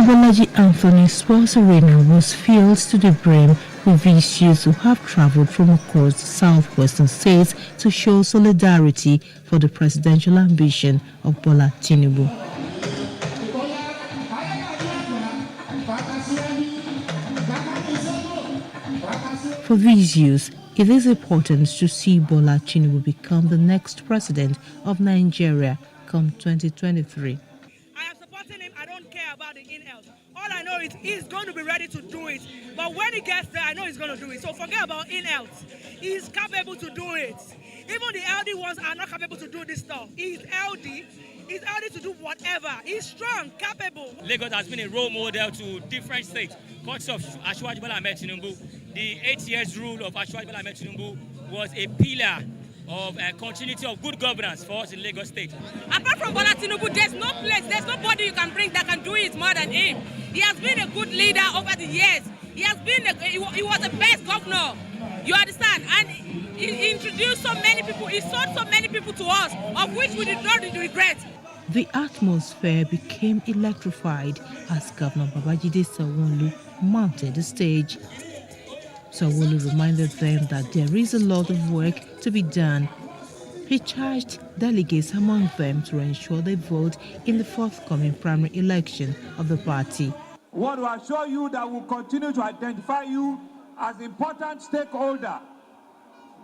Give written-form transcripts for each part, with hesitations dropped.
Mobolaji Anthony Sports Arena was filled to the brim with these youths who have traveled from across the southwestern states to show solidarity for the presidential ambition of Bola Tinubu. For these youths, it is important to see Bola Tinubu become the next president of Nigeria come 2023. I am supporting him. I don't care about the in-health. All I know is he's going to be ready to do it. But when he gets there, I know he's going to do it. So forget about in-health. He's capable to do it. Even the LD ones are not capable to do this stuff. He's LD. He's LD to do whatever. He's strong, capable. Lagos has been a role model to different states. Courts of Asiwaju Bola Ahmed Tinubu. The 8 years rule of Asiwaju Bola Ahmed Tinubu was a pillar of continuity of good governance for us in Lagos State. Apart from Bola Tinubu, there's no place, there's nobody you can bring that can do it more than him. He has been a good leader over the years. He was the best governor. You understand? And he introduced so many people, he sold so many people to us, of which we did not regret. The atmosphere became electrified as Governor Babajide Sanwo-Olu mounted the stage. Sanwo-Olu reminded them that there is a lot of work to be done. He charged delegates among them to ensure they vote in the forthcoming primary election of the party. We want to assure you that we'll continue to identify you as important stakeholder.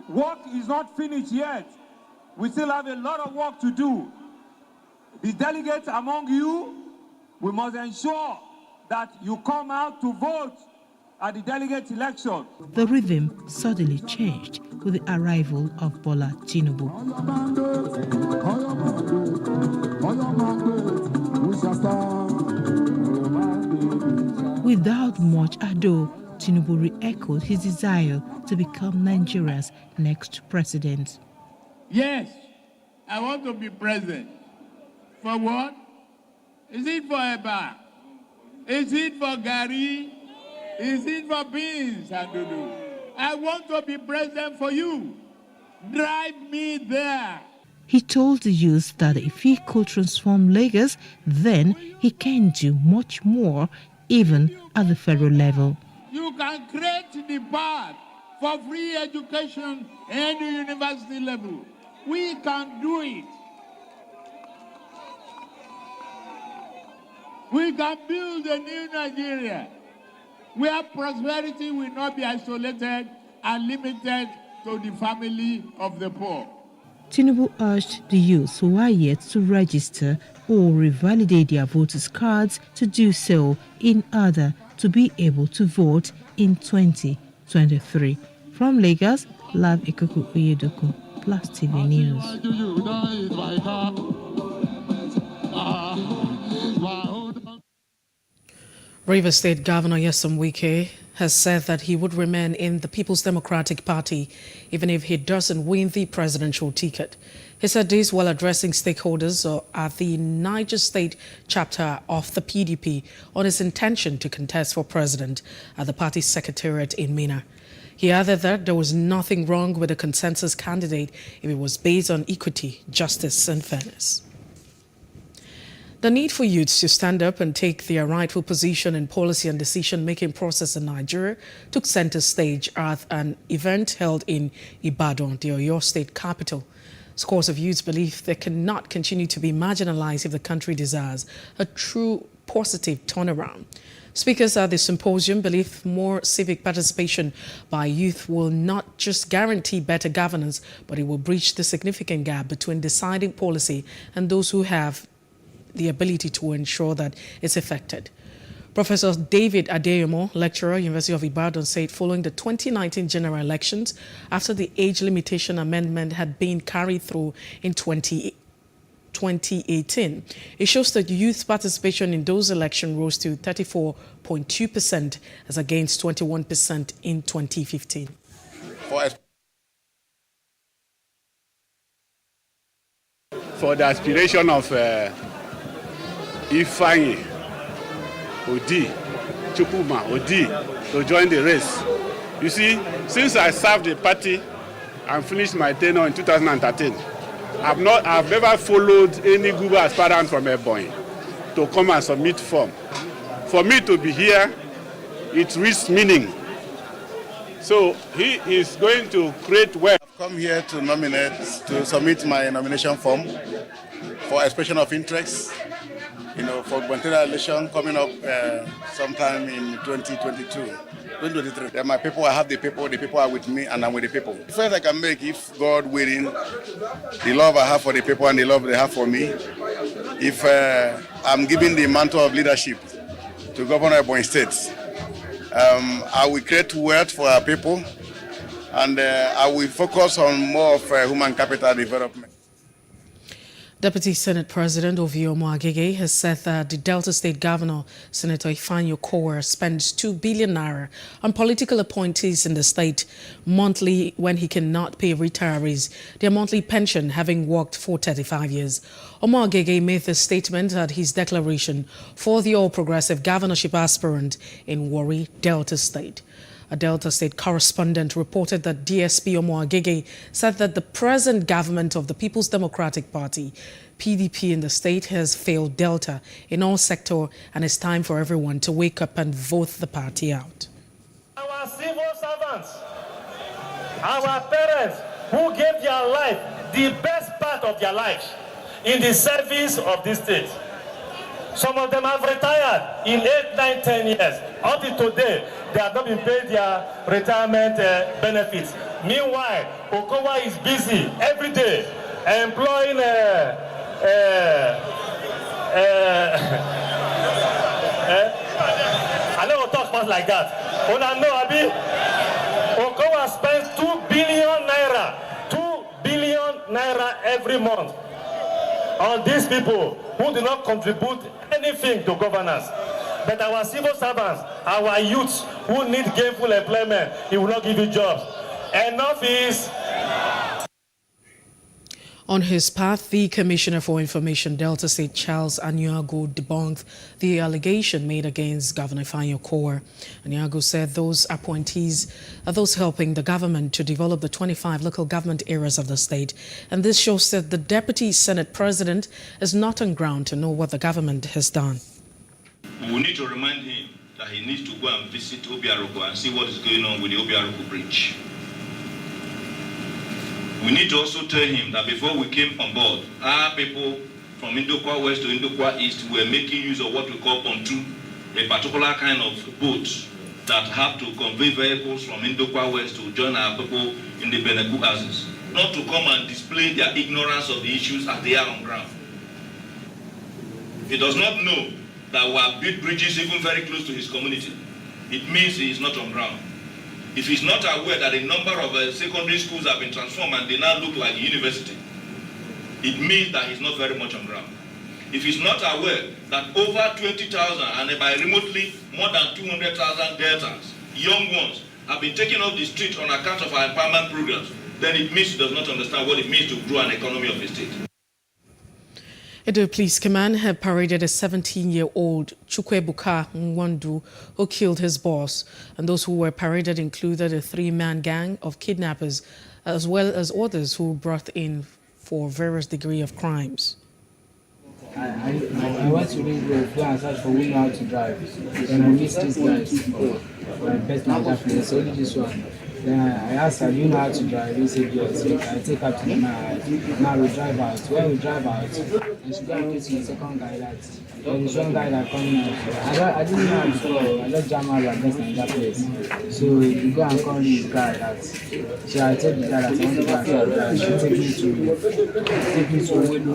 Work is not finished yet. We still have a lot of work to do. The delegates among you, we must ensure that you come out to vote at the delegate election. The rhythm suddenly changed with the arrival of Bola Tinubu. Without much ado, Tinubu re-echoed his desire to become Nigeria's next president. Yes, I want to be president. For what? Is it for Eba? Is it for Gary? Is it for beans and dodo? I want to be president for you. Drive me there. He told the youth that if he could transform Lagos, then he can do much more, even at the federal level. You can create the path for free education and the university level. We can do it. We can build a new Nigeria where prosperity will not be isolated and limited to the family of the poor. Tinubu urged the youth who are yet to register or revalidate their voters' cards to do so in order to be able to vote in 2023. From Lagos, Love Ikuku Uyedoku, Plus TV News. Rivers State Governor Nyesom Wike has said that he would remain in the People's Democratic Party even if he doesn't win the presidential ticket. He said this while addressing stakeholders at the Niger State chapter of the PDP on his intention to contest for president at the party's secretariat in Minna. He added that there was nothing wrong with a consensus candidate if it was based on equity, justice and fairness. The need for youths to stand up and take their rightful position in policy and decision-making process in Nigeria took center stage at an event held in Ibadan, the Oyo State capital. Scores of youths believe they cannot continue to be marginalized if the country desires a true positive turnaround. Speakers at the symposium believe more civic participation by youth will not just guarantee better governance, but it will bridge the significant gap between deciding policy and those who have the ability to ensure that it's effected. Professor David Adeyemo, lecturer, University of Ibadan, said following the 2019 general elections, after the age limitation amendment had been carried through in 2018, it shows that youth participation in those elections rose to 34.2% as against 21% in 2015. For the aspiration of Ifeanyi Odi, Chukwuma Odi to join the race. You see, since I served the party and finished my tenure in 2013, I've never followed any Guba aspirant from Ebonyi to come and submit form for me to be here, it reads meaning. So he is going to create wealth. I've come here to submit my nomination form for expression of interest, for gubernatorial election coming up sometime in 2023. They're my people, I have the people are with me, and I'm with the people. The first I can make, if God willing, the love I have for the people and the love they have for me, if I'm giving the mantle of leadership to Governor of Ebonyi State, I will create wealth for our people, and I will focus on more of human capital development. Deputy Senate President Ovio Agege has said that the Delta State Governor, Senator Ifeanyi Okowa, spends 2 billion naira on political appointees in the state monthly when he cannot pay retirees their monthly pension, having worked for 35 years. Omo Agege made this statement at his declaration for the all-progressive governorship aspirant in Warri, Delta State. A Delta State correspondent reported that DSP Omo Agege said that the present government of the People's Democratic Party, PDP, in the state has failed Delta in all sectors, and it's time for everyone to wake up and vote the party out. Our civil servants, our parents who gave their life, the best part of their lives, in the service of this state. Some of them have retired in 8, 9, 10 years. Until today, they have not been paid their retirement benefits. Meanwhile, Okowa is busy every day employing I never talk much like that. When I know, Abi, Okowa spends 2 billion naira, 2 billion naira every month on these people who do not contribute anything to governance. But our civil servants, our youths who need gainful employment, he will not give you jobs. Enough is... On his part, the Commissioner for Information, Delta State, Charles Anyuago, debunked the allegation made against Governor Ifeanyi Okowa. Anyuago said those appointees are those helping the government to develop the 25 local government areas of the state. And this shows that the Deputy Senate President is not on ground to know what the government has done. We need to remind him that he needs to go and visit Obiaroko and see what is going on with the Obiaroko Bridge. We need to also tell him that before we came on board, our people from Indokwa West to Indokwa East were making use of what we call pontoon, a particular kind of boat that have to convey vehicles from Indokwa West to join our people in the Beneku houses, not to come and display their ignorance of the issues as they are on ground. If he does not know that we have built bridges even very close to his community, it means he is not on ground. If he's not aware that a number of secondary schools have been transformed and they now look like a university, it means that he's not very much on ground. If he's not aware that over 20,000 and by remotely more than 200,000 Deltas, young ones, have been taken off the street on account of our empowerment programs, then it means he does not understand what it means to grow an economy of the state. Edo Police Command had paraded a 17-year-old Chukwebuka Nwandu who killed his boss. And those who were paraded included a 3-man gang of kidnappers, as well as others who brought in for various degrees of crimes. I went to Ring Road, go and search for who know how to drive. Then I missed these guys. My best Naija place, only this one. Then I asked her, do you know how to drive? He said, yes. I take her to the now we drive out. When we drive out, and she go and kiss the second guy there's one guy that come out. I didn't know how to drive. I just jam out like best Naija place. So we go and call this guy that I tell the guy that I want to go and drive. She take me to Welu.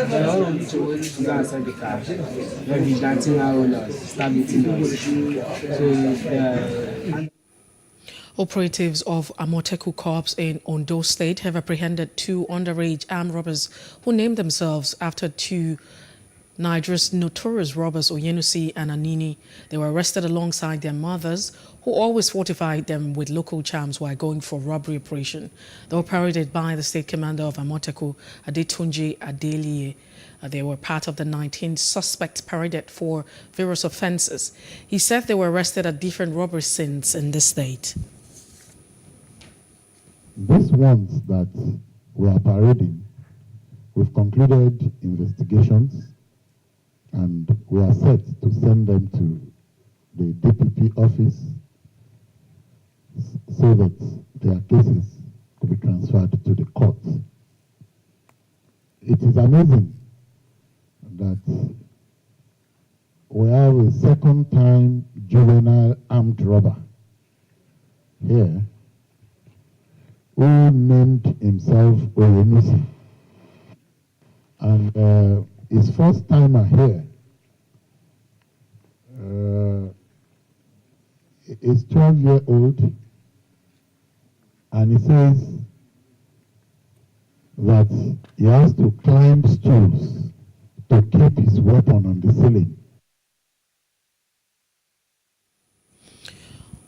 Then I want to Welu to go inside the car. Then he's dancing around us, start beating us. So Operatives of Amoteku Corps in Ondo State have apprehended 2 underage armed robbers who named themselves after 2 Nigeria's notorious robbers, Oyenusi and Anini. They were arrested alongside their mothers, who always fortified them with local charms while going for robbery operation. They were paraded by the state commander of Amoteku, Adetunji Adelie. They were part of the 19 suspects paraded for various offenses. He said they were arrested at different robbery scenes in the state. These ones that we are parading, we've concluded investigations and we are set to send them to the DPP office so that their cases could be transferred to the courts. It is amazing that we have a second-time juvenile armed robber here who named himself Oyenusi. And his first timer here is 12-year-old, and he says that he has to climb stools to keep his weapon on the ceiling.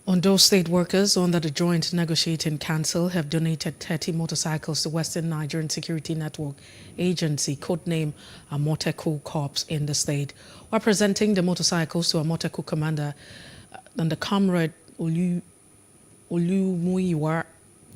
Ondo state workers under the Joint Negotiating Council have donated 30 motorcycles to Western Nigerian Security Network Agency, codename Amoteku Corps, in the state. While presenting the motorcycles to Amoteku commander and the comrade Olumuyiwa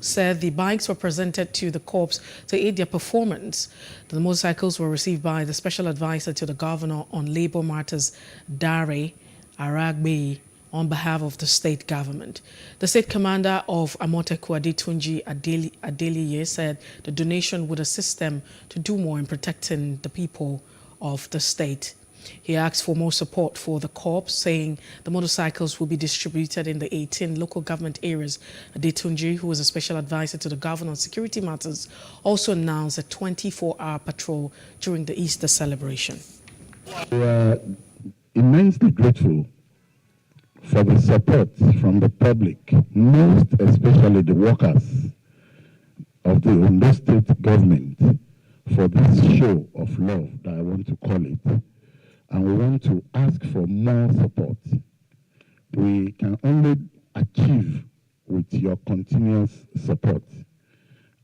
said the bikes were presented to the corps to aid their performance. The motorcycles were received by the special advisor to the governor on labor matters, Dare Aragbe, on behalf of the state government. The state commander of Amoteku, Adetunji Adeliye, said the donation would assist them to do more in protecting the people of the state. He asked for more support for the corps, saying the motorcycles will be distributed in the 18 local government areas. Adetunji, who was a special advisor to the governor on security matters, also announced a 24-hour patrol during the Easter celebration. We are immensely grateful for the support from the public, most especially the workers of the Ondo State government, for this show of love that I want to call it. And we want to ask for more support. We can only achieve with your continuous support.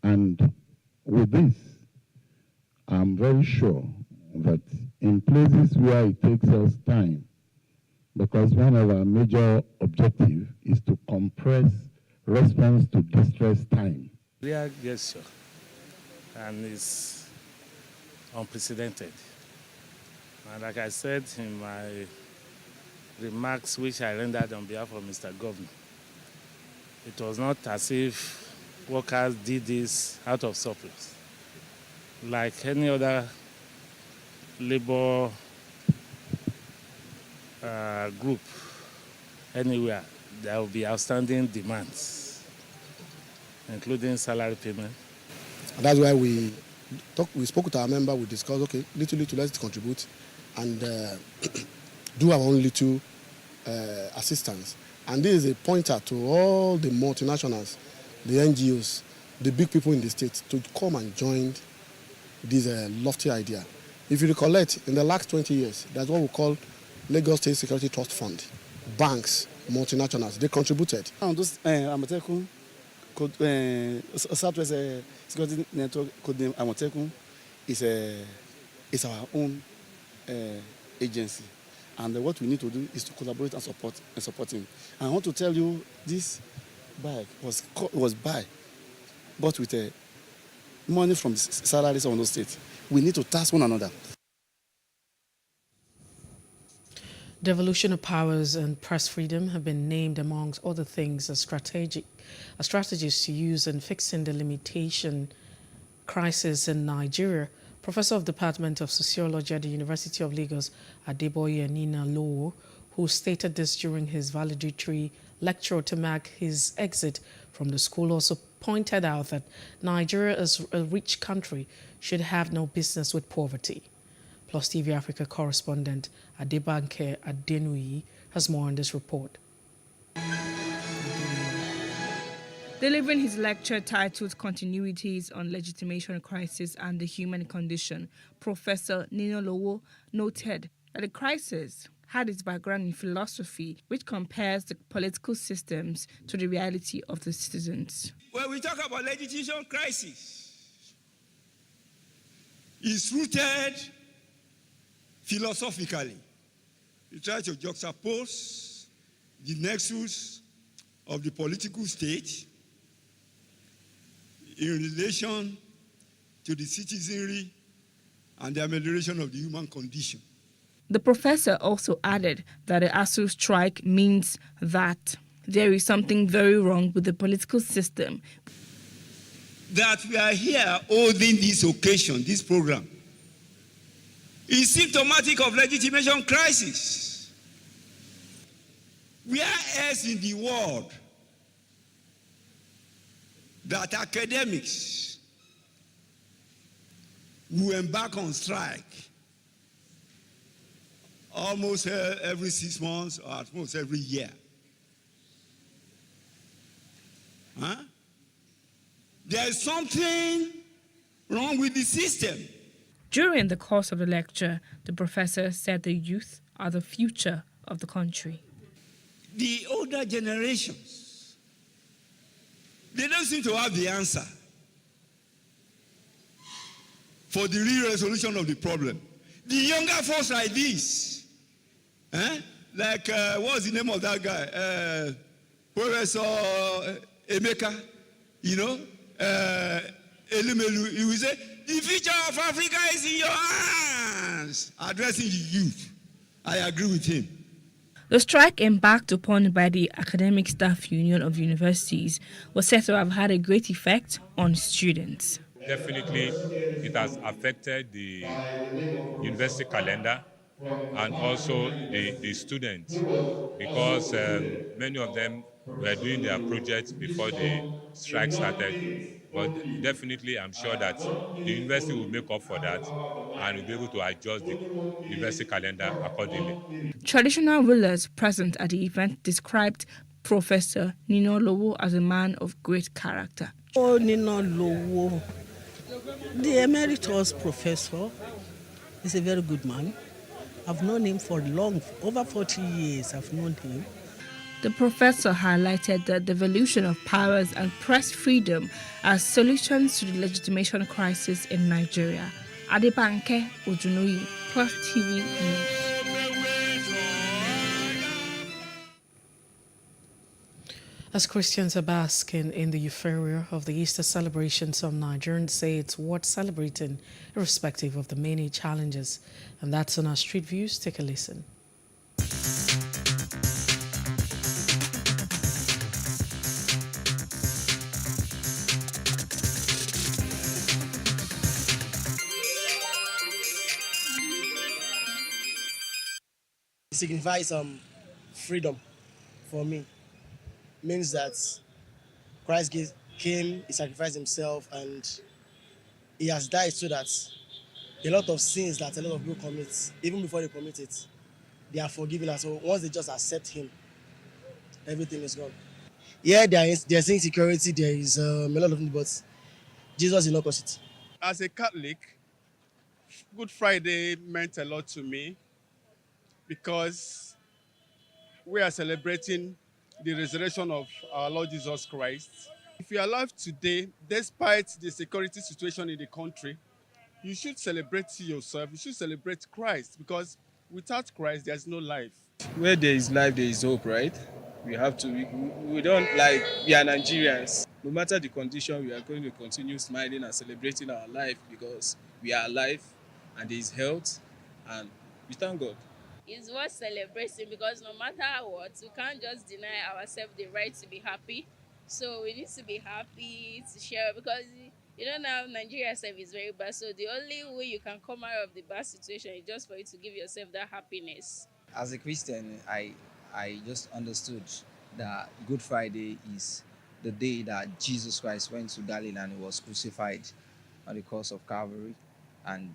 And with this, I'm very sure that in places where it takes us time, because one of our major objectives is to compress response to distress time. Real gesture, and it's unprecedented. And like I said in my remarks, which I rendered on behalf of Mr. Governor, it was not as if workers did this out of surplus. Like any other labor group anywhere, there will be outstanding demands, including salary payment. And that's why we spoke with our member, we discussed, okay, little, let's contribute and do our own little assistance. And this is a pointer to all the multinationals, the NGOs, the big people in the state to come and join this lofty idea. If you recollect, in the last 20 years, that's what we call Lagos State Security Trust Fund. Banks, multinationals, they contributed. Amoteku, Southwest Security Network, codename Amoteku, is our own agency. And what we need to do is to collaborate and support him. And I want to tell you, this bike was bought with money from the salaries of the state. We need to task one another. Devolution of powers and press freedom have been named, amongst other things, as strategies to use in fixing the limitation crisis in Nigeria. Professor of Department of Sociology at the University of Lagos, Adeboye Ninalowo, who stated this during his valedictory lecture to mark his exit from the school, also pointed out that Nigeria, as a rich country, should have no business with poverty. PlusTvAfrica correspondent Adebanke Adenui has more on this report. Delivering his lecture titled Continuities on Legitimation Crisis and the Human Condition, Professor Ninalowo noted that the crisis had its background in philosophy, which compares the political systems to the reality of the citizens. When we talk about legitimation crisis, it's rooted philosophically. You try to juxtapose the nexus of the political state in relation to the citizenry and the amelioration of the human condition. The professor also added that the ASU strike means that there is something very wrong with the political system. That we are here holding this occasion, this program, is symptomatic of legitimation crisis. Where else in the world that academics will embark on strike almost every 6 months or at most every year? Huh? There is something wrong with the system. During the course of the lecture, the professor said the youth are the future of the country. The older generations, they don't seem to have the answer for the real resolution of the problem. The younger folks like this, like what's the name of that guy? Professor Emeka, Elumelu, he will say, the future of Africa is in your hands, addressing the youth. I agree with him. The strike embarked upon by the Academic Staff Union of Universities was said to have had a great effect on students. Definitely, it has affected the university calendar and also the students, because many of them were doing their projects before the strike started. But definitely, I'm sure that the university will make up for that and will be able to adjust the university calendar accordingly. Traditional rulers present at the event described Professor Nino Lowo as a man of great character. Oh, Nino Lowo, the emeritus professor, is a very good man. I've known him for over 40 years. I've known him. The professor highlighted the devolution of powers and press freedom as solutions to the legitimation crisis in Nigeria. Adebanke Ojunoyi, Plus TV News. As Christians are basking in the euphoria of the Easter celebration, some Nigerians say it's worth celebrating irrespective of the many challenges. And that's on our Street Views. Take a listen. It signifies freedom for me. Means that Christ came, he sacrificed himself, and he has died so that a lot of sins that a lot of people commit, even before they commit it, they are forgiven. And so once they just accept him, everything is gone. Yeah, there's insecurity, there is a lot of things, but Jesus did not cause it. As a Catholic, Good Friday meant a lot to me because we are celebrating the resurrection of our Lord Jesus Christ. If you are alive today, despite the security situation in the country, you should celebrate yourself. You should celebrate Christ, because without Christ, there's no life. Where there is life, there is hope, right? We have to, we don't we are Nigerians. No matter the condition, we are going to continue smiling and celebrating our life because we are alive and there is health, and we thank God. It's worth celebrating because no matter what, we can't just deny ourselves the right to be happy. So we need to be happy, to share, because now Nigeria itself is very bad. So the only way you can come out of the bad situation is just for you to give yourself that happiness. As a Christian, I just understood that Good Friday is the day that Jesus Christ went to Galilee and he was crucified on the cross of Calvary, and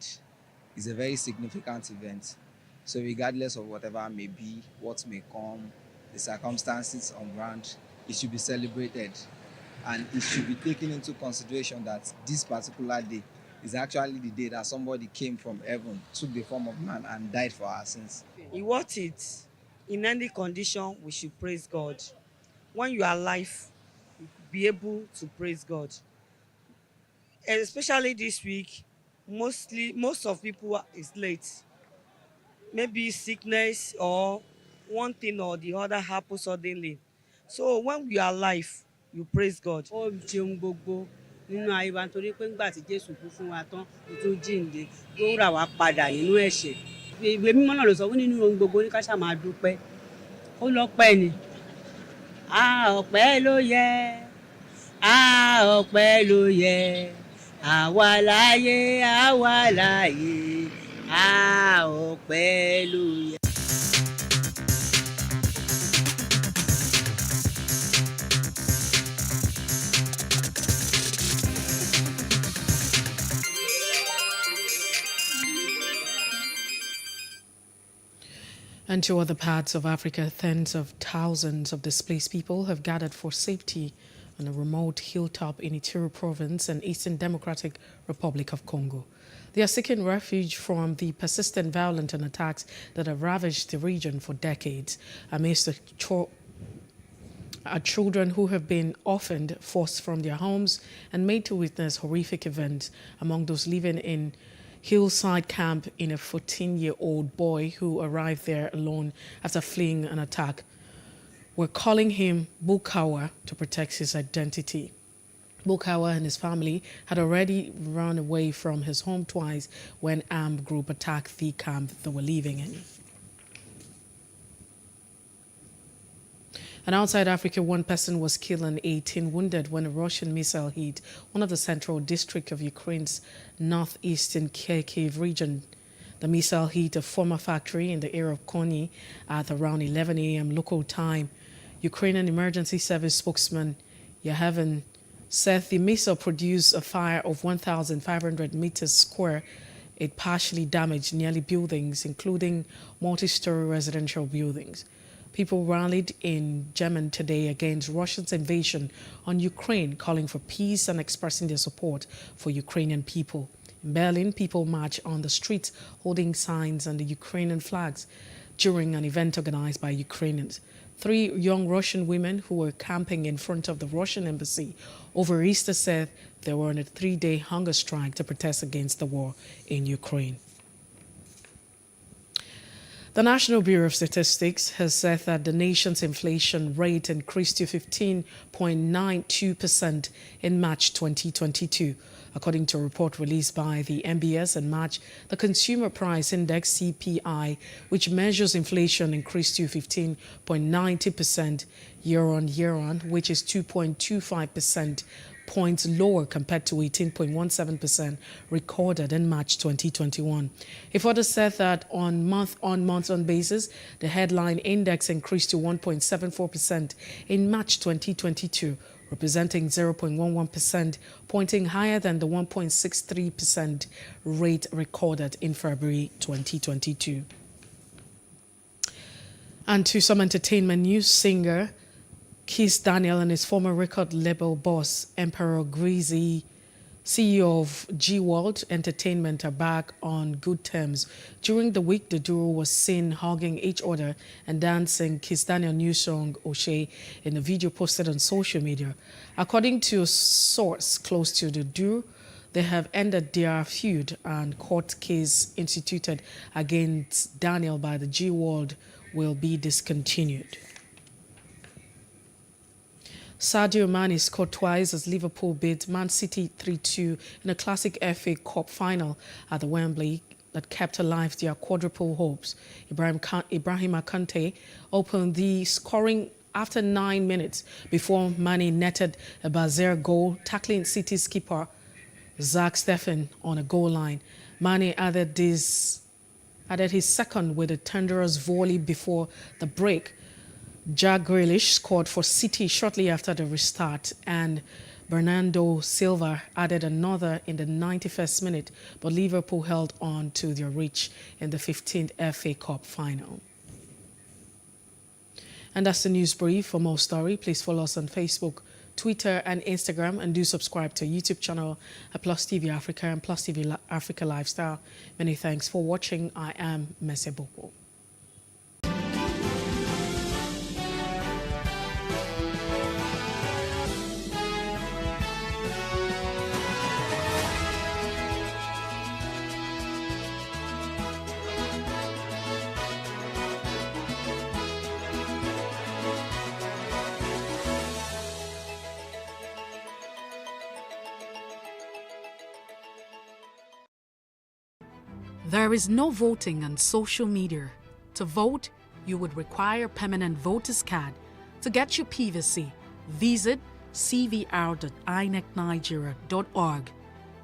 it's a very significant event. So regardless of whatever may be, what may come, the circumstances on ground, it should be celebrated. And it should be taken into consideration that this particular day is actually the day that somebody came from heaven, took the form of man, and died for our sins. In what it, in any condition, we should praise God. When you are alive, be able to praise God. And especially this week, most of people is late. Maybe sickness or one thing or the other happens suddenly. So when we are alive, you praise God. Ó ṣeun gbogbo nínú ayé wa nítorí pé ńgbà tí Jésù kú fún wa tán ó tún jíǹde ló rà wá padà nínú ẹ̀ṣẹ̀. ìwé mímọ́ náà ló sọ wọ́n nínú ohun gbogbo ní ká ṣáà máa dúpẹ́ ó lọ́pẹ́ ni ọpẹ́ ló yẹ ọpẹ́ ló yẹ àwa láyé ọpẹ́ ló yẹ. And to other parts of Africa, tens of thousands of displaced people have gathered for safety on a remote hilltop in Ituri province and Eastern Democratic Republic of Congo. They are seeking refuge from the persistent violence and attacks that have ravaged the region for decades amidst the children who have been orphaned, forced from their homes, and made to witness horrific events. Among those living in Hillside camp in a 14-year-old boy who arrived there alone after fleeing an attack. We're calling him Bukawa to protect his identity. Bukawa and his family had already run away from his home twice when armed group attacked the camp they were living in. And outside Africa, one person was killed and 18 wounded when a Russian missile hit one of the central districts of Ukraine's northeastern Kharkiv region. The missile hit a former factory in the area of Koni at around 11 a.m. local time. Ukrainian Emergency Service spokesman Yevhen said the missile produced a fire of 1,500 meters square. It partially damaged nearly buildings, including multi-story residential buildings. People rallied in Germany today against Russia's invasion on Ukraine, calling for peace and expressing their support for Ukrainian people. In Berlin, people marched on the streets holding signs and the Ukrainian flags during an event organized by Ukrainians. 3 young Russian women who were camping in front of the Russian embassy over Easter said they were on a 3-day hunger strike to protest against the war in Ukraine. The National Bureau of Statistics has said that the nation's inflation rate increased to 15.92% in March 2022. According to a report released by the NBS in March, the Consumer Price Index (CPI), which measures inflation, increased to 15.90% year-on-year, which is 2.25% points lower compared to 18.17% recorded in March 2021. It further said that on month-on-month basis, the headline index increased to 1.74% in March 2022, representing 0.11%, pointing higher than the 1.63% rate recorded in February 2022. And to some entertainment news, singer Kiss Daniel and his former record label boss, Emperor Greasy, CEO of G World Entertainment, are back on good terms. During the week, the duo was seen hugging each other and dancing Kiss Daniel's new song, O'Shea, in a video posted on social media. According to a source close to the duo, they have ended their feud, and court case instituted against Daniel by the G World will be discontinued. Sadio Mane scored twice as Liverpool beat Man City 3-2 in a classic FA Cup final at the Wembley that kept alive their quadruple hopes. Ibrahima Kante opened the scoring after 9 minutes before Mane netted a buzzer goal, tackling City's keeper Zach Steffen on a goal line. Mane added his second with a thunderous volley before the break. Jack Grealish scored for City shortly after the restart, and Bernardo Silva added another in the 91st minute, but Liverpool held on to their reach in the 15th FA Cup final. And that's the news brief. For more story, please follow us on Facebook, Twitter and Instagram, and do subscribe to our YouTube channel at PlusTvAfrica and PlusTvAfrica Lifestyle. Many thanks for watching. I am Mese Bobo. There is no voting on social media. To vote, you would require a permanent voter's card. To get your PVC, visit cvr.inecnigeria.org.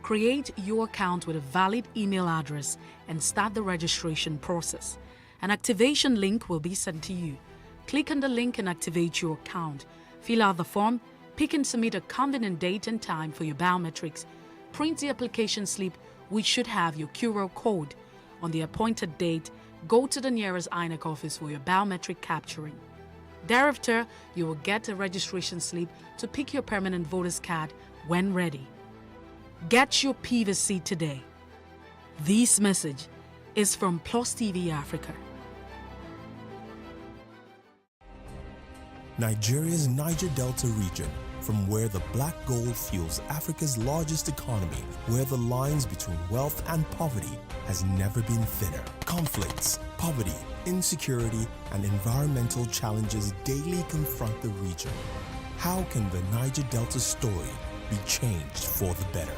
Create your account with a valid email address and start the registration process. An activation link will be sent to you. Click on the link and activate your account. Fill out the form, pick and submit a convenient date and time for your biometrics. Print the application slip, which should have your QR code. On the appointed date, go to the nearest INEC office for your biometric capturing. Thereafter, you will get a registration slip to pick your permanent voter's card when ready. Get your PVC today. This message is from PlusTvAfrica. Nigeria's Niger Delta region, from where the black gold fuels Africa's largest economy, where the lines between wealth and poverty has never been thinner. Conflicts, poverty, insecurity, and environmental challenges daily confront the region. How can the Niger Delta story be changed for the better?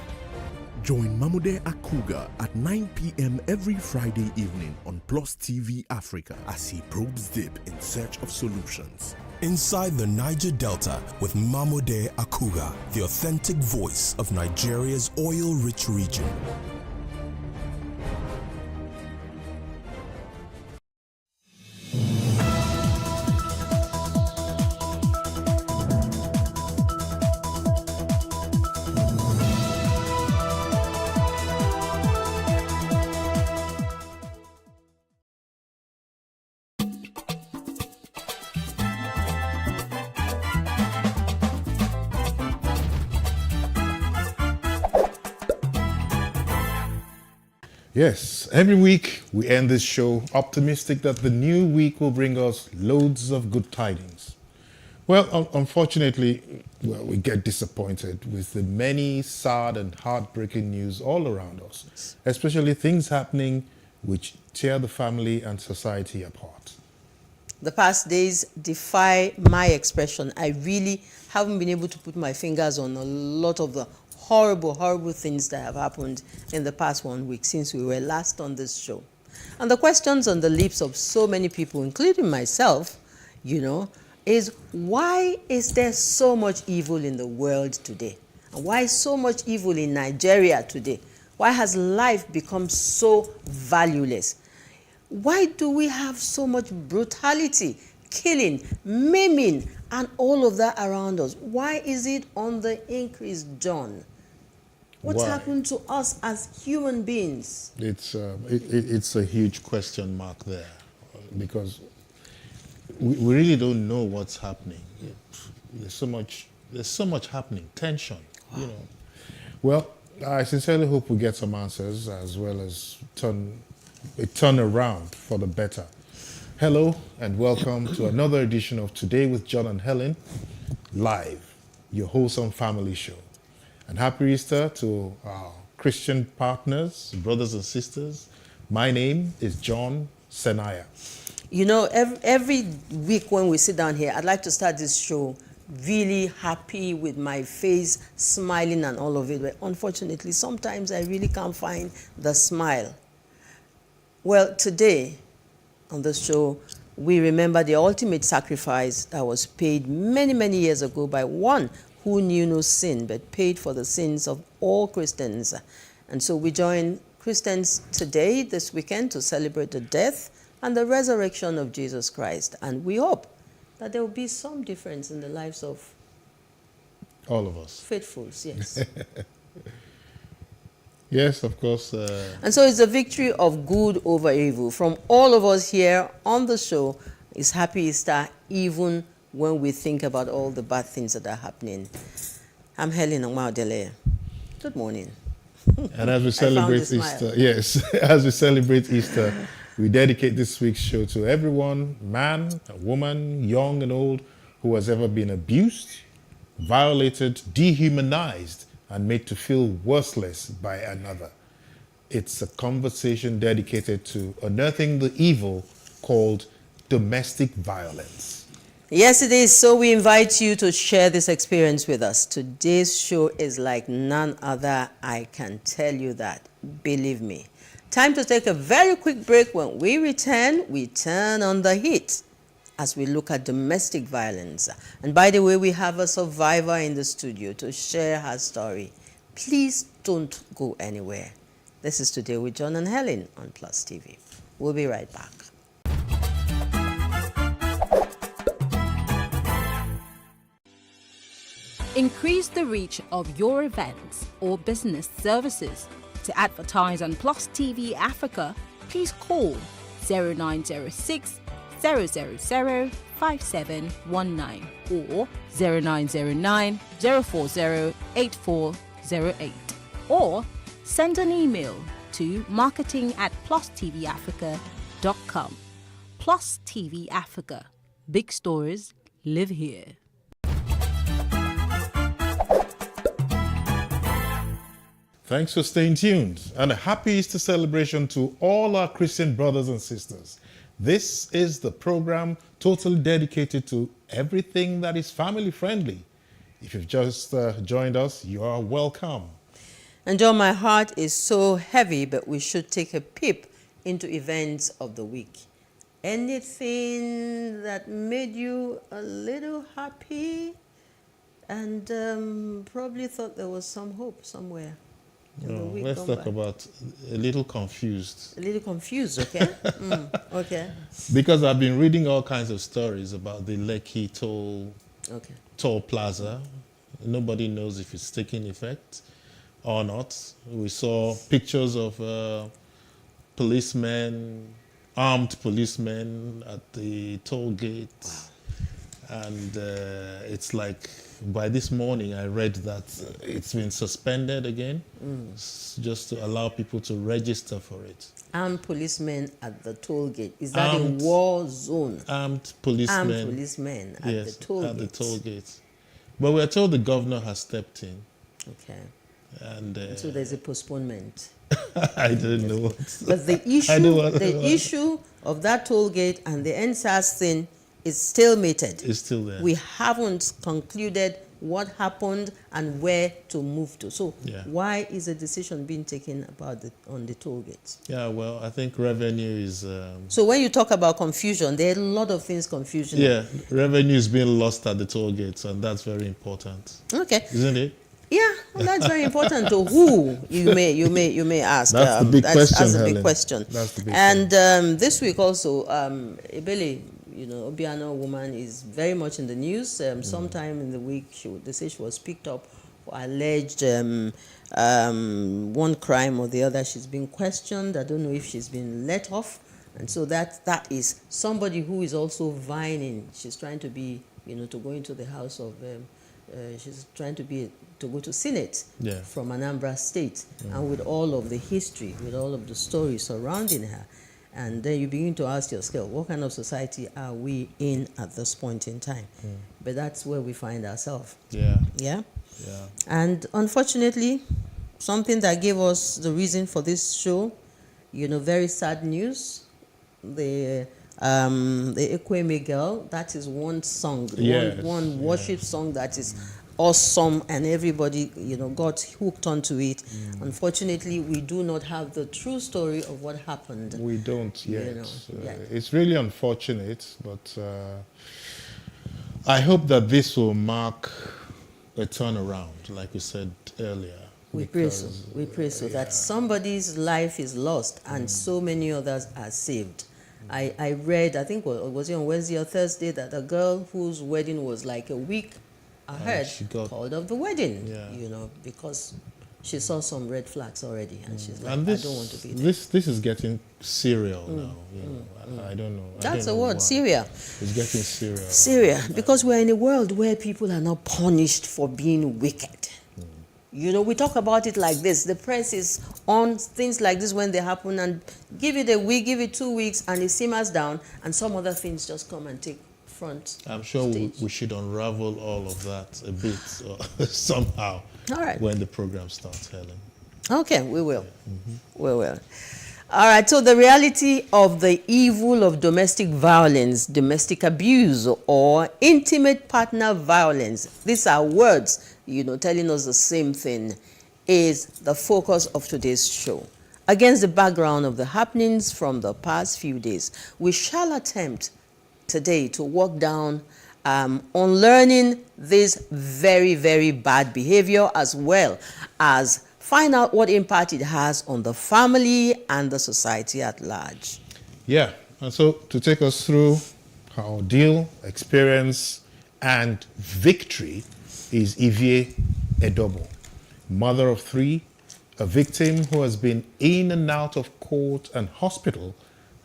Join Mamude Akuga at 9 p.m. every Friday evening on PlusTvAfrica as he probes deep in search of solutions. Inside the Niger Delta with Mamude Akuga, the authentic voice of Nigeria's oil-rich region. Yes, every week we end this show optimistic that the new week will bring us loads of good tidings. Well, unfortunately, we get disappointed with the many sad and heartbreaking news all around us, especially things happening which tear the family and society apart. The past days defy my expression. I really haven't been able to put my fingers on a lot of the horrible things that have happened in the past 1 week since we were last on this show. And the questions on the lips of so many people, including myself, is why is there so much evil in the world today? And why so much evil in Nigeria today? Why has life become so valueless? Why do we have so much brutality, killing, maiming, and all of that around us? Why is it on the increase, John? What's happened to us as human beings? It's a huge question mark there, because we really don't know what's happening. There's so much happening, tension, Well, I sincerely hope we get some answers as well as a turn around for the better. Hello and welcome to another edition of Today with John and Helen, live, your wholesome family show. And happy Easter to our Christian partners, brothers and sisters. My name is John Senaya. Every week when we sit down here, I'd like to start this show really happy with my face smiling and all of it. But unfortunately, sometimes I really can't find the smile. Well, today on the show, we remember the ultimate sacrifice that was paid many years ago by one who knew no sin, but paid for the sins of all Christians. And so we join Christians today, this weekend, to celebrate the death and the resurrection of Jesus Christ. And we hope that there will be some difference in the lives of all of us. Faithfuls, yes. Yes, of course. And so it's a victory of good over evil. From all of us here on the show, it's Happy Easter, even when we think about all the bad things that are happening. I'm Helen Ongmaudele. Good morning. And as we celebrate Easter, as we celebrate Easter, we dedicate this week's show to everyone, man, woman, young and old, who has ever been abused, violated, dehumanized, and made to feel worthless by another. It's a conversation dedicated to unearthing the evil called domestic violence. Yes, it is. So we invite you to share this experience with us. Today's show is like none other. I can tell you that. Believe me. Time to take a very quick break. When we return, we turn on the heat as we look at domestic violence. And by the way, we have a survivor in the studio to share her story. Please don't go anywhere. This is Today with John and Helen on Plus TV. We'll be right back. Increase the reach of your events or business services. To advertise on Plus TV Africa, please call 0906 000 5719 or 0909 040 8408, or send an email to marketing@PlusTvAfrica.com. Plus TV Africa. Big stories live here. Thanks for staying tuned, and a happy Easter celebration to all our Christian brothers and sisters. This is the program totally dedicated to everything that is family friendly. If you've just joined us, you are welcome. And John, my heart is so heavy, but we should take a peep into events of the week. Anything that made you a little happy and probably thought there was some hope somewhere? Let's talk about a little confused. A little confused, okay? Okay. Because I've been reading all kinds of stories about the Lekki toll plaza. Nobody knows if it's taking effect or not. We saw pictures of armed policemen at the toll gate. Wow. And it's like, by this morning, I read that it's been suspended again, just to allow people to register for it. Armed policemen at the toll gate. Is that a war zone? Armed policemen. Armed policemen at the toll gate. At the toll gate. But we're told the governor has stepped in. Okay. And so there's a postponement. I don't know. But the issue of that toll gate and the NSAS thing is still mated. It's still there. We haven't concluded what happened and where to move to. So why is a decision being taken about on the toll gates? Yeah, well, I think revenue is... So when you talk about confusion, there are a lot of things confusion. Yeah, revenue is being lost at the toll gates, and that's very important. Okay. Isn't it? Yeah, well, that's very important. To who you may ask. That's the big question. That's the big question. That's the big and this week also, Ebele, Obiano woman is very much in the news. Sometime in the week, they say she was picked up for alleged one crime or the other. She's been questioned. I don't know if she's been let off. And so that is somebody who is also vying. She's trying to be, to go into the house of... she's trying to go to Senate from Anambra State, and with all of the history, with all of the stories surrounding her. And then you begin to ask yourself, what kind of society are we in at this point in time? But that's where we find ourselves. Yeah. And unfortunately, something that gave us the reason for this show, very sad news. The Ekweme girl, that is one song, one worship song that is awesome, and everybody got hooked onto it. Unfortunately, we do not have the true story of what happened. We don't yet. It's really unfortunate, but I hope that this will mark a turnaround, like we said earlier. We pray so. We pray so that somebody's life is lost and so many others are saved. I read, I think was it on Wednesday or Thursday, that a girl whose wedding was like a week ahead called off the wedding, because she saw some red flags already, and she's like, I don't want to be there. This is getting serial now. I don't know. That's the word, serial. It's getting serial. Serial, because we're in a world where people are not punished for being wicked. We talk about it like this. The press is on things like this when they happen, and give it a week, give it 2 weeks, and it simmers down, and some other things just come and take front. I'm sure we should unravel all of that a bit somehow when the program starts, Helen. Okay, we will. We will. All right, so the reality of the evil of domestic violence, domestic abuse, or intimate partner violence, these are words, telling us the same thing, is the focus of today's show. Against the background of the happenings from the past few days, we shall attempt today to walk down on learning this very, very bad behavior, as well as find out what impact it has on the family and the society at large. Yeah, and so to take us through her ordeal, experience, and victory is Ivie Edobo, mother of 3, a victim who has been in and out of court and hospital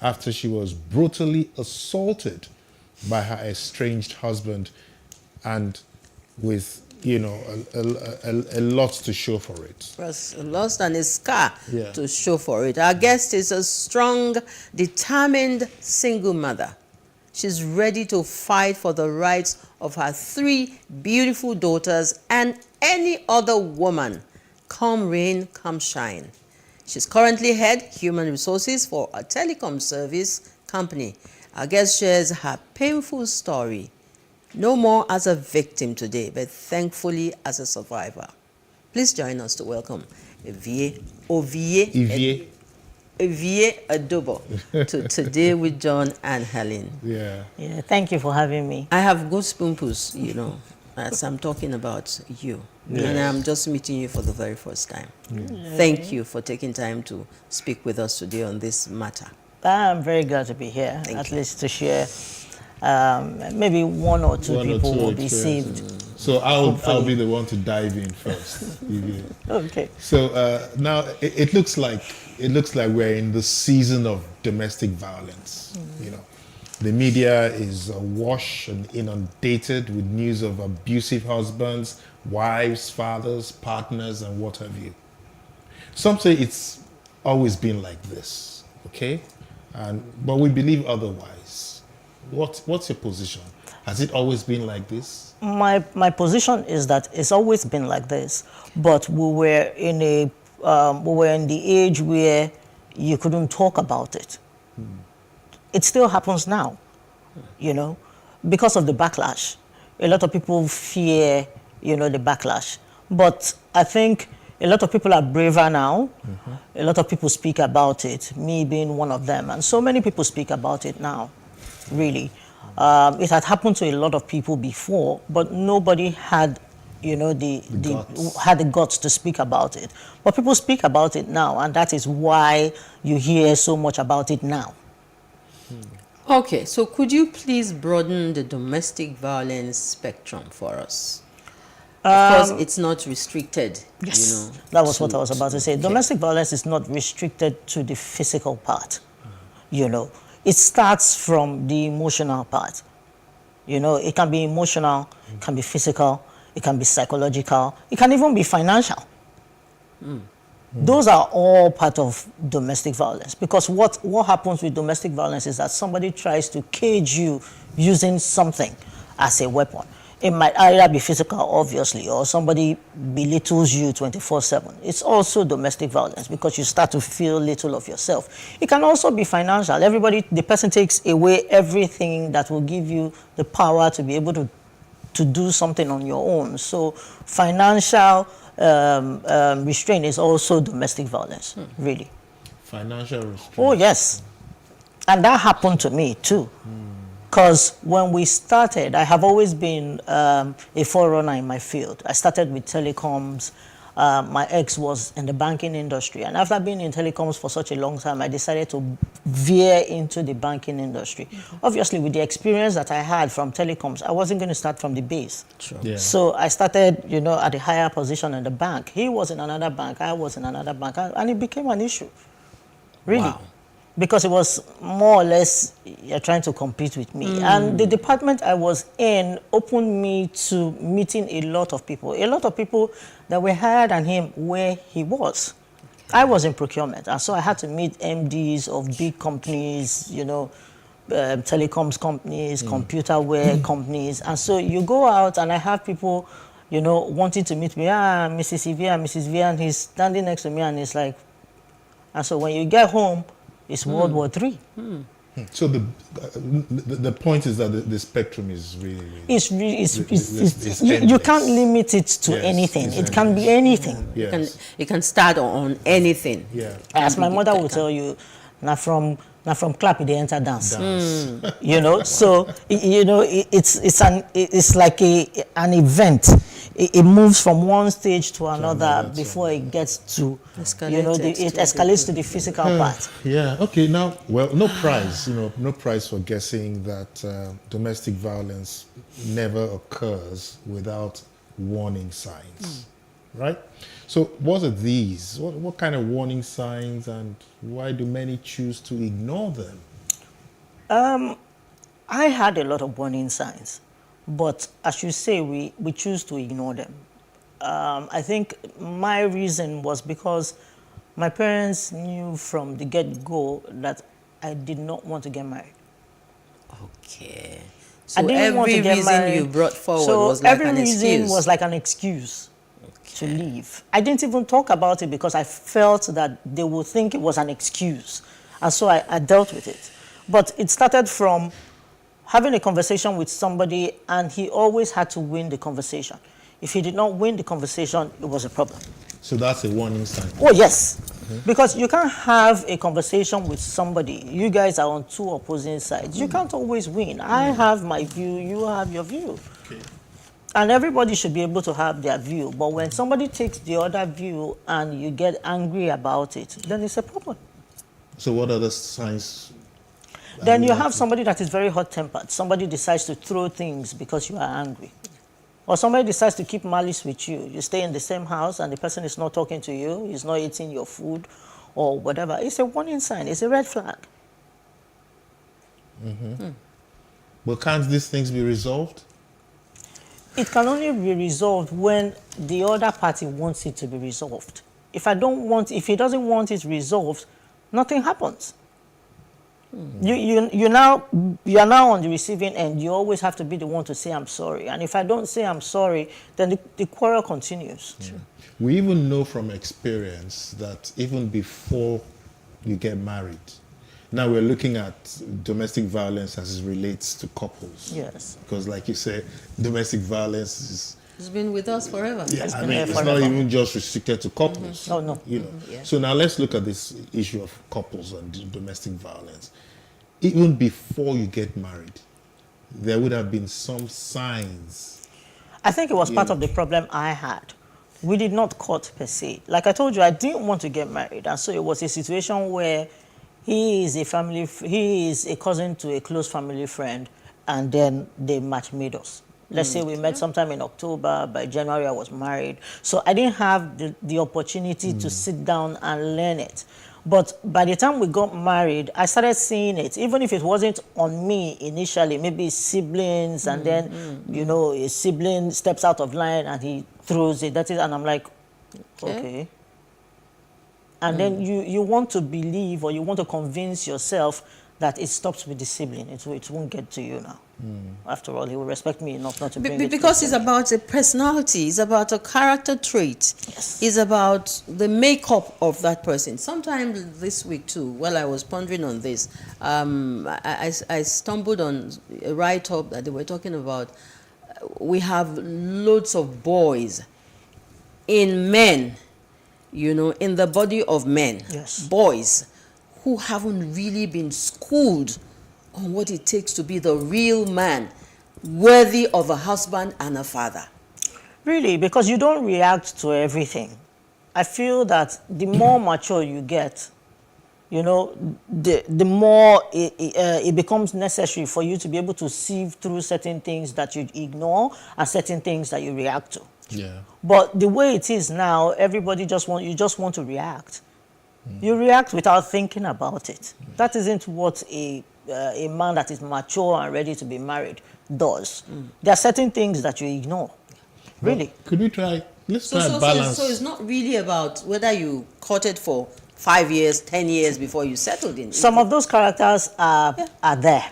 after she was brutally assaulted by her estranged husband, and with, you know, a lot to show for it. Plus, a loss and a scar Yeah. to show for it. Our guest is a strong, determined single mother. She's ready to fight for the rights of her 3 beautiful daughters and any other woman, come rain, come shine. She's currently head human resources for a telecom service company. Our guest shares her painful story, no more as a victim today, but thankfully as a survivor. Please join us to welcome Ivie Edobo to Today with John and Helen. Yeah. Yeah, thank you for having me. I have goosebumps, you know, as I'm talking about you. Yes. And I'm just meeting you for the very first time. Yeah. Thank you for taking time to speak with us today on this matter. I'm very glad to be here, at least to share. Maybe 1 or 2 people will be saved. So I'll be the one to dive in first. Okay. So now it looks like we're in the season of domestic violence. You know, the media is awash and inundated with news of abusive husbands, wives, fathers, partners, and what have you. Some say it's always been like this. Okay, but we believe otherwise. What's your position? Has it always been like this? My position is that it's always been like this, but we were in the age where you couldn't talk about it. It still happens now, you know, because of the backlash. A lot of people fear, you know, the backlash. But I think a lot of people are braver now. A lot of people speak about it, me being one of them. And so many people speak about it now, really. It had happened to a lot of people before, but nobody had, you know, had the guts to speak about it. But people speak about it now, and that is why you hear so much about it now. Okay, so could you please broaden the domestic violence spectrum for us? Of course, it's not restricted. Yes, you know, that was what I was about to say. Okay. Domestic violence is not restricted to the physical part, you know. It starts from the emotional part. You know, it can be emotional, it can be physical, it can be psychological, it can even be financial. Those are all part of domestic violence, because what happens with domestic violence is that somebody tries to cage you using something as a weapon. It might either be physical, obviously, or somebody belittles you 24/7. It's also domestic violence because you start to feel little of yourself. It can also be financial. The person takes away everything that will give you the power to be able to do something on your own. So financial restraint is also domestic violence, really. Financial restraint. Oh, yes. And that happened to me, too. Because when we started, I have always been a forerunner in my field. I started with telecoms. My ex was in the banking industry. And after being in telecoms for such a long time, I decided to veer into the banking industry. Obviously, with the experience that I had from telecoms, I wasn't going to start from the base. Sure. Yeah. So I started, you know, at a higher position in the bank. He was in another bank. I was in another bank. And it became an issue. Really. Wow. Because it was more or less, you're trying to compete with me. And the department I was in opened me to meeting a lot of people that were higher than him where he was. I was in procurement, and so I had to meet MDs of big companies, you know, telecoms companies, computerware companies. And so you go out, and I have people, you know, wanting to meet me. Mrs. Ivie, and he's standing next to me, and he's like, and so when you get home, it's World War III. So the point is that the spectrum is really you can't limit it to anything. It can be anything. Yes. It can start on anything. Yeah. As my mother will tell you, now from clap they enter dance. You know, so you know it's like an event. It moves from one stage to another before it gets to it escalates to the physical part. Yeah. Okay. Now, well, no prize. No prize for guessing that domestic violence never occurs without warning signs, right? So, what are these? What kind of warning signs, and why do many choose to ignore them? I had a lot of warning signs, but as you say, we choose to ignore them. I think my reason was because my parents knew from the get-go that I did not want to get married. Okay. So I didn't want to get married. You brought forward was like an excuse. Every reason was like an excuse to leave. I didn't even talk about it because I felt that they would think it was an excuse. And so I dealt with it. But it started from having a conversation with somebody, and he always had to win the conversation. If he did not win the conversation, it was a problem. So that's a warning sign. Oh, yes. Because you can't have a conversation with somebody. You guys are on two opposing sides. You can't always win. I have my view, you have your view. Okay. And everybody should be able to have their view. But when somebody takes the other view and you get angry about it, then it's a problem. So what are the signs? Then you have somebody that is very hot-tempered. Somebody decides to throw things because you are angry. Or somebody decides to keep malice with you. You stay in the same house and the person is not talking to you, he's not eating your food or whatever. It's a warning sign. It's a red flag. But can't these things be resolved? It can only be resolved when the other party wants it to be resolved. If he doesn't want it resolved, nothing happens. You are now on the receiving end. You always have to be the one to say I'm sorry. And if I don't say I'm sorry, then the quarrel continues. We even know from experience that even before you get married, now we're looking at domestic violence as it relates to couples. Yes. Because like you say, domestic violence is... It's been with us forever. Yeah, it's not even just restricted to couples. Oh, no. Yeah. So now let's look at this issue of couples and domestic violence. Even before you get married, there would have been some signs. I think it was part of the problem I had. We did not court per se. Like I told you, I didn't want to get married. And so it was a situation where he is a cousin to a close family friend, and then they match made us. Let's say we met sometime in October. By January, I was married. So I didn't have the opportunity to sit down and learn it. But by the time we got married, I started seeing it. Even if it wasn't on me initially, maybe siblings, and then, a sibling steps out of line and he throws it. That is, and I'm like, okay. And then you want to believe, or you want to convince yourself that it stops with the sibling. It won't get to you now. After all, he will respect me enough not to bring it. Because it's about a personality, it's about a character trait. Yes. It's about the makeup of that person. Sometime this week too, while I was pondering on this, I stumbled on a write-up that they were talking about. We have loads of boys in men, in the body of men. Yes. Boys who haven't really been schooled on what it takes to be the real man, worthy of a husband and a father. Really, because you don't react to everything. I feel that the more mature you get, the more it becomes necessary for you to be able to sieve through certain things that you ignore and certain things that you react to. Yeah. But the way it is now, everybody just want to react. You react without thinking about it. That isn't what a man that is mature and ready to be married does. There are certain things that you ignore. Really. Well, could we try? Let's try a balance. So it's not really about whether you courted for 5 years, 10 years before you settled in. Some of those characters are there.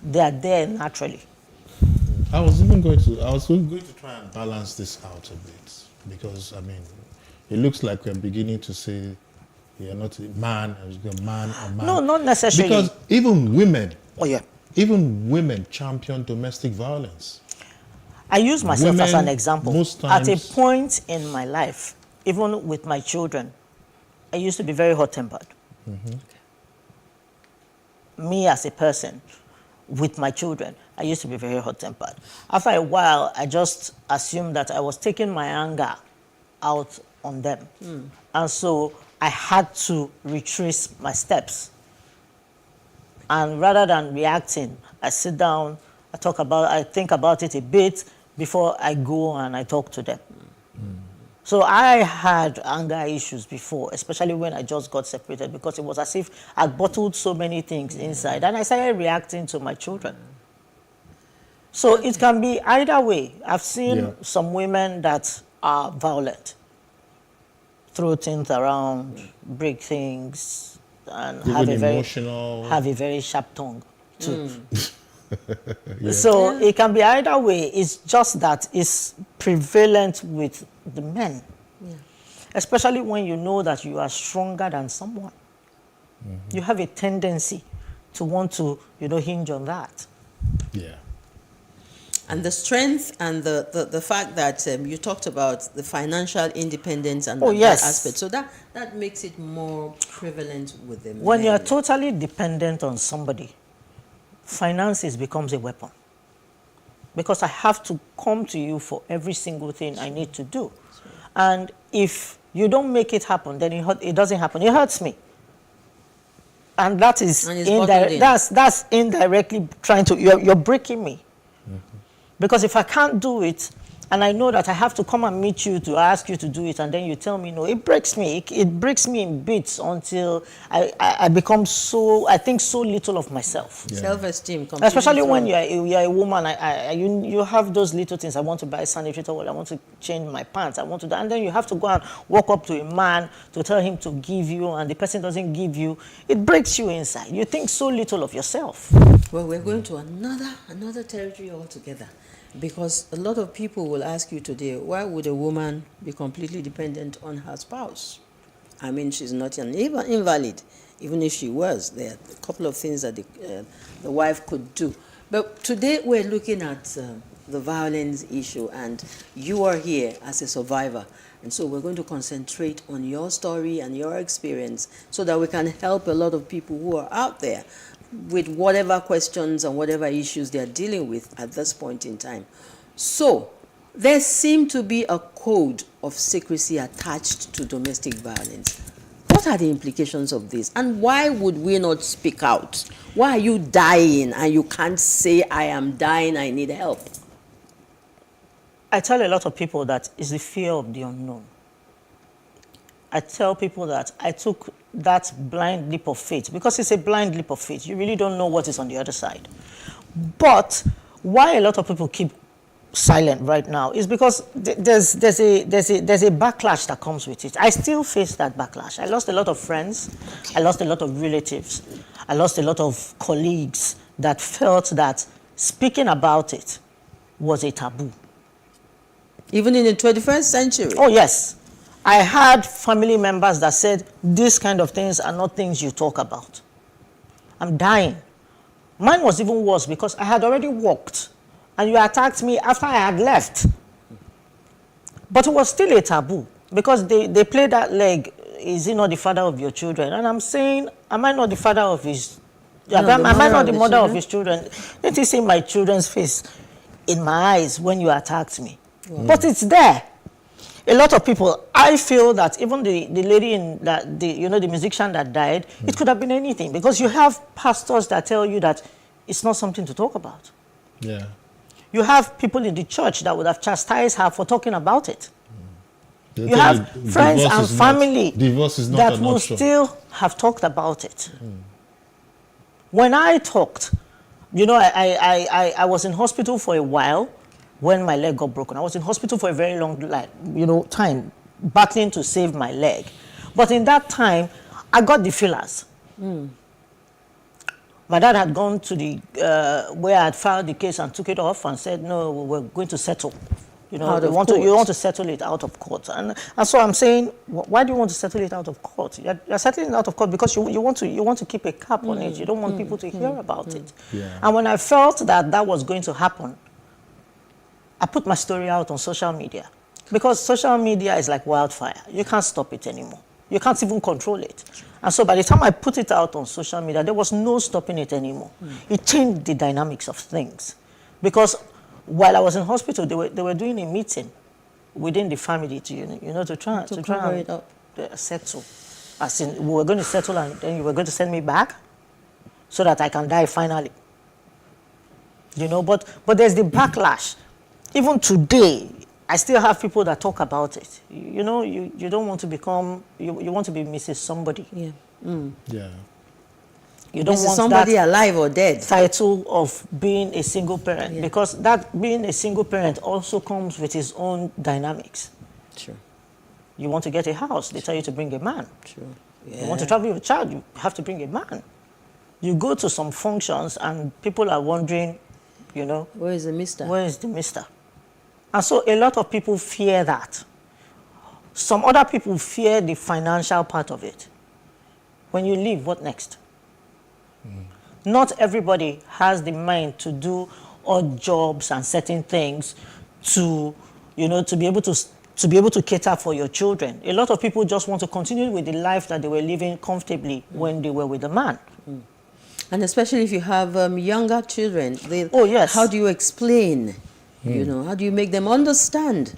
They are there naturally. I was going to try and balance this out a bit, because it looks like we're beginning to say You're not a man, a man. No, not necessarily. Because even women, oh yeah, even women champion domestic violence. I use myself as an example. Most times, at a point in my life, even with my children, I used to be very hot-tempered. Me as a person, with my children, I used to be very hot-tempered. After a while, I just assumed that I was taking my anger out on them. And so I had to retrace my steps. And rather than reacting, I sit down, I think about it a bit before I go and I talk to them. So I had anger issues before, especially when I just got separated, because it was as if I bottled so many things inside, and I started reacting to my children. So it can be either way. I've seen some women that are violent, throw things around, break things, and have a very sharp tongue too. So it can be either way. It's just that it's prevalent with the men, especially when you know that you are stronger than someone. You have a tendency to want to, hinge on that. Yeah. And the strength and the fact that you talked about the financial independence and that aspect. So that makes it more prevalent with the men. When you're totally dependent on somebody, finances becomes a weapon. Because I have to come to you for every single thing I need to do. And if you don't make it happen, then it doesn't happen. It hurts me. And that is that's indirectly trying to, you're breaking me. Because if I can't do it, and I know that I have to come and meet you to ask you to do it, and then you tell me no, it breaks me. It breaks me in bits until I become I think so little of myself. Self-esteem. Especially when you're a woman, you have those little things. I want to buy sanitary towel, I want to change my pants, I want to do, and then you have to go and walk up to a man to tell him to give you, and the person doesn't give you. It breaks you inside. You think so little of yourself. Well, we're going to another territory altogether. Because a lot of people will ask you today, why would a woman be completely dependent on her spouse? I mean, she's not an invalid. Even if she was, there are a couple of things that the wife could do. But today we're looking at the violence issue, and you are here as a survivor. And so we're going to concentrate on your story and your experience so that we can help a lot of people who are out there with whatever questions and whatever issues they're dealing with at this point in time. So, there seems to be a code of secrecy attached to domestic violence. What are the implications of this? And why would we not speak out? Why are you dying and you can't say, I am dying, I need help? I tell a lot of people that it's the fear of the unknown. I tell people that I took that blind leap of faith, because it's a blind leap of faith. You really don't know what is on the other side. But why a lot of people keep silent right now is because there's a backlash that comes with it. I still face that backlash. I lost a lot of friends. I lost a lot of relatives. I lost a lot of colleagues that felt that speaking about it was a taboo. Even in the 21st century? Oh, yes. I had family members that said, these kind of things are not things you talk about. I'm dying. Mine was even worse because I had already walked and you attacked me after I had left. But it was still a taboo because they play that leg, is he not the father of your children? And I'm saying, am I not the father of his, am I not the mother of his children? Didn't you see my children's face in my eyes when you attacked me? Wow. But it's there. A lot of people, I feel that even the lady the musician that died, it could have been anything, because you have pastors that tell you that it's not something to talk about. Yeah. You have people in the church that would have chastised her for talking about it. You have friends and family that will still have talked about it. When I talked, I was in hospital for a while. When my leg got broken, I was in hospital for a very long time, battling to save my leg. But in that time, I got the fillers. My dad had gone to where I had filed the case and took it off and said, no, we're going to settle. You know, you want to settle it out of court. And so I'm saying, why do you want to settle it out of court? You're settling it out of court because you want to keep a cap on it. You don't want people to hear about it. Yeah. And when I felt that was going to happen, I put my story out on social media. Because social media is like wildfire. You can't stop it anymore. You can't even control it. And so by the time I put it out on social media, there was no stopping it anymore. It changed the dynamics of things. Because while I was in hospital, they were doing a meeting within the family to try and settle. As in, we were going to settle and then you were going to send me back so that I can die finally. You know, but there's the backlash. Even today, I still have people that talk about it. You know, you don't want to become, you want to be Mrs. Somebody. Yeah. Yeah. You don't want somebody that alive or dead title of being a single parent, because that being a single parent also comes with its own dynamics. True. You want to get a house, they tell you to bring a man. True. You want to travel with a child, you have to bring a man. You go to some functions and people are wondering, you know, where is the mister? Where is the mister? And so a lot of people fear that. Some other people fear the financial part of it. When you leave, what next? Not everybody has the mind to do odd jobs and certain things to, you know, to be able to cater for your children. A lot of people just want to continue with the life that they were living comfortably when they were with a man. And especially if you have younger children. Oh, yes. How do you explain? You know, how do you make them understand?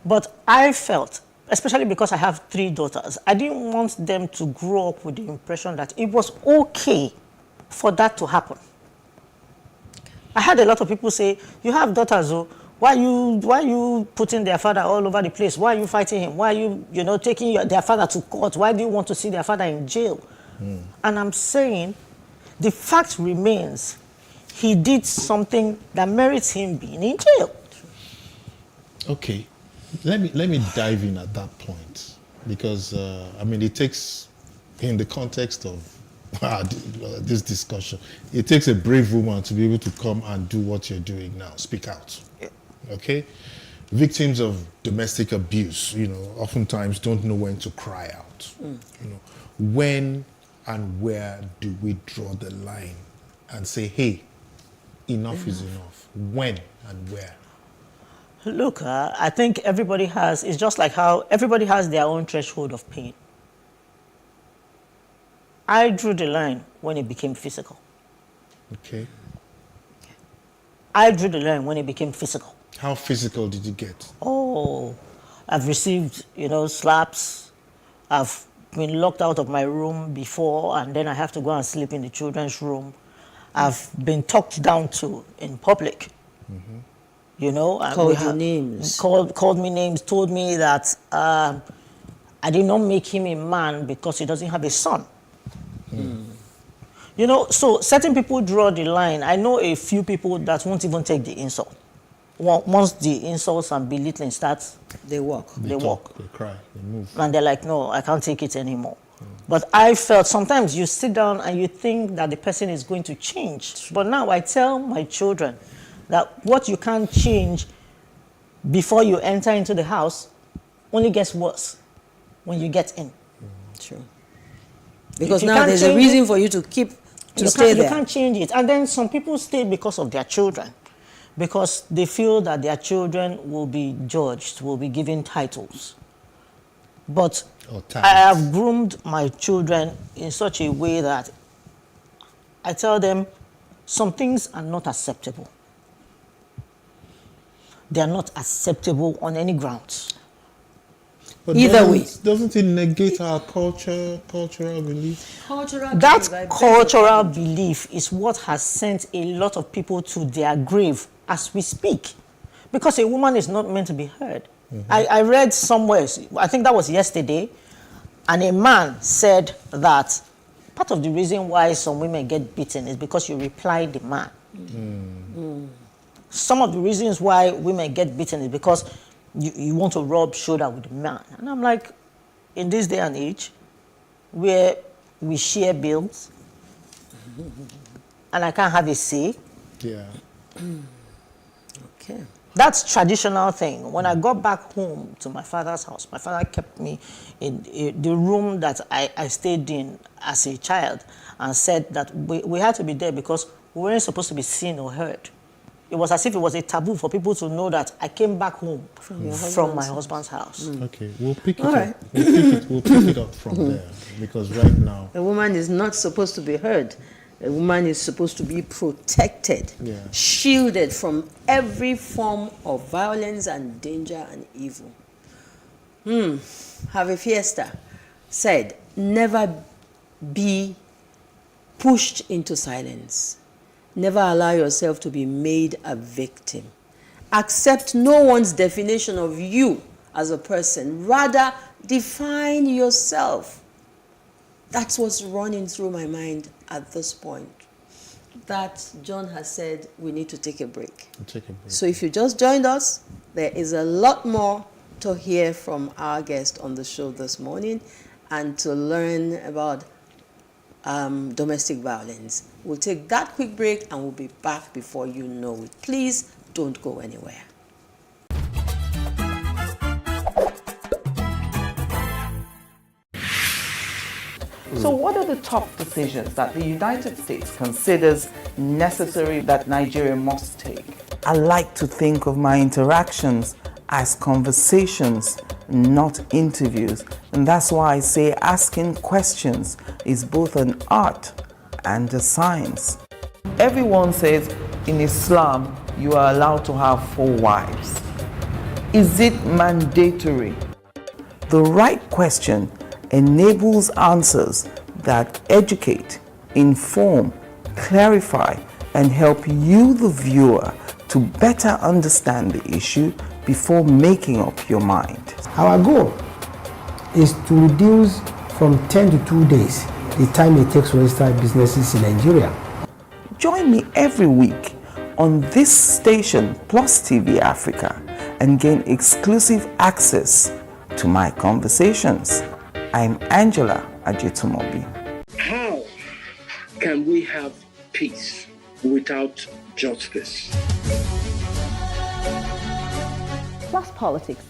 But I felt, especially because I have 3 daughters, I didn't want them to grow up with the impression that it was okay for that to happen. I had a lot of people say, you have daughters, oh, why are you putting their father all over the place? Why are you fighting him? Why are you taking their father to court? Why do you want to see their father in jail? And I'm saying, the fact remains, he did something that merits him being in jail. Okay, let me dive in at that point, because I mean, it takes, in the context of this discussion, it takes a brave woman to be able to come and do what you're doing now, speak out. Okay, victims of domestic abuse, you know, oftentimes don't know when to cry out. You know, when and where do we draw the line and say, hey, enough is enough? When and where? Look, I think everybody has, it's just like how everybody has their own threshold of pain. I drew the line when it became physical. Okay. I drew the line when it became physical. How physical did you get? Oh, I've received, you know, slaps. I've been locked out of my room before, and then I have to go and sleep in the children's room. I've been talked down to in public. You know, Called you names. Called me names, told me that I did not make him a man because he doesn't have a son. You know, so certain people draw the line. I know a few people that won't even take the insult. Once the insults and belittling starts, they walk. They walk. They cry. They move. And they're like, no, I can't take it anymore. But I felt sometimes you sit down and you think that the person is going to change. But now I tell my children that what you can't change before you enter into the house only gets worse when you get in. True. Because now there's a reason for you to stay there. You can't change it. And then some people stay because of their children, because they feel that their children will be judged, will be given titles. But I have groomed my children in such a way that I tell them some things are not acceptable. They are not acceptable on any grounds. But Either way. Doesn't it negate our cultural belief? That cultural belief is what has sent a lot of people to their grave as we speak. Because a woman is not meant to be heard. I read somewhere, I think that was yesterday, and a man said that part of the reason why some women get beaten is because you reply the man. Some of the reasons why women get beaten is because you want to rub shoulder with the man. And I'm like, in this day and age, where we share bills, and I can't have a say. Yeah. Okay. That's traditional thing. When I got back home to my father's house, my father kept me in the room that I stayed in as a child and said that we had to be there because we weren't supposed to be seen or heard. It was as if it was a taboo for people to know that I came back home from my husband's house. Okay, we'll pick it All up. right. We'll pick it up from there because right now A woman is not supposed to be heard. A woman is supposed to be protected, shielded from every form of violence and danger and evil. Have a Fiesta said, never be pushed into silence. Never allow yourself to be made a victim. Accept no one's definition of you as a person. Rather, define yourself. That's what's running through my mind at this point. That John has said we need to take a break. So if you just joined us, there is a lot more to hear from our guest on the show this morning and to learn about domestic violence. We'll take that quick break and we'll be back before you know it. Please don't go anywhere. So what are the top decisions that the United States considers necessary that Nigeria must take? I like to think of my interactions as conversations, not interviews. And that's why I say asking questions is both an art and a science. Everyone says in Islam you are allowed to have 4 wives. Is it mandatory? The right question enables answers that educate, inform, clarify, and help you, the viewer, to better understand the issue before making up your mind. Our goal is to reduce from 10 to 2 days the time it takes to register businesses in Nigeria. Join me every week on this station, PlusTvAfrica, and gain exclusive access to my conversations. I'm Angela Ajetumobi. How can we have peace without justice? Plus Politics.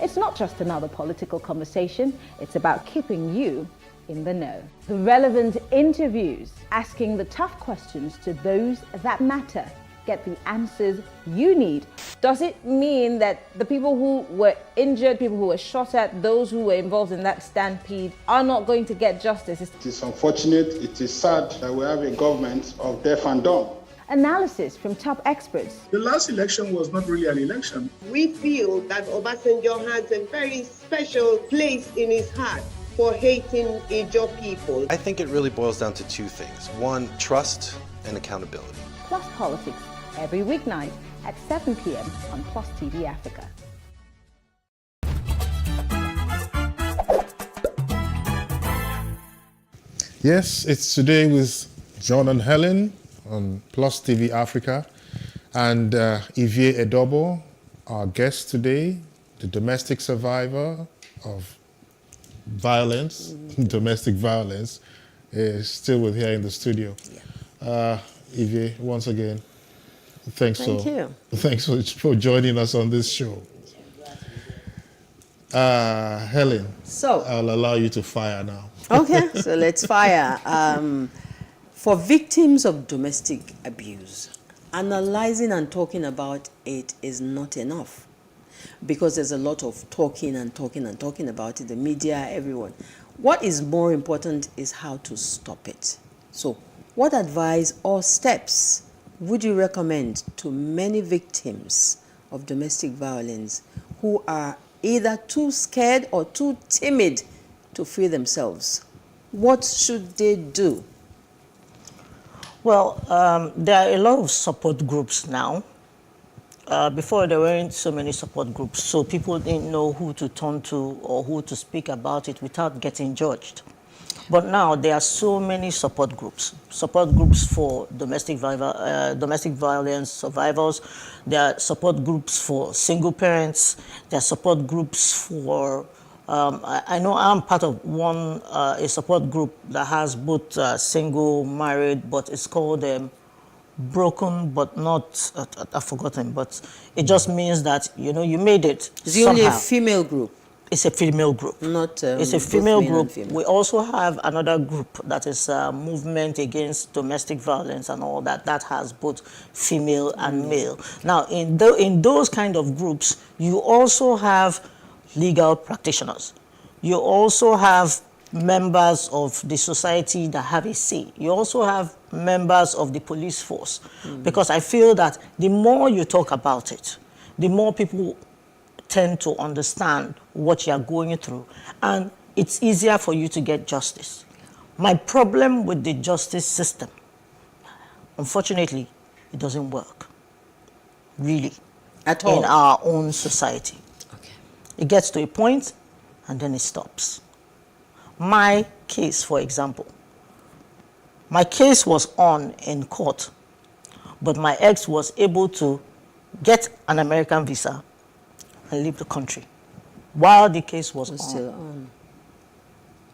It's not just another political conversation, it's about keeping you in the know. The relevant interviews, asking the tough questions to those that matter. Get the answers you need. Does it mean that the people who were injured, people who were shot at, those who were involved in that stampede are not going to get justice? It is unfortunate, it is sad that we have a government of deaf and dumb. Analysis from top experts. The last election was not really an election. We feel that Obasanjo has a very special place in his heart for hating Ijaw people. I think it really boils down to 2 things. 1, trust and accountability. Plus Politics, every weeknight at 7 p.m. on Plus TV Africa. Yes, it's today with John and Helen on Plus TV Africa, and Ivie Edobo, our guest today, the domestic survivor of violence, domestic violence, is still with here in the studio. Ivie, once again, thanks for joining us on this show. Helen, so I'll allow you to fire now. Okay, so let's fire. For victims of domestic abuse, analyzing and talking about it is not enough because there's a lot of talking about it, the media, everyone. What is more important is how to stop it. So what advice or steps would you recommend to many victims of domestic violence who are either too scared or too timid to free themselves? What should they do? Well, there are a lot of support groups now. Before, there weren't so many support groups, so people didn't know who to turn to or who to speak about it without getting judged. But now there are so many support groups for domestic violence survivors. There are support groups for single parents. There are support groups for, I know I'm part of one, a support group that has both single, married, but it's called broken but not I've forgotten, but it just means that you made it. Is it only a female group? It's a female group. Not it's a female group. We also have another group that is movement against domestic violence and all that. That has both female and male. Now, in those kind of groups, you also have legal practitioners. You also have members of the society that have a say. You also have members of the police force. Because I feel that the more you talk about it, the more people tend to understand what you are going through, and it's easier for you to get justice. My problem with the justice system, unfortunately, it doesn't work, really, at all in our own society. Okay. It gets to a point, and then it stops. My case, for example, my case was on in court, but my ex was able to get an American visa and leave the country while the case was still on.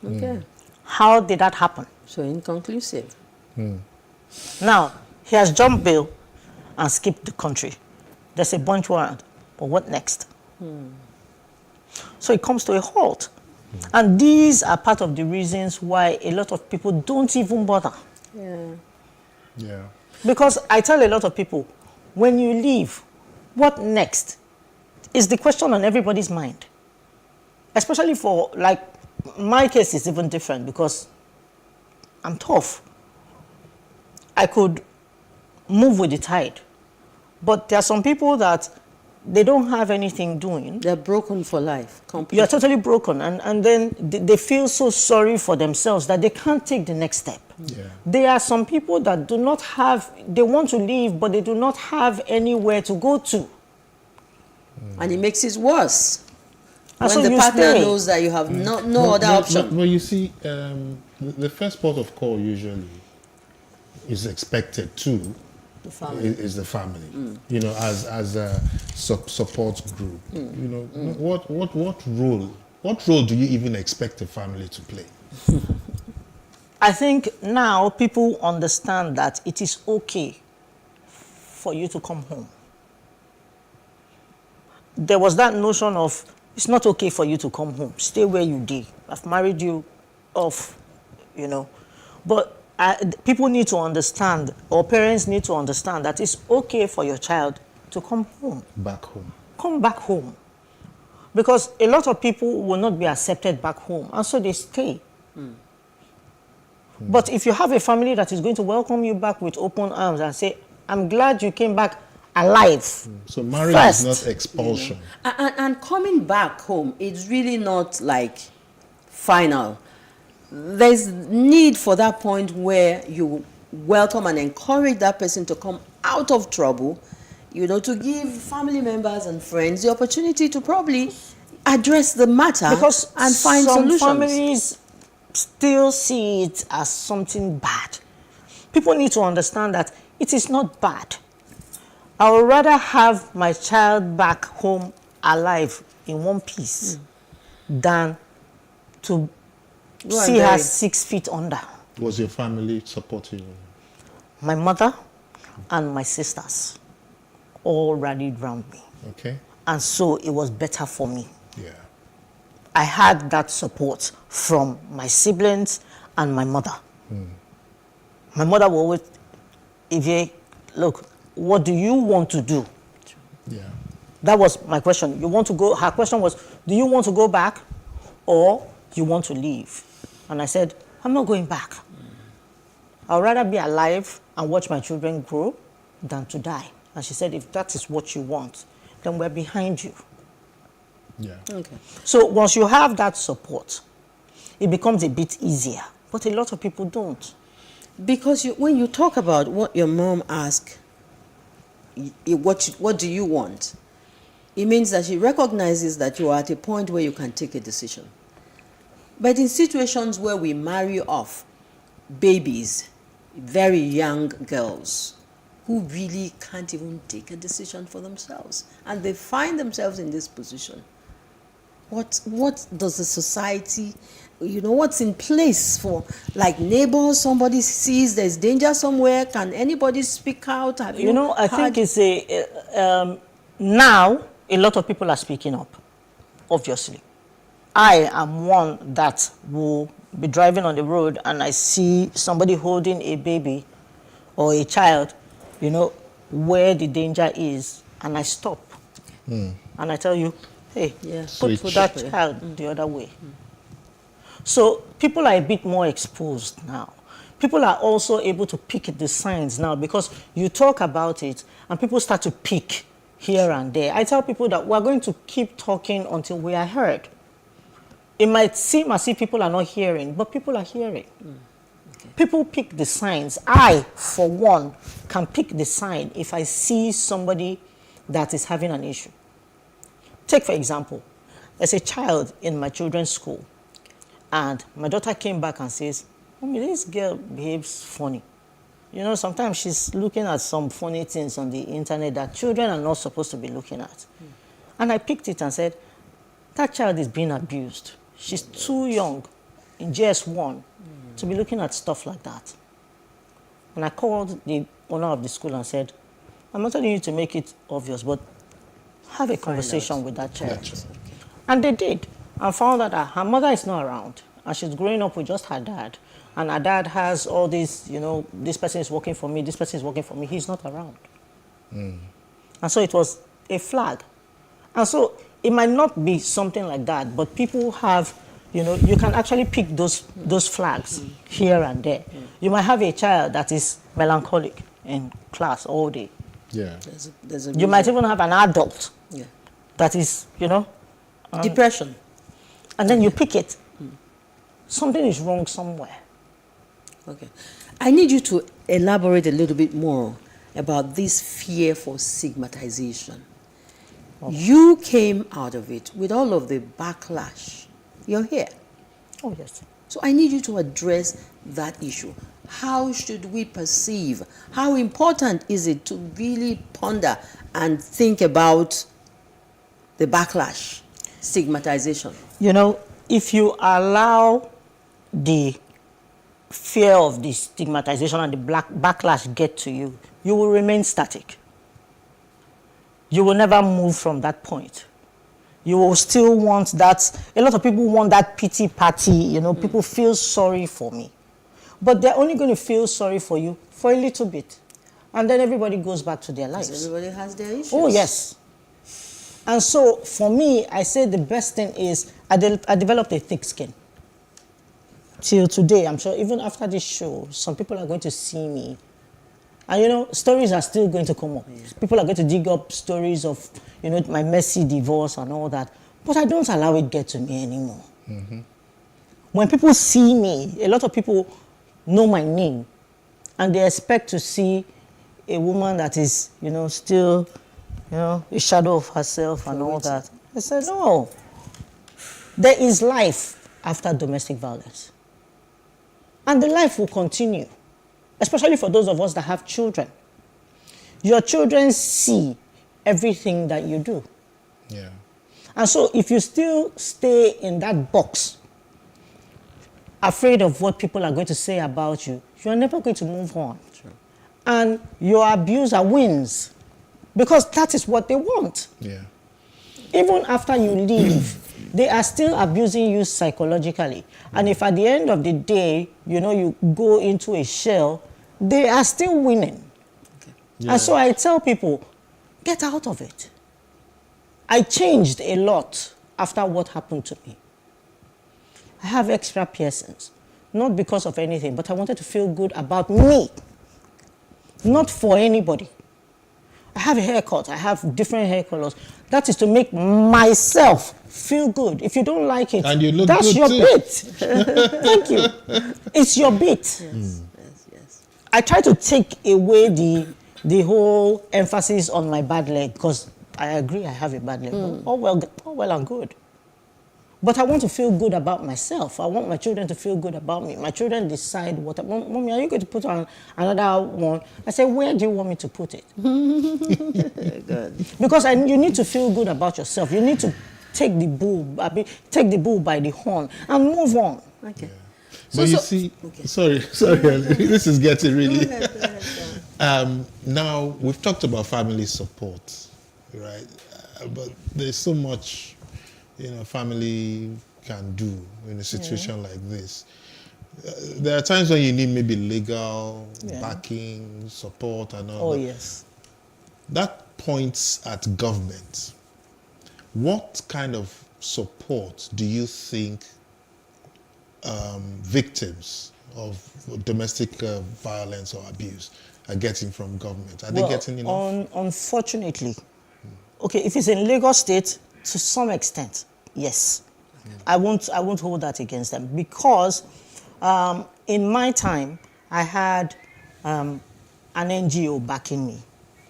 Okay. How did that happen? So inconclusive. Now, he has jumped bail and skipped the country. There's a bunch warrant, but what next? So it comes to a halt. And these are part of the reasons why a lot of people don't even bother. Yeah. Because I tell a lot of people, when you leave, what next? Is the question on everybody's mind. Especially for, like, my case is even different because I'm tough. I could move with the tide. But there are some people that they don't have anything doing. They're broken for life. Completely. You're totally broken. And then they feel so sorry for themselves that they can't take the next step. Yeah. There are some people that do not have, they want to leave, but they do not have anywhere to go to. And it makes it worse. And when so the partner stay. knows that you have no other option. But you see, the first port of call usually is expected to the family. Is the family. You know, as a support group. You know, what role do you even expect a family to play? I think now people understand that it is okay for you to come home. There was that notion of, it's not okay for you to come home. Stay where you did. I've married you off, you know. But people need to understand, or parents need to understand, that it's okay for your child to come home. Back home. Come back home. Because a lot of people will not be accepted back home, and so they stay. But if you have a family that is going to welcome you back with open arms and say, I'm glad you came back alive. So marriage first, is not expulsion. And coming back home, it's really not like final. There's need for that point where you welcome and encourage that person to come out of trouble, you know, to give family members and friends the opportunity to probably address the matter because and find solutions. Some families still see it as something bad. People need to understand that it is not bad. I would rather have my child back home alive in one piece than to see her 6 feet under. Was your family supportive? My mother and my sisters all rallied around me. Okay. And so it was better for me. Yeah. I had that support from my siblings and my mother. My mother will always, Ivy, look, what do you want to do? Yeah. That was my question. You want to go, her question was, do you want to go back or you want to leave? And I said, I'm not going back. I'd rather be alive and watch my children grow than to die. And she said, if that is what you want, then we're behind you. Yeah. Okay. So once you have that support, it becomes a bit easier. But a lot of people don't. Because when you talk about what your mom asked, what do you want? It means that she recognizes that you are at a point where you can take a decision. But in situations where we marry off babies, very young girls, who really can't even take a decision for themselves, and they find themselves in this position, What does the society, what's in place for, like, neighbors, somebody sees there's danger somewhere, can anybody speak out? Have you I think it's now a lot of people are speaking up, obviously. I am one that will be driving on the road and I see somebody holding a baby or a child, where the danger is, and I stop. And I tell you, hey, put that child the other way. So people are a bit more exposed now. People are also able to pick the signs now because you talk about it and people start to pick here and there. I tell people that we're going to keep talking until we are heard. It might seem as if people are not hearing, but people are hearing. Okay. People pick the signs. I, for one, can pick the sign if I see somebody that is having an issue. Take, for example, there's a child in my children's school, and my daughter came back and says, Mommy, this girl behaves funny. Sometimes she's looking at some funny things on the internet that children are not supposed to be looking at. And I picked it and said, that child is being abused. She's too young, in JS1, to be looking at stuff like that. And I called the owner of the school and said, I'm not telling you to make it obvious, but have a conversation with that child. Okay. And they did, and found out that her mother is not around, and she's growing up with just her dad. And her dad has all these, this person is working for me, this person is working for me. He's not around. And so it was a flag. And so it might not be something like that, but people have, you can actually pick those flags here and there. You might have a child that is melancholic in class all day. Yeah. You might even have an adult that is, depression. And then you pick it. Something is wrong somewhere. Okay. I need you to elaborate a little bit more about this fear for stigmatization. You came out of it with all of the backlash. You're here. Oh, yes. So I need you to address that issue. How should we perceive? How important is it to really ponder and think about the backlash, stigmatization? If you allow the fear of the stigmatization and the backlash get to you, you will remain static. You will never move from that point. You will still want that. A lot of people want that pity party, people feel sorry for me. But they're only going to feel sorry for you for a little bit. And then everybody goes back to their lives. Everybody has their issues. Oh, yes. And so for me, I say the best thing is I developed a thick skin. Till today, I'm sure even after this show, some people are going to see me. And stories are still going to come up. Yeah. People are going to dig up stories of, my messy divorce and all that. But I don't allow it get to me anymore. When people see me, a lot of people know my name. And they expect to see a woman that is, still, a shadow of herself and all that. I said, no. There is life after domestic violence. And the life will continue, especially for those of us that have children. Your children see everything that you do. Yeah. And so if you still stay in that box, afraid of what people are going to say about you, you're never going to move on. Sure. And your abuser wins, because that is what they want. Yeah. Even after you leave, they are still abusing you psychologically. And if at the end of the day, you go into a shell, they are still winning. Okay. Yeah. And so I tell people, get out of it. I changed a lot after what happened to me. I have extra piercings, not because of anything, but I wanted to feel good about me, not for anybody. I have a haircut, I have different hair colors. That is to make myself feel good. If you don't like it, and you look that's good your too. bit. Thank you. It's your bit. Yes. I try to take away the whole emphasis on my bad leg, because I agree I have a bad leg. All well and good. But I want to feel good about myself. I want my children to feel good about me. My children decide what. Mommy, are you going to put on another one? I say, where do you want me to put it? Good. Because you need to feel good about yourself. You need to take the bull by the horn and move on. Okay. But you see, sorry, this is getting really. Go ahead, now we've talked about family support, right? But there's so much, family can do in a situation like this. There are times when you need maybe legal backing, support, and all that. Oh yes. That points at government. What kind of support do you think victims of domestic violence or abuse are getting from government? Are they getting enough? Unfortunately, okay, if it's in Lagos State, to some extent, yes. I won't hold that against them, because in my time, I had an NGO backing me,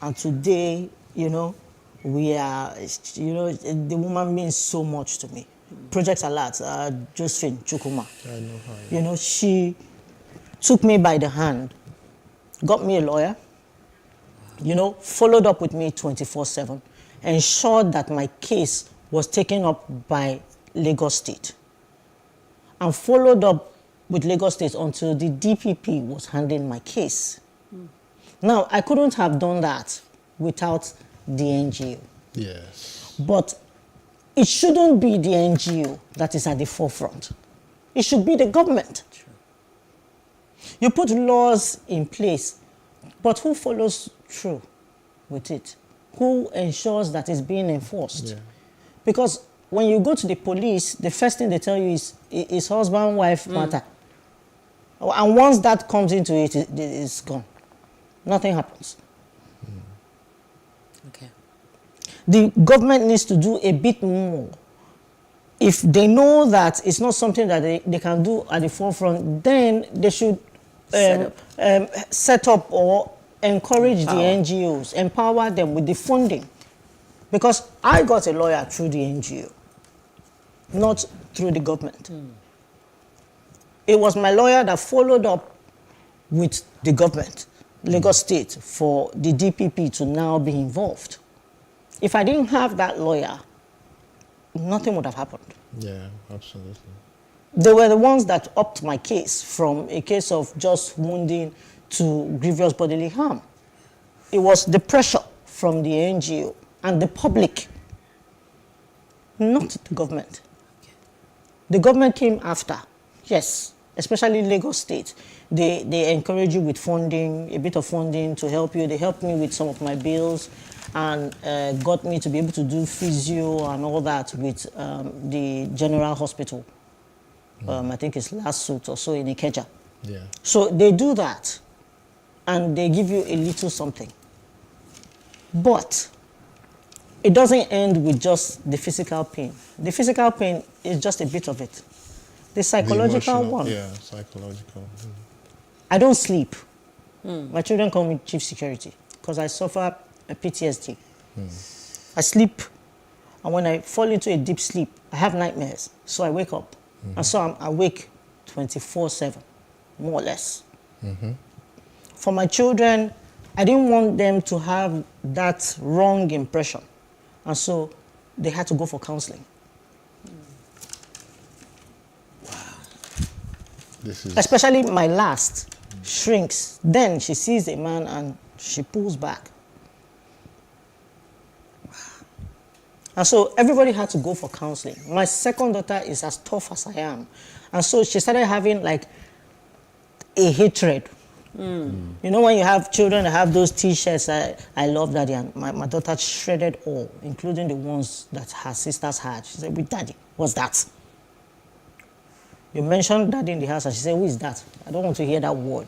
and today, we are, the woman means so much to me. Project Alert, Josephine Chukuma. I know her. She took me by the hand, got me a lawyer, followed up with me 24/7, ensured that my case was taken up by Lagos State, and followed up with Lagos State until the DPP was handling my case. Now, I couldn't have done that without the NGO. Yes. But it shouldn't be the NGO that is at the forefront. It should be the government. You put laws in place, but who follows through with it? Who ensures that it's being enforced? Yeah. Because when you go to the police, the first thing they tell you is husband-wife matter. And once that comes into it, it's gone. Nothing happens. Okay. The government needs to do a bit more. If they know that it's not something that they can do at the forefront, then they should set up or encourage the NGOs, empower them with the funding. Because I got a lawyer through the NGO, not through the government. It was my lawyer that followed up with the government, Lagos State, for the DPP to now be involved. If I didn't have that lawyer, nothing would have happened. Yeah, absolutely. They were the ones that upped my case from a case of just wounding to grievous bodily harm. It was the pressure from the NGO and the public, not the government. The government came after, yes, especially Lagos State. They encourage you with funding, a bit of funding to help you. They helped me with some of my bills and got me to be able to do physio and all that with the General Hospital. I think it's last suit or so in Ikeja. Yeah. So they do that and they give you a little something. But it doesn't end with just the physical pain. The physical pain is just a bit of it. The psychological one. Yeah, psychological. I don't sleep. My children call me chief security because I suffer a PTSD. I sleep, and when I fall into a deep sleep, I have nightmares. So I wake up. And so I'm awake 24/7, more or less. For my children, I didn't want them to have that wrong impression. And so they had to go for counseling. Especially my last shrinks. Then she sees a man and she pulls back. And so everybody had to go for counseling. My second daughter is as tough as I am. And so she started having like a hatred. You know when you have children that have those T-shirts, I love Daddy, and my daughter shredded all, including the ones that her sisters had. She said, "With Daddy, what's that?" You mentioned Daddy in the house and she said, "Who is that? I don't want to hear that word."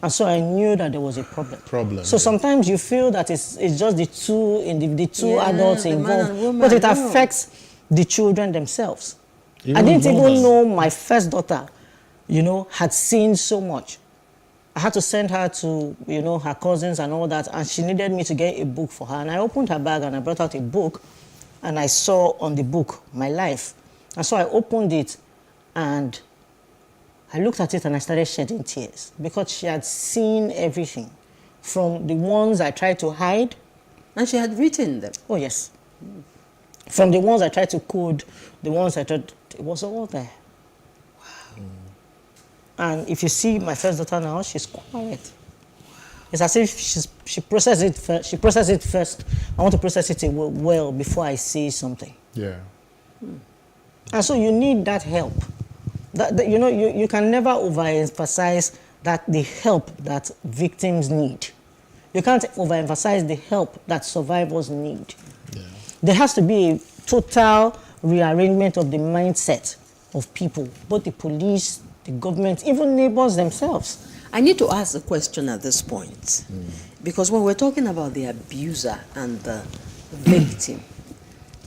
And so I knew that there was a problem. So sometimes you feel that it's just the two adults involved, but it affects the children themselves. I didn't even know my first daughter, had seen so much. I had to send her to, her cousins and all that, and she needed me to get a book for her. And I opened her bag and I brought out a book, and I saw on the book my life. And so I opened it and I looked at it and I started shedding tears because she had seen everything from the ones I tried to hide. And she had written them. Oh, yes. From the ones I tried to code, the ones I tried, it was all there. Wow. And if you see my first daughter now, she's quiet. It's as if she processes it first. She processes it first. I want to process it well before I say something. Yeah. And so you need that help. You know, you can never overemphasize that the help that victims need. You can't overemphasize the help that survivors need. Yeah. There has to be a total rearrangement of the mindset of people, both the police, the government, even neighbors themselves. I need to ask a question at this point, because when we're talking about the abuser and the victim,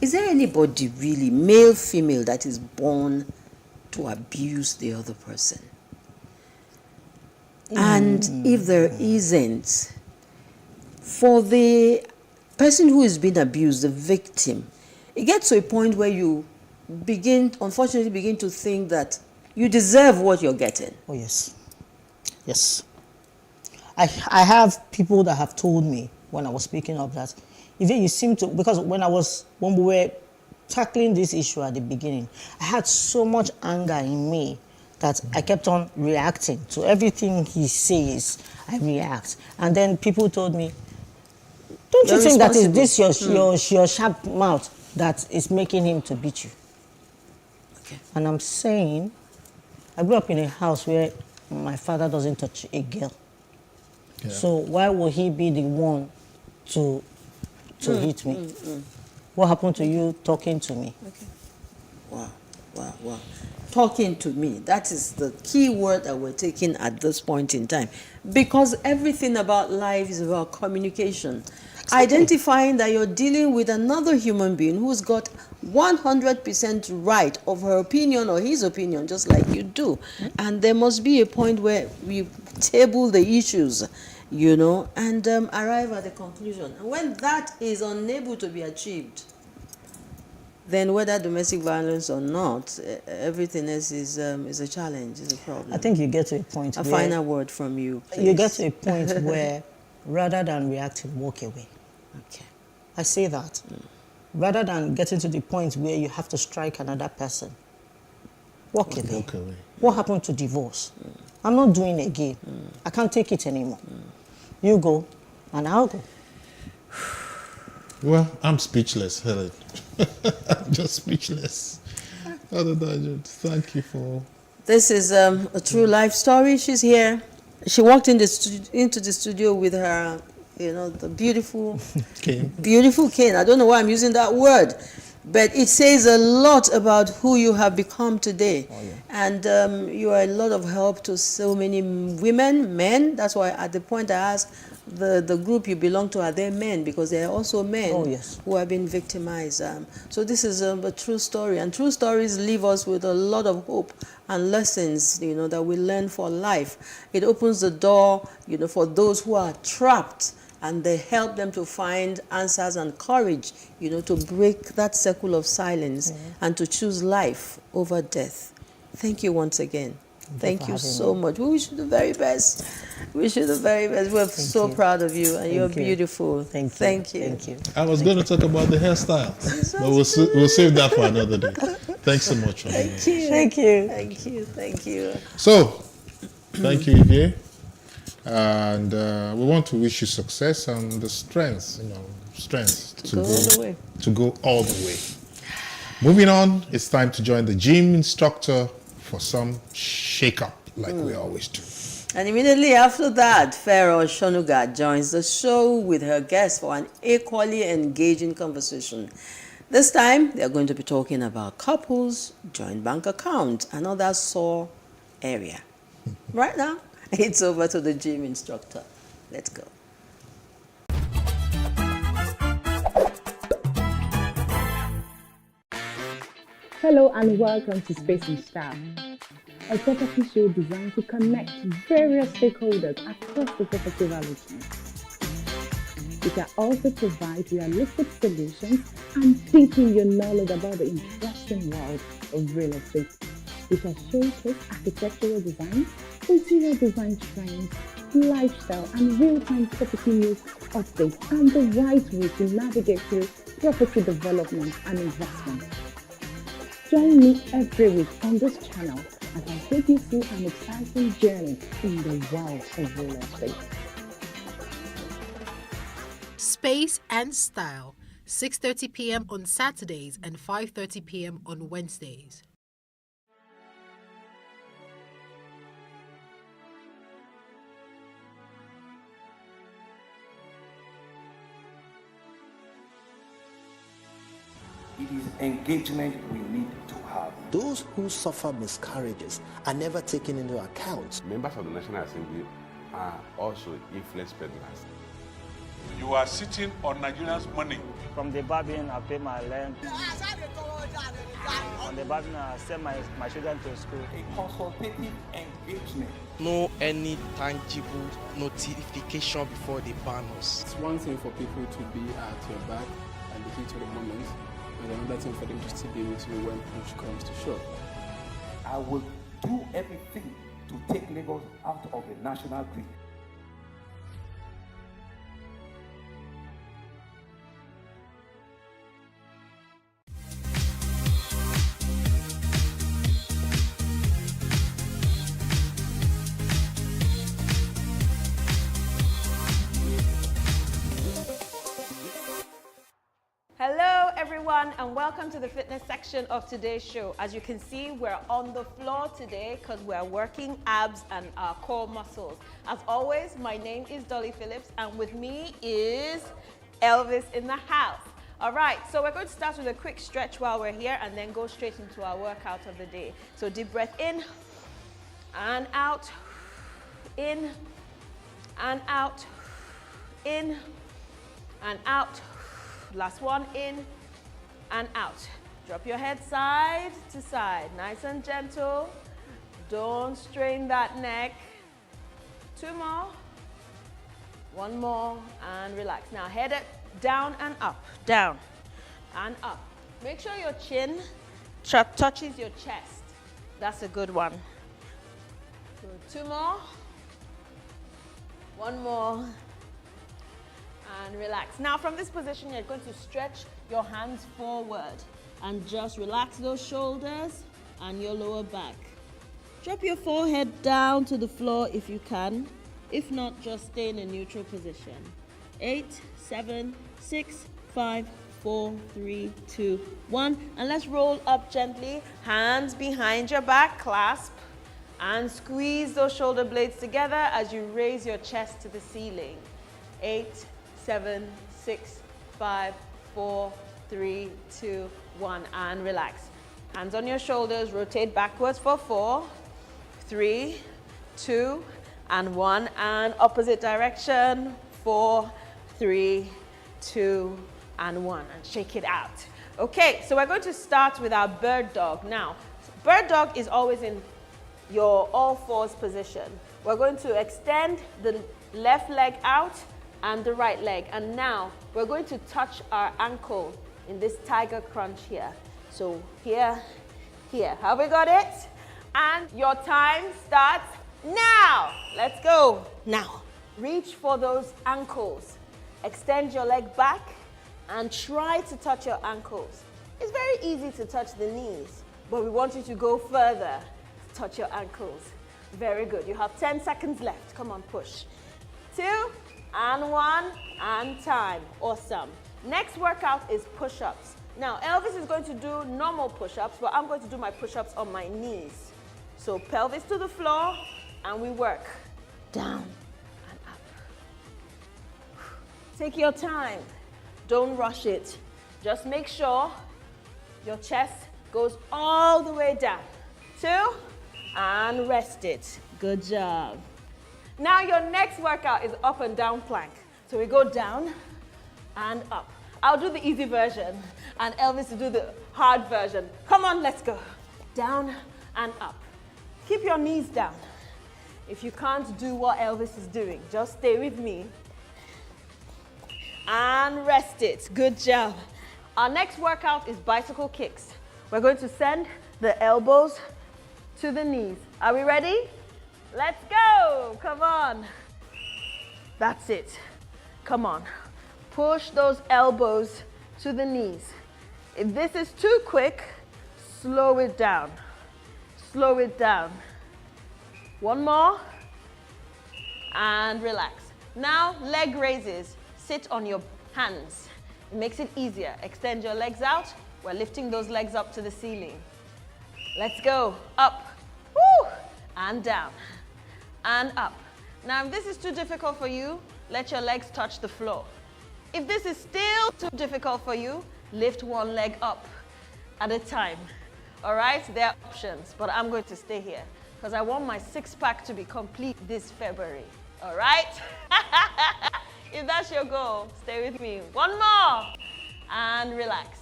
is there anybody really, male, female, that is born to abuse the other person? And if there isn't, for the person who is being abused, the victim, it gets to a point where you unfortunately begin to think that you deserve what you're getting. Oh, yes. Yes. I have people that have told me when I was speaking of that, if you seem to, because when we were tackling this issue at the beginning, I had so much anger in me that I kept on reacting to everything he says. I react. And then people told me, don't you think that is this your sharp mouth that is making him to beat you? Okay. And I'm saying, I grew up in a house where my father doesn't touch a girl. Yeah. So why would he be the one to hit me? What happened to you talking to me? Okay. Wow. Talking to me. That is the key word that we're taking at this point in time. Because everything about life is about communication. Exactly. Identifying that you're dealing with another human being who's got 100% right of her opinion or his opinion, just like you do. And there must be a point where we table the issues, you know, and arrive at a conclusion. And when that is unable to be achieved, then whether domestic violence or not, everything else is a challenge, is a problem. I think you get to a point where... A final word from you, please. You get to a point where, rather than reacting, walk away. Okay. I say that. Rather than getting to the point where you have to strike another person, walk away. What happened to divorce? I'm not doing it again. I can't take it anymore. You go, and I'll go. Well, I'm speechless, Helen. I'm just speechless. Thank you for... This is a true life story. She's here. She walked into the studio with her, you know, the beautiful cane. Beautiful cane. I don't know why I'm using that word, but it says a lot about who you have become today. Oh, yeah. And you are a lot of help to so many women, men. That's why at the point I asked, the group you belong to, are they men? Because there are also men who have been victimized. So this is a true story, and true stories leave us with a lot of hope and lessons, you know, that we learn for life. It opens the door, you know, for those who are trapped, and they help them to find answers and courage, you know, to break that circle of silence and to choose life over death. Thank you once again. Thank you so much. We wish you the very best. We wish you the very best. We're so proud of you, and you're beautiful. Thank you. I was going to talk about the hairstyles, but we'll save that for another day. Thanks so much for being here. Thank you. So, thank you, Ivie. And we want to wish you success and the strength, to go all the way. Moving on, it's time to join the gym instructor for some shake-up, like we always do. And immediately after that, Pharaoh Shonuga joins the show with her guest for an equally engaging conversation. This time, they're going to be talking about couples, joint bank accounts, and other sore area. Right now, it's over to the gym instructor. Let's go. Hello and welcome to Space and Style, a property show designed to connect various stakeholders across the property value chain. We can also provide realistic solutions and deepen your knowledge about the interesting world of real estate. We shall showcase architectural design, interior design trends, lifestyle and real-time property news updates, and the right way to navigate through property development and investment. Join me every week on this channel as I take you through an exciting journey in the world of real estate. Space and Style, 6:30 p.m. on Saturdays and 5:30 p.m. on Wednesdays. It is engagement we need to have. Those who suffer miscarriages are never taken into account. Members of the National Assembly are also influence peddlers. You are sitting on Nigerians' money. From the Babin, I pay my rent. On the Babin, I send my children to school. A consultative engagement. No any tangible notification before they ban us. It's one thing for people to be at your back and the heat of the moment, and another thing for them to still be with you when push comes to shove. I will do everything to take Lagos out of the national grid. Hello everyone and welcome to the fitness section of today's show. As you can see, we're on the floor today because we're working abs and our core muscles. As always, my name is Dolly Phillips and with me is Elvis in the house. All right, so we're going to start with a quick stretch while we're here and then go straight into our workout of the day. So deep breath in and out, in and out, in and out. Last one, in and out. Drop your head side to side, nice and gentle. Don't strain that neck. 2 more, 1 more, and relax. Now head it down and up, down and up. Make sure your chin touches your chest. That's a good one. Good. 2 more, 1 more, and relax. Now from this position, you're going to stretch your hands forward and just relax those shoulders and your lower back. Drop your forehead down to the floor if you can. If not, just stay in a neutral position. 8, 7, 6, 5, 4, 3, 2, 1. And let's roll up gently. Hands behind your back, clasp, and squeeze those shoulder blades together as you raise your chest to the ceiling. 8, 7, 6, 5, 4, 3, 2, 1, and relax. Hands on your shoulders, rotate backwards for 4, 3, 2, and 1, and opposite direction, 4, 3, 2, and 1, and shake it out. Okay, so we're going to start with our bird dog. Now, bird dog is always in your all fours position. We're going to extend the left leg out and the right leg. And now we're going to touch our ankle in this tiger crunch here. So here, here. Have we got it? And your time starts now. Let's go. Now, reach for those ankles. Extend your leg back and try to touch your ankles. It's very easy to touch the knees, but we want you to go further. Touch your ankles. Very good. You have 10 seconds left. Come on, push. 2, and 1, and time. Awesome. Next workout is push-ups. Now, Elvis is going to do normal push-ups, but I'm going to do my push-ups on my knees. So pelvis to the floor, and we work down and up. Take your time. Don't rush it. Just make sure your chest goes all the way down. 2, and rest it. Good job. Now your next workout is up and down plank. So we go down and up. I'll do the easy version and Elvis will do the hard version. Come on, let's go. Down and up. Keep your knees down. If you can't do what Elvis is doing, just stay with me. And rest it. Good job. Our next workout is bicycle kicks. We're going to send the elbows to the knees. Are we ready? Let's go. Come on. That's it. Come on. Push those elbows to the knees. If this is too quick, slow it down. Slow it down. One more. And relax. Now, leg raises. Sit on your hands. It makes it easier. Extend your legs out. We're lifting those legs up to the ceiling. Let's go. Up. Woo! And down. And up. Now, if this is too difficult for you, let your legs touch the floor. If this is still too difficult for you, lift one leg up at a time. All right? There are options, but I'm going to stay here because I want my six-pack to be complete this February. All right? If that's your goal, stay with me. One more. And relax.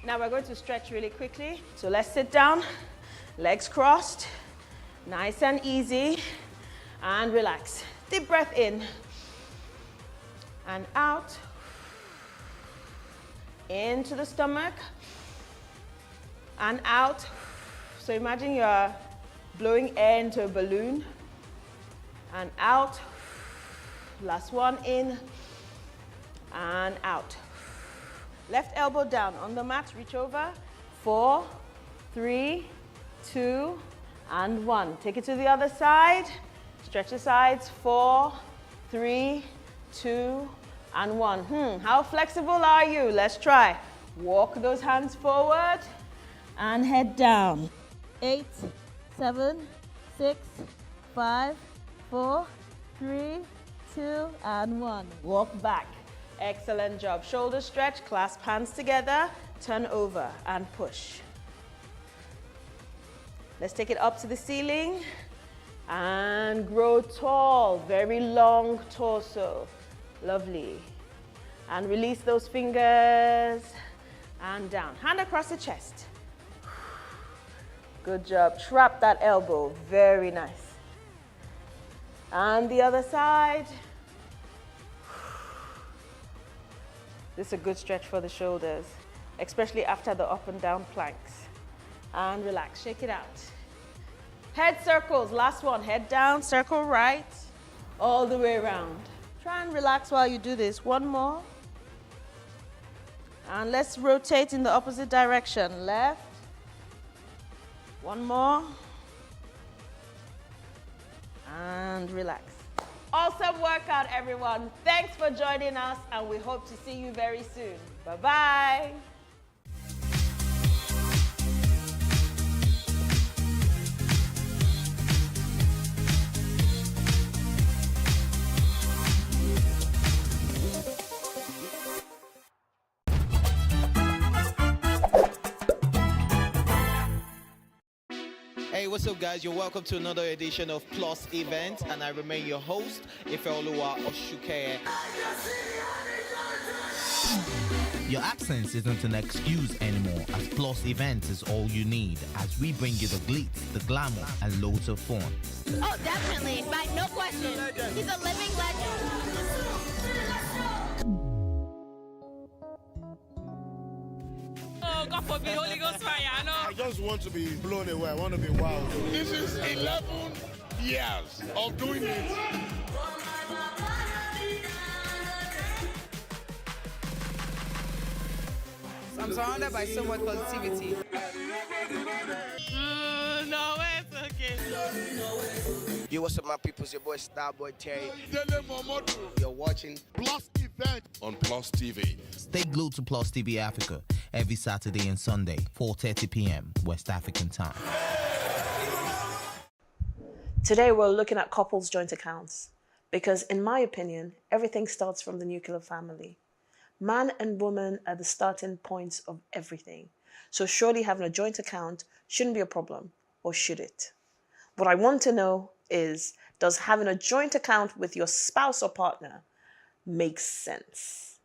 Now we're going to stretch really quickly. So let's sit down, legs crossed, nice and easy, and relax. Deep breath in and out, into the stomach, and out. So imagine you're blowing air into a balloon, and out. Last one, in and out. Left elbow down on the mat, reach over. 4, 3, 2, and 1. Take it to the other side. Stretch the sides. 4, 3, 2, and 1. How flexible are you? Let's try. Walk those hands forward and head down. 8, 7, 6, 5, 4, 3, 2, and 1. Walk back. Excellent job. Shoulder stretch, clasp hands together, turn over and push. Let's take it up to the ceiling and grow tall. Very long torso. Lovely. And release those fingers and down. Hand across the chest. Good job. Trap that elbow. Very nice. And the other side. This is a good stretch for the shoulders, especially after the up and down planks. And relax, shake it out. Head circles, last one. Head down, circle right, all the way around. Try and relax while you do this. One more. And let's rotate in the opposite direction. Left. One more. And relax. Awesome workout, everyone. Thanks for joining us, and we hope to see you very soon. Bye-bye. Hey, what's up, guys? You're welcome to another edition of Plus Event, and I remain your host, Ifeoluwa Oshukeye. Your absence isn't an excuse anymore, as Plus Event is all you need, as we bring you the glitz, the glamour, and loads of fun. Oh, definitely. Like, no question. He's a living legend. Oh, God forbid, Holy Ghost fire, I know. I just want to be blown away. I want to be wild. This is 11 years of doing it. I'm surrounded by so much positivity. No, it's okay. Yo, what's up, my people? It's your boy Starboy Terry. You're watching Plus Event on Plus TV. Stay glued to PlusTvAfrica every Saturday and Sunday, 4:30 p.m. West African time. Today we're looking at couples joint accounts because, in my opinion, everything starts from the nuclear family. Man and woman are the starting points of everything. So surely having a joint account shouldn't be a problem, or should it? What I want to know is, does having a joint account with your spouse or partner make sense?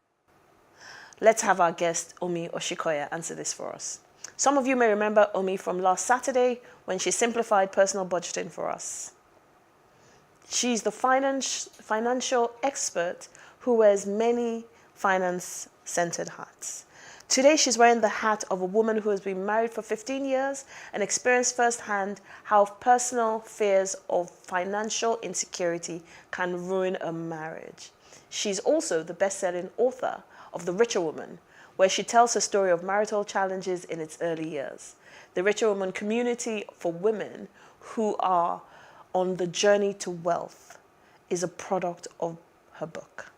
Let's have our guest, Omi Oshikoya, answer this for us. Some of you may remember Omi from last Saturday when she simplified personal budgeting for us. She's the financial expert who wears many finance-centered hats. Today, she's wearing the hat of a woman who has been married for 15 years and experienced firsthand how personal fears of financial insecurity can ruin a marriage. She's also the best-selling author of The Richer Woman, where she tells her story of marital challenges in its early years. The Richer Woman community for women who are on the journey to wealth is a product of her book.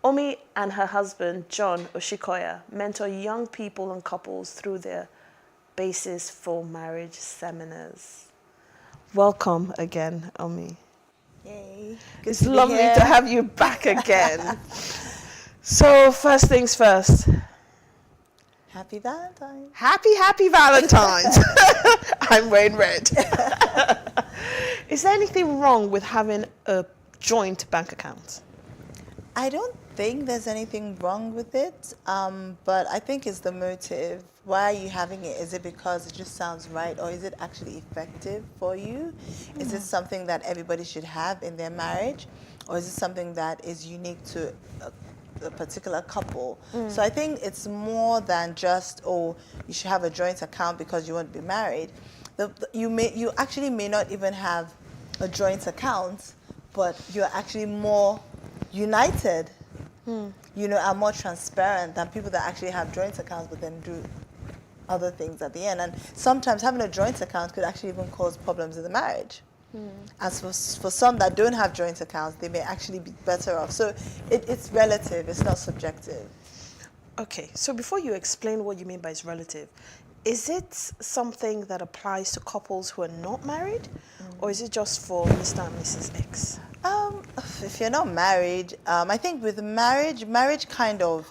Omi and her husband, John Oshikoya, mentor young people and couples through their Basis for Marriage seminars. Welcome again, Omi. Yay. It's lovely to have you back again. So, first things first. Happy Valentine's. Happy Valentine's. I'm wearing red. Is there anything wrong with having a joint bank account? I don't think there's anything wrong with it, but I think it's the motive. Why are you having it? Is it because it just sounds right, or is it actually effective for you? Is it something that everybody should have in their marriage, or is it something that is unique to a particular couple? So I think it's more than just, oh, you should have a joint account because you want to be married. You actually may not even have a joint account, but you're actually more united, you know, are more transparent than people that actually have joint accounts but then do other things at the end. And sometimes having a joint account could actually even cause problems in the marriage. As for some that don't have joint accounts, they may actually be better off. So it's relative, it's not subjective. Okay, so before you explain what you mean by it's relative, is it something that applies to couples who are not married, or is it just for Mr. and Mrs. X? If you're not married, I think with marriage kind of,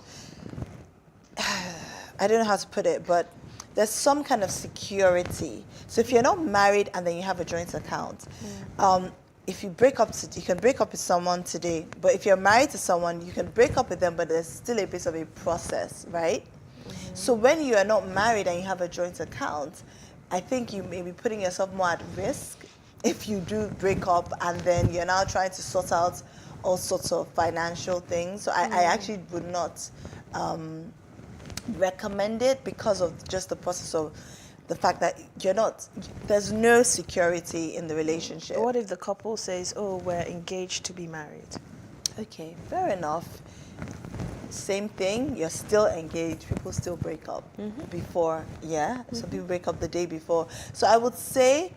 I don't know how to put it, but there's some kind of security. So if you're not married and then you have a joint account, if you break up, you can break up with someone today, but if you're married to someone, you can break up with them, but there's still a bit of a process, right? So when you are not married and you have a joint account, I think you may be putting yourself more at risk if you do break up and then you're now trying to sort out all sorts of financial things. So I actually would not recommend it because of just the process of the fact that there's no security in the relationship. What if the couple says, oh, we're engaged to be married? Okay, fair enough. Same thing, you're still engaged, people still break up before, some people break up the day before. So I would say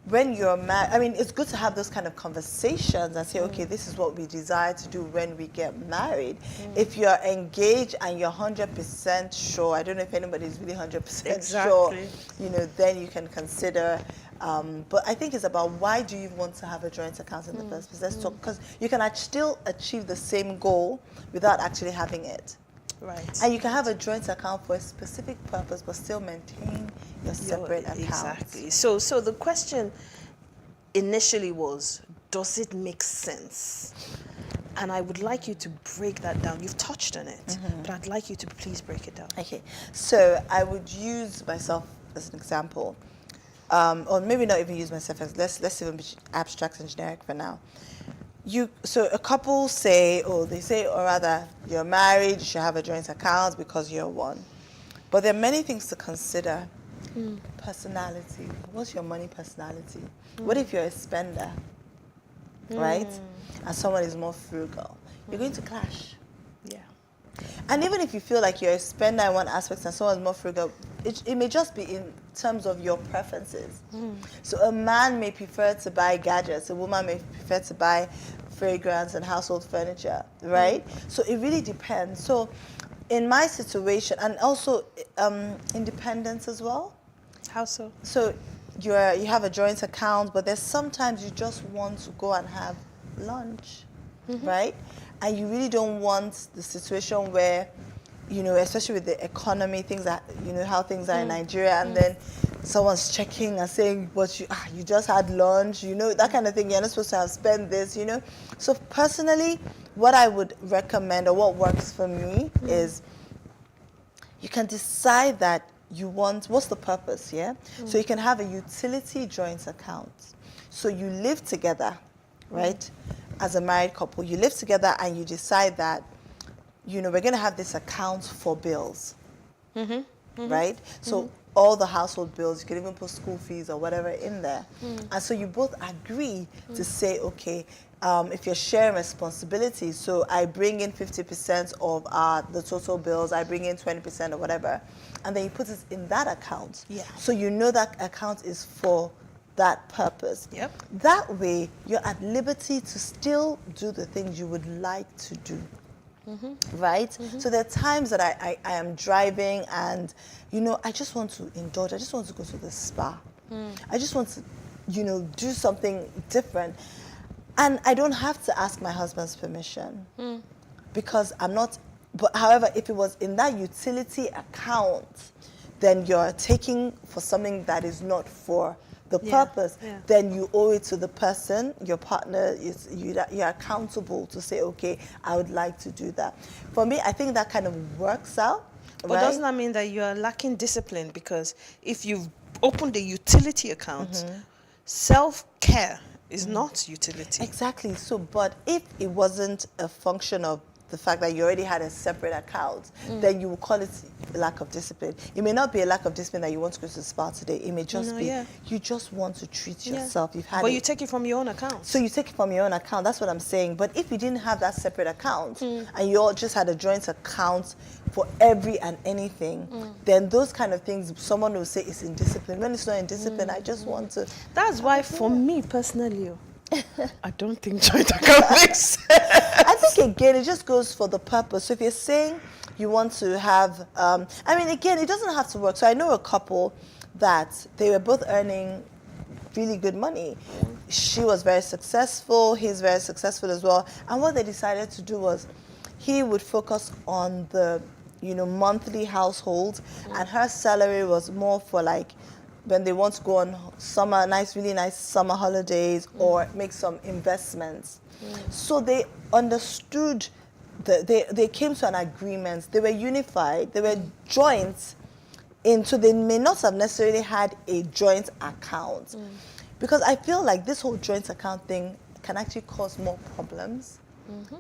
when you're married, I mean, it's good to have those kind of conversations and say, okay, this is what we desire to do when we get married. If you're engaged and you're 100% sure, I don't know if anybody's really 100% sure, you know, then you can consider. But I think it's about why do you want to have a joint account in the first place? Let's talk, because you can still achieve the same goal without actually having it. Right. And you can have a joint account for a specific purpose, but still maintain your separate account. Exactly. So the question initially was, does it make sense? And I would like you to break that down. You've touched on it, but I'd like you to please break it down. Okay. So I would use myself as an example. Or maybe not even use myself as, let's even be abstract and generic for now. So a couple say, or rather, you're married, you should have a joint account because you're one. But there are many things to consider. Personality. What's your money personality? What if you're a spender, right? And someone is more frugal? You're going to clash. Yeah. And even if you feel like you're a spender in one aspect and someone's more frugal, it may just be in terms of your preferences. So a man may prefer to buy gadgets, a woman may prefer to buy fragrance and household furniture, right? So it really depends. So in my situation, and also independence as well. How so? So you have a joint account, but there's sometimes you just want to go and have lunch, right? And you really don't want the situation where, you know, especially with the economy, things that, you know, how things are in Nigeria, and then someone's checking and saying, what you just had lunch, you know, that kind of thing. You're not supposed to have spent this, you know. So personally, what I would recommend, or what works for me, is you can decide that you want, what's the purpose, yeah? So you can have a utility joint account. So you live together, right? As a married couple, you live together and you decide that, you know, we're going to have this account for bills. right? So all the household bills, you can even put school fees or whatever in there. And so you both agree to say, okay, if you're sharing responsibilities, so I bring in 50% of the total bills, I bring in 20% or whatever, and then you put it in that account. Yeah. So you know that account is for that purpose. Yep. That way, you're at liberty to still do the things you would like to do. Right? So there are times that I am driving and, you know, I just want to indulge. I just want to go to the spa. I just want to, you know, do something different. And I don't have to ask my husband's permission because I'm not, but however, if it was in that utility account, then you're taking for something that is not for the purpose, then you owe it to the person, your partner, you're accountable to say, okay, I would like to do that. For me, I think that kind of works out. But right? doesn't that mean that you are lacking discipline? Because if you've opened a utility account, self-care is not utility. Exactly. So, but if it wasn't a function of the fact that you already had a separate account, then you will call it lack of discipline. It may not be a lack of discipline that you want to go to the spa today. It may just be you just want to treat yourself. You've had But you take it from your own account. So you take it from your own account. That's what I'm saying. But if you didn't have that separate account and you all just had a joint account for every and anything, then those kind of things, someone will say it's indiscipline. When it's not indiscipline, I just want to. That's why, for me personally, I don't think joint account makes sense. I think, again, it just goes for the purpose. So if you're saying you want to have, I mean, again, it doesn't have to work. So I know a couple that they were both earning really good money. She was very successful, he's very successful as well. And what they decided to do was he would focus on the, you know, monthly household, and her salary was more for like when they want to go on summer, really nice summer holidays or make some investments. So they understood, they came to an agreement, they were unified, they were joint into, they may not have necessarily had a joint account. Because I feel like this whole joint account thing can actually cause more problems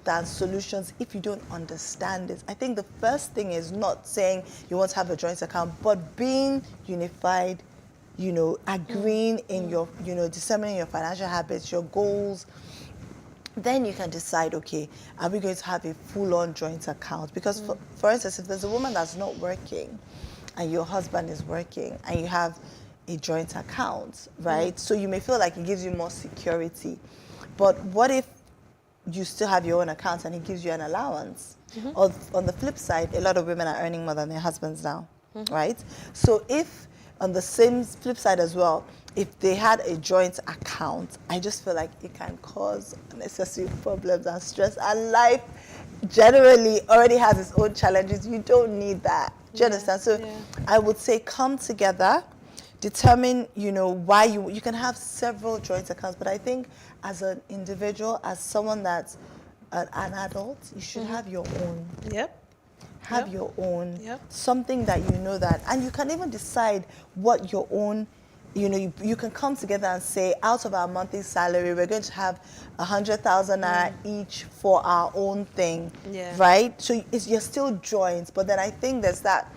than solutions if you don't understand it. I think the first thing is not saying you want to have a joint account, but being unified, you know, agreeing in your, you know, discerning your financial habits, your goals. Then you can decide, okay, are we going to have a full-on joint account? Because, for instance, if there's a woman that's not working and your husband is working and you have a joint account, right? So you may feel like it gives you more security. But what if you still have your own account and it gives you an allowance? Or on the flip side, a lot of women are earning more than their husbands now, right? So if, on the same flip side as well, if they had a joint account, I just feel like it can cause unnecessary problems and stress. And life generally already has its own challenges. You don't need that. Do you understand? So I would say come together, determine, you know, why you can have several joint accounts, but I think as an individual, as someone that's an adult, you should have your own. Have your own, something that you know that, and you can even decide what your own, you know, you can come together and say, out of our monthly salary, we're going to have 100,000 naira each for our own thing, right? So you're still joint, but then I think there's that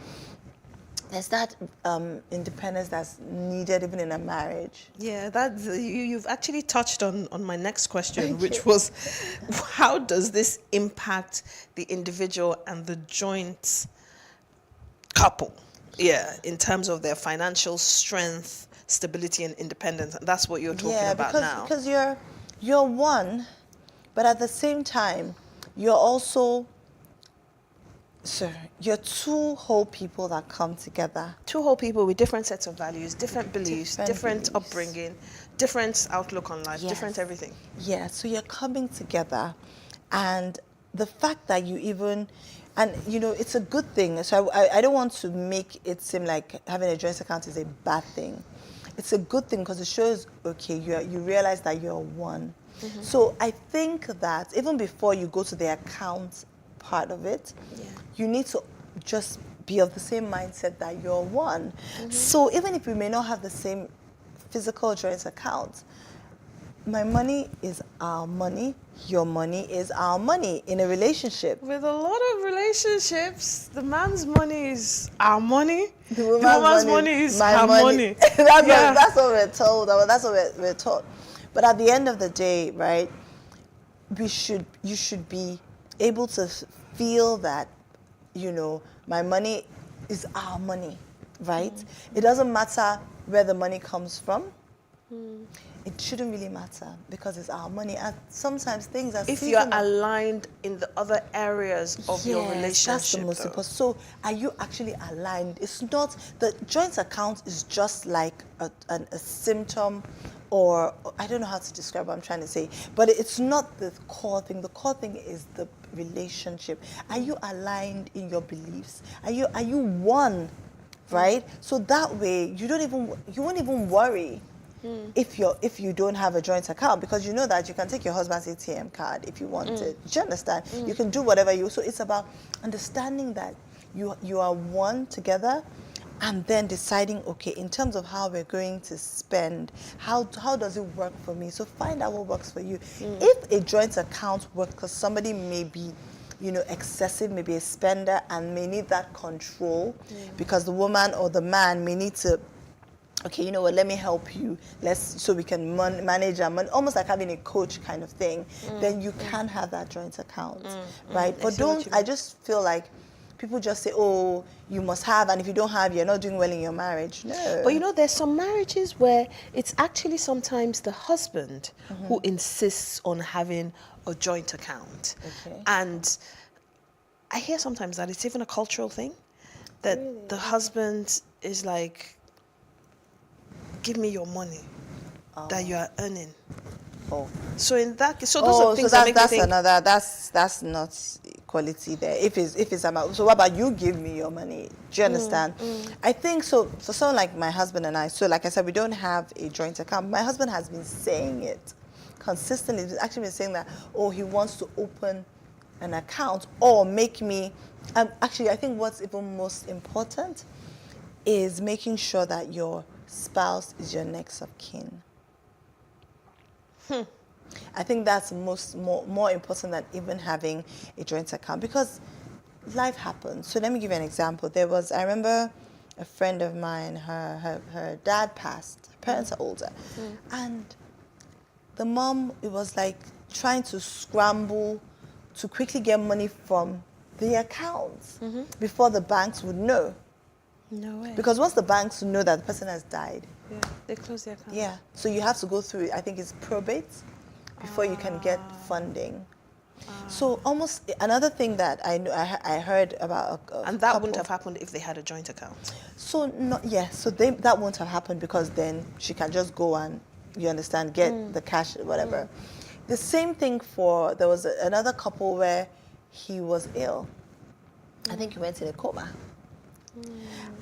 independence that's needed even in a marriage. Yeah, that's, you've actually touched on my next question, which was, how does this impact the individual and the joint couple? Yeah, in terms of their financial strength, stability, and independence. And that's what you're talking about now. Because you're one, but at the same time, you're also, you're two whole people that come together. Two whole people with different sets of values, different beliefs, different upbringing, different outlook on life, different everything. Yeah, so you're coming together, and the fact that you even, and you know, it's a good thing. So I don't want to make it seem like having a joint account is a bad thing. It's a good thing because it shows, okay, you realize that you're one. So I think that even before you go to the account part of it, you need to just be of the same mindset that you're one. So even if we may not have the same physical joint account, my money is our money, your money is our money in a relationship. With a lot of relationships, the man's money is our money. The woman's money is my her money. That's what we're told. That's what we're taught. But at the end of the day, right, you should be able to feel that, my money is our money, right? It doesn't matter where the money comes from. It shouldn't really matter because it's our money. And sometimes things are if you're aligned in the other areas of your relationship. That's the most important. So are you actually aligned? It's not, the joint account is just like a symptom, or I don't know how to describe what I'm trying to say, but it's not the core thing. The core thing is the relationship. Are you aligned in your beliefs? Are you one, right? So that way you won't even worry if you don't have a joint account, because you know that you can take your husband's ATM card if you want it. Do you understand? You can do whatever you. So it's about understanding that you are one together, and then deciding, okay, in terms of how we're going to spend, how does it work for me? So find out what works for you. If a joint account works, because somebody may be excessive, maybe a spender, and may need that control, because the woman or the man may need to, okay, you know what, let me help you, so we can manage our money, almost like having a coach kind of thing, then you can have that joint account, right? But I just feel like people just say, oh, you must have, and if you don't have, you're not doing well in your marriage. No. But there's some marriages where it's actually sometimes the husband who insists on having a joint account. Okay. And I hear sometimes that it's even a cultural thing, that the husband is like, give me your money that you are earning. Oh. So in that case, those are things that make me think, that's not equality there. If it's about, so what about you give me your money? Do you understand? I think so. For someone like my husband and I, so like I said, we don't have a joint account. My husband has been saying it consistently. He's actually been saying that, oh, he wants to open an account or make me. Actually, I think what's even most important is making sure that your spouse is your next of kin. I think that's more important than even having a joint account, because life happens. So let me give you an example. I remember a friend of mine, her dad passed. Her parents are older. And the mom, it was like trying to scramble to quickly get money from the accounts before the banks would know. No way. Because once the banks know that the person has died, they close the account. Yeah, so you have to go through, I think it's probate, before you can get funding. So almost another thing that I heard about and that wouldn't have happened if they had a joint account. So that won't have happened, because then she can just go and, you understand, get the cash, whatever. The same thing there was another couple where he was ill. I think he went in a coma.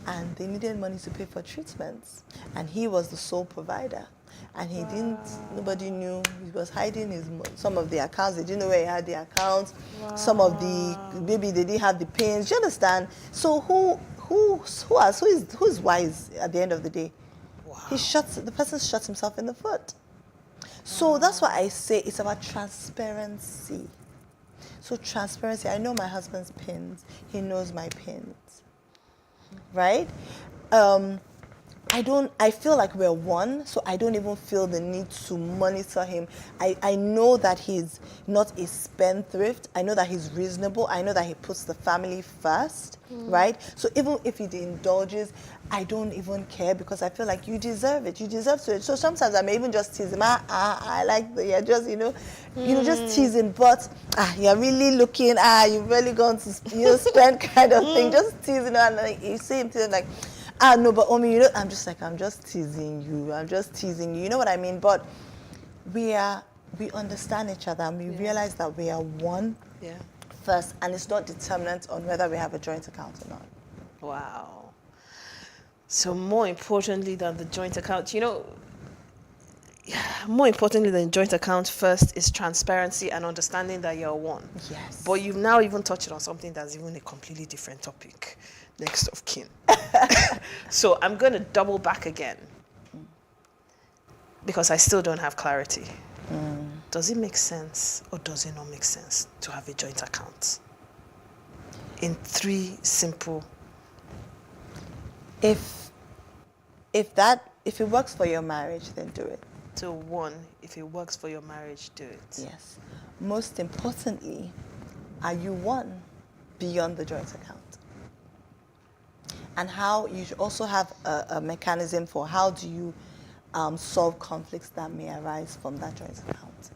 And they needed money to pay for treatments, and he was the sole provider, and he nobody knew. He was hiding some of the accounts. They didn't know where he had the accounts. Some of maybe they didn't have the pins. Do you understand? So who's wise at the end of the day? The person shuts himself in the foot. So that's why I say it's about transparency. So transparency. I know my husband's pins. He knows my pins. Right? I feel like we're one, so I don't even feel the need to monitor him. I know that he's not a spendthrift. I know that he's reasonable. I know that he puts the family first, right? So even if he indulges, I don't even care, because I feel like you deserve it. You deserve to. So sometimes I may even just tease him. I like you're just, just teasing, but you're really looking, you've really gone to spend kind of thing. Just teasing, and like, you see him like, no, but Omi, I'm just teasing you. I'm just teasing you. You know what I mean? But we understand each other, and we realize that we are one first, and it's not determinant on whether we have a joint account or not. Wow. So more importantly than the joint account, more importantly than joint account first is transparency and understanding that you're one. Yes. But you've now even touched on something that's even a completely different topic, next of kin. So I'm going to double back again. because I still don't have clarity. Does it make sense or does it not make sense to have a joint account? In 3 simple. If it works for your marriage, then do it. So 1, if it works for your marriage, do it. Yes. Most importantly, are you one beyond the joint account? And how you should also have a mechanism for how do you solve conflicts that may arise from that joint account.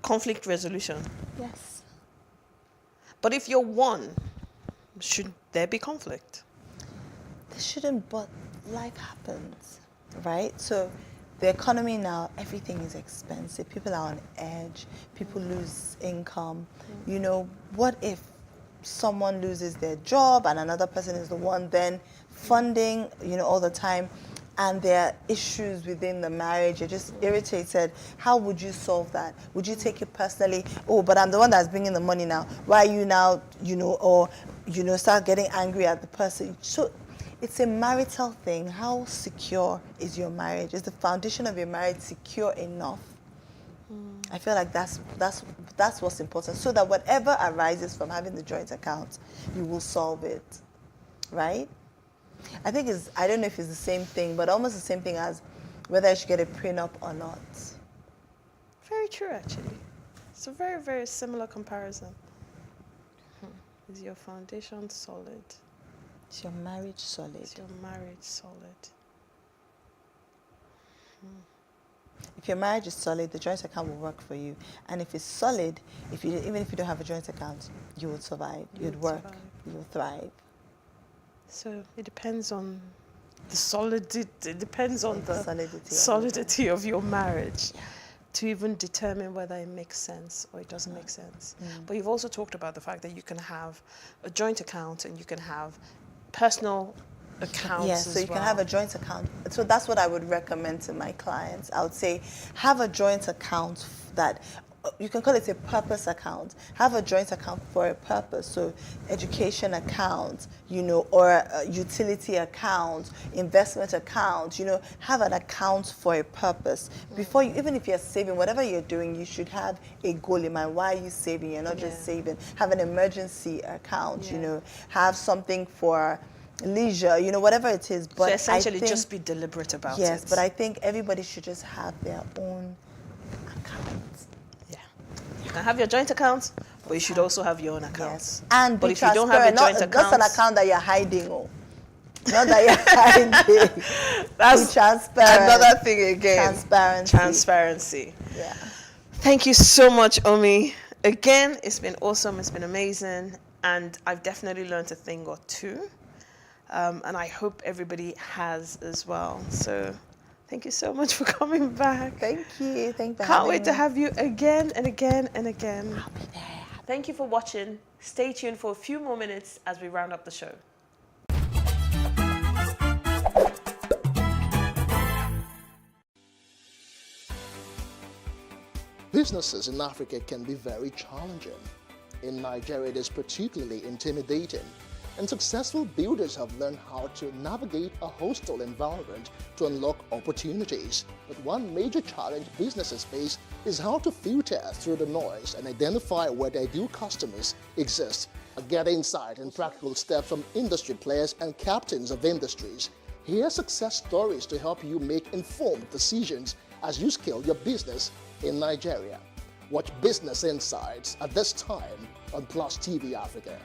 Conflict resolution. Yes. But if you're one, should there be conflict? There shouldn't, but life happens, right? So the economy now, everything is expensive. People are on edge. People lose income. You know, what if someone loses their job and another person is the one then funding, you know, all the time, and there are issues within the marriage, you're just irritated. How would you solve that? Would you take it personally? Oh, but I'm the one that's bringing the money now. Why are you now, you know, or, you know, start getting angry at the person? So it's a marital thing. How secure is your marriage? Is the foundation of your marriage secure enough? I feel like that's what's important, so that whatever arises from having the joint account, you will solve it, right? I think I don't know if it's the same thing, but almost the same thing as whether I should get a prenup or not. Very true, actually. It's a very, very similar comparison. Is your foundation solid? Is your marriage solid? Is your marriage solid? If your marriage is solid, the joint account will work for you. And if it's solid, even if you don't have a joint account, you would survive. You'd work. You will thrive. So it depends on the solidity. It depends on the solidity of your marriage to even determine whether it makes sense or it doesn't make sense. But you've also talked about the fact that you can have a joint account and you can have personal accounts. Yes, so you can have a joint account. So that's what I would recommend to my clients. I would say have a joint account that you can call it a purpose account. Have a joint account for a purpose. So education account, you know, or a utility account, investment account, you know, have an account for a purpose. Before you, even if you're saving, whatever you're doing, you should have a goal in mind. Why are you saving? You're not just saving. Have an emergency account, you know, have something for leisure, you know, whatever it is. But so essentially just be deliberate about it. Yes, but I think everybody should just have their own account. You can have your joint account, but you should also have your own accounts. Yes. And but if you don't have a joint account, that's an account that you're hiding. Not that you're hiding. That's transparent. Another thing again. Transparency. Yeah. Thank you so much, Omi. Again, it's been awesome. It's been amazing. And I've definitely learned a thing or two. And I hope everybody has as well. So thank you so much for coming back. Thank you. Can't wait to have you again and again and again. I'll be there. Thank you for watching. Stay tuned for a few more minutes as we round up the show. Businesses in Africa can be very challenging. In Nigeria, it is particularly intimidating, and successful builders have learned how to navigate a hostile environment to unlock opportunities. But one major challenge businesses face is how to filter through the noise and identify where their ideal customers exist. Get insight and practical steps from industry players and captains of industries. Hear success stories to help you make informed decisions as you scale your business in Nigeria. Watch Business Insights at this time on PlusTvAfrica.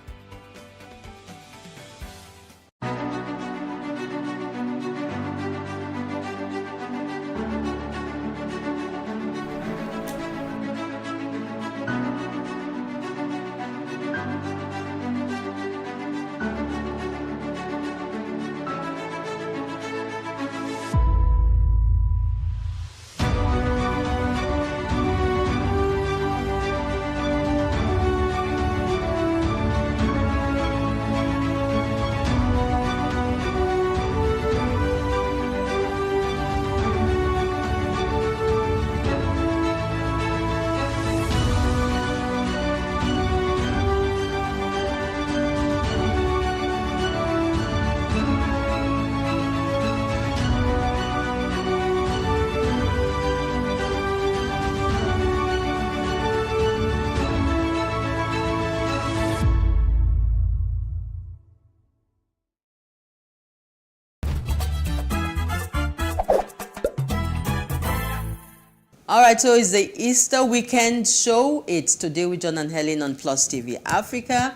All right, so it's the Easter weekend show. It's Today with John and Helen on Plus TV Africa.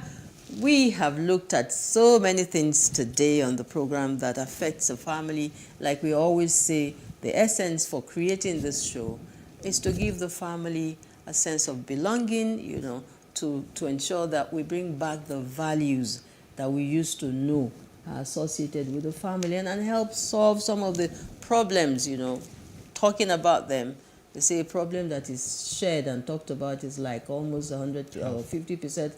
We have looked at so many things today on the program that affects the family. Like we always say, the essence for creating this show is to give the family a sense of belonging, you know, to ensure that we bring back the values that we used to know are associated with the family and help solve some of the problems, you know, talking about them. They say a problem that is shared and talked about is like almost 100 or 50%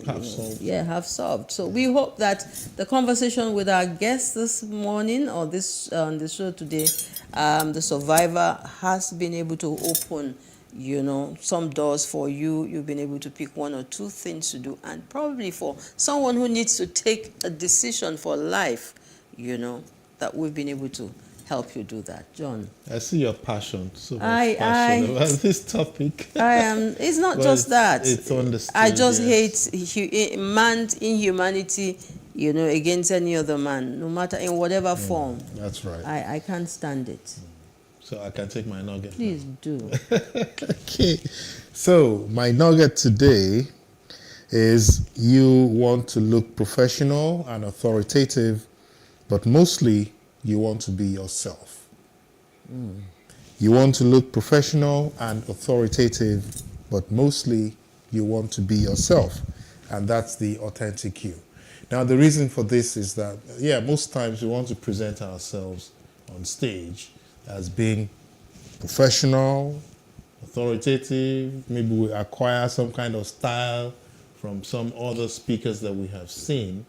half solved. Yeah, half solved. So we hope that the conversation with our guest this morning or this on the show today, the survivor, has been able to open, you know, some doors for you. You've been able to pick one or two things to do, and probably for someone who needs to take a decision for life, you know, that we've been able to help you do that. John, I see your passion, so much passion about this topic. I am. It's not just that. It's understood. I just hate man's inhumanity, you know, against any other man, no matter in whatever form. That's right. I can't stand it. So I can take my nugget. Please do. Okay. So my nugget today is you want to look professional and authoritative, but mostly you want to be yourself. You want to look professional and authoritative, but mostly you want to be yourself. And that's the authentic you. Now, the reason for this is that, yeah, most times we want to present ourselves on stage as being professional, authoritative. Maybe we acquire some kind of style from some other speakers that we have seen.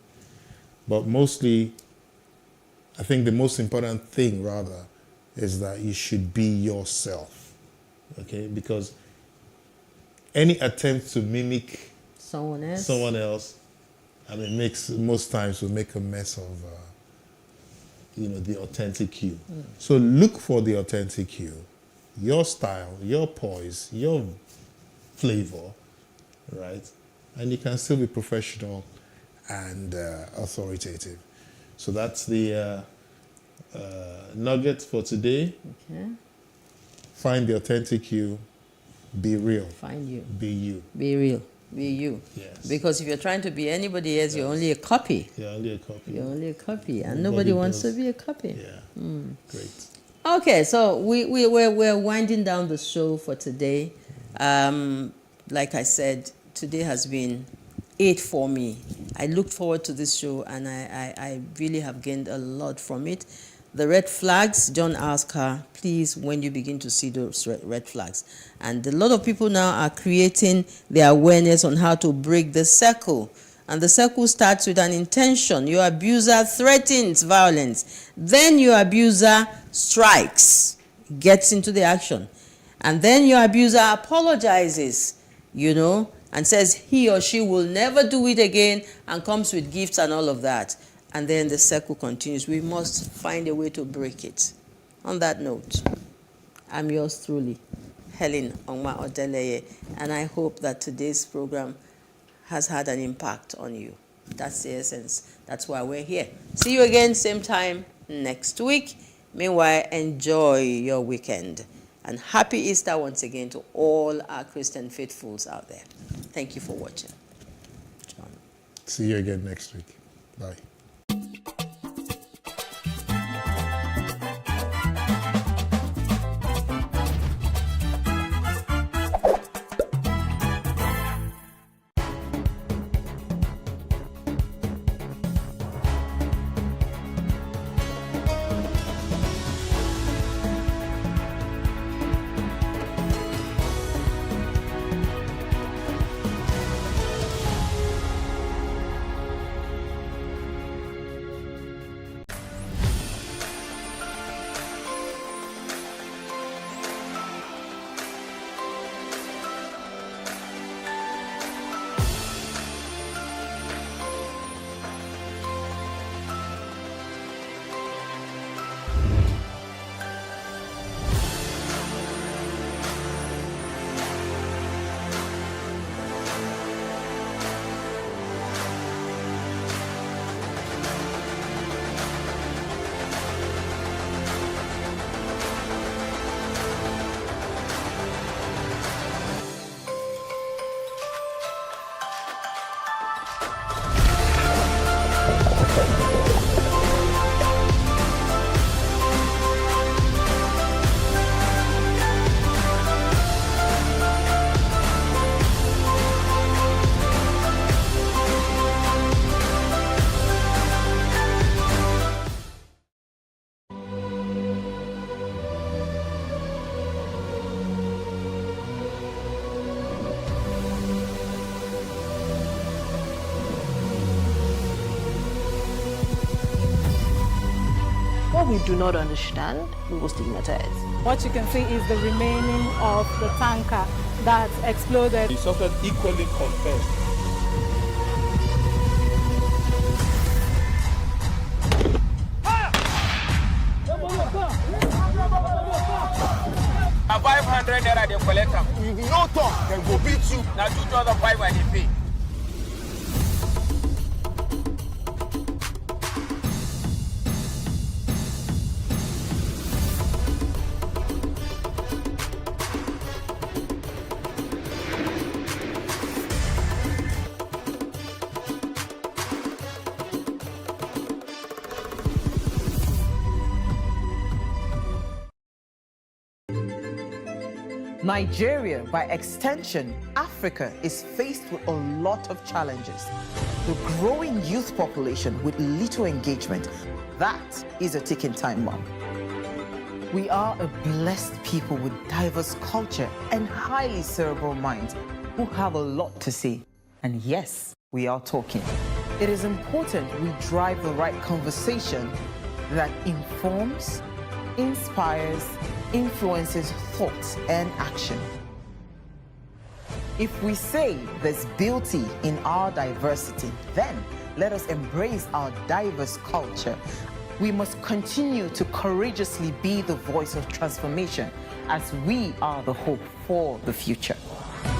But mostly, I think the most important thing, rather, is that you should be yourself, okay? Because any attempt to mimic someone else, I mean, most times will make a mess of, you know, the authentic you. So look for the authentic you, your style, your poise, your flavor, right? And you can still be professional and authoritative. So that's the nugget for today. Okay. Find the authentic you. Be real. Find you. Be you. Be real. Be you. Yes. Because if you're trying to be anybody else, you're only a copy. You're only a copy. You're only a copy, and nobody wants to be a copy. Yeah. Great. Okay, so we're winding down the show for today. Like I said, today has been it for me. I looked forward to this show, and I really have gained a lot from it. The red flags, John asked her, please, when you begin to see those red flags. And a lot of people now are creating their awareness on how to break the circle. And the circle starts with an intention. Your abuser threatens violence. Then your abuser strikes, gets into the action. And then your abuser apologizes, you know, and says he or she will never do it again, and comes with gifts and all of that. And then the circle continues. We must find a way to break it. On that note, I'm yours truly, Helen Ongma Odeleye, and I hope that today's program has had an impact on you. That's the essence. That's why we're here. See you again, same time next week. Meanwhile, enjoy your weekend. And happy Easter once again to all our Christian faithfuls out there. Thank you for watching. John. See you again next week. Bye. What we do not understand, we will stigmatize. What you can see is the remaining of the tanker that exploded. He suffered equally confessed. A 500 naira they collect them. No talk, they go beat you. Now 2,500 they pay. Nigeria, by extension, Africa, is faced with a lot of challenges. The growing youth population with little engagement, that is a ticking time bomb. We are a blessed people with diverse culture and highly cerebral minds who have a lot to say. And yes, we are talking. It is important we drive the right conversation that informs, inspires, influences thoughts and action. If we say there's beauty in our diversity, then let us embrace our diverse culture. We must continue to courageously be the voice of transformation as we are the hope for the future.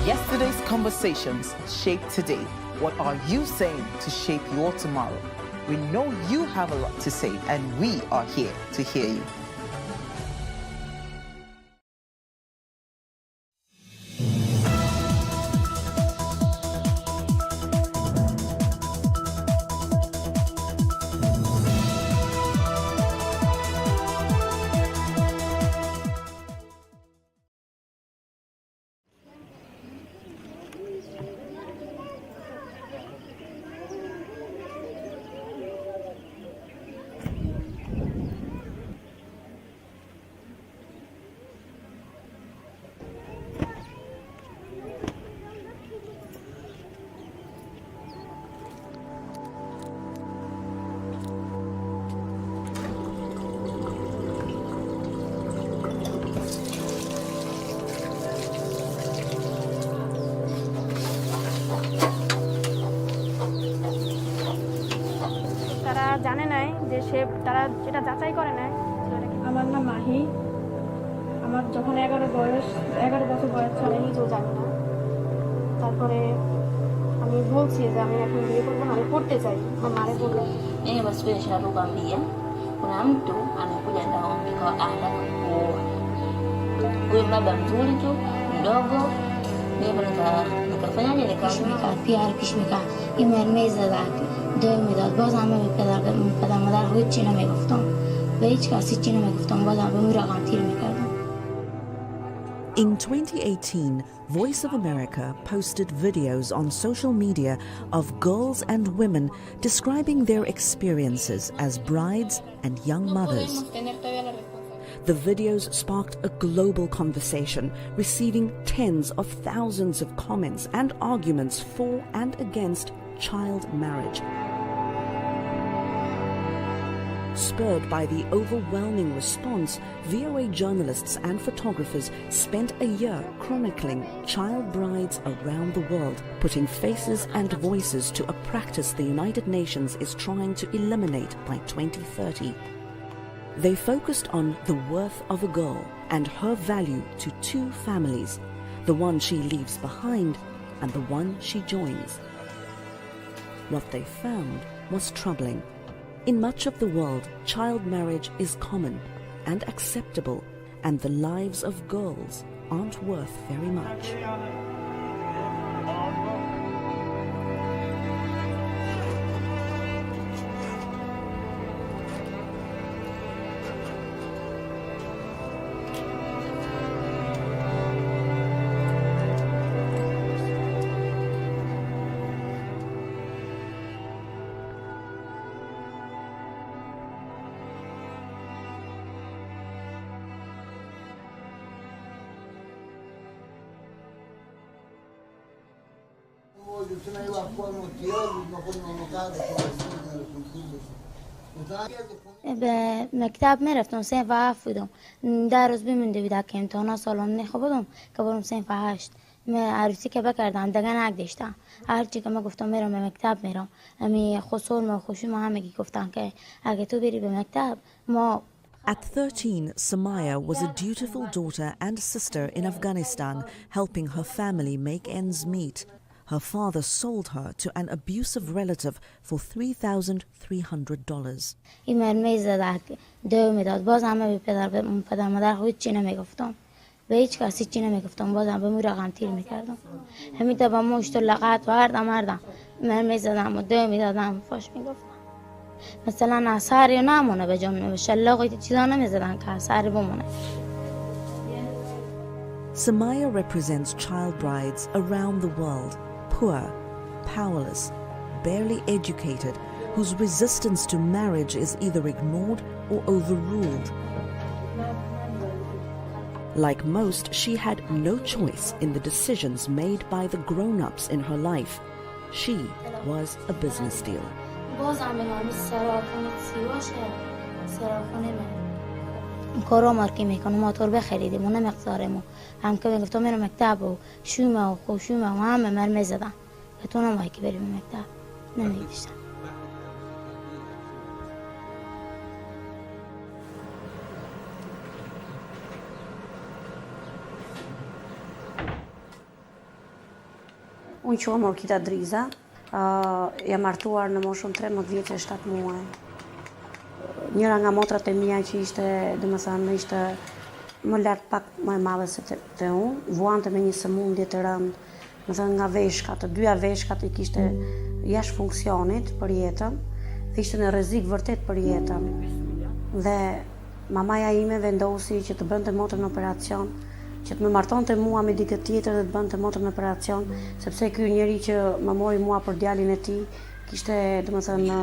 Yesterday's conversations shape today. What are you saying to shape your tomorrow? We know you have a lot to say, and we are here to hear you. জানে নাই যে সে তারা যেটা যাচাই করে নাই। আমার নাম মাহি, আমার যখন 11 বছর বয়স ছিল আমি নিজেও জানি না। তারপরে আমি বলছি যে আমি এখন বিয়ে করবো না, আমি পড়তে চাই। আমার মারে বললো ini basbesha lugambia kuna mtu anakuja ndaombi kwa anataka kuoa huyu baba mzuri tu mdogo mimi nikafanyaje nikamwambia pia alipishmika imeeleza zake دائما باز همه پدر مادر هیچ چی نمیگفتم به هیچ کسی چی نمیگفتم باز هم به رقم تیر میکردم. In 2018, Voice of America posted videos on social media of girls and women describing their experiences as brides and young mothers. The videos sparked a global conversation, receiving tens of thousands of comments and arguments for and against child marriage. Spurred by the overwhelming response, VOA journalists and photographers spent a year chronicling child brides around the world, putting faces and voices to a practice the United Nations is trying to eliminate by 2030. They focused on the worth of a girl and her value to two families, the one she leaves behind and the one she joins. What they found was troubling. In much of the world, child marriage is common and acceptable, and the lives of girls aren't worth very much. به مکتب میرفتم صنف 7 بودم 10 روز بمونده بود که امتحانا سالم نخو بودم که برم صنف 8 عروسی که بکردم دیگه نگذاشتم هرچی که من گفتم میرم به مکتب میرم امی خسول و خوشی ما همگی گفتن که اگه تو بری به مکتب ما. At 13, Samaya was a dutiful daughter and sister in Afghanistan, helping her family make ends meet. Her father sold her to an abusive relative for $3,300. این مرمی زدک دو میداد باز همه به پدر مادر خود چی نمیگفتم به هیچ کسی چی نمیگفتم بازم به مو رقم تیر میکردم همین تا با موشت و لغت و هردم مرمی زدم و دو میدادم فاش میگفتم مثلا اثری نمونه به جمله شلاقی چیزا نمیزدن که اثری بمونه. Samaya represents child brides around the world, poor, powerless, barely educated, whose resistance to marriage is either ignored or overruled. Like most, she had no choice in the decisions made by the grown-ups in her life. She was a business deal. بازم میگم سراخونه سیواشه سراخونه کارا مارکی میکنم موتور بخریدیم و نمقدارمو هم که میگفتم میرم مکتب و شومه و خوشومه و همه مرمی زدن که تو نمایی که بریم مکتب نمیگیشتم. Unë quam Orkita Driza, jam martuar në moshën 13 vjeç e 7 muaj. Njëra nga motrat e mia që ishte, domethënë, ishte më lart pak më e madhe se te unë, vuante me një sëmundje të rëndë, domethënë nga veshkat, të dyja veshkat I kishte jashtë funksionit për jetën, dhe ishte në rrezik vërtet për jetën. Dhe mamaja ime vendosi që të bënte motrën në operacion, që të më martonte mua me dikë tjetër dhe të bënte motrën në operacion, sepse ky njeri që më mori mua për djalin e tij kishte, domethënë,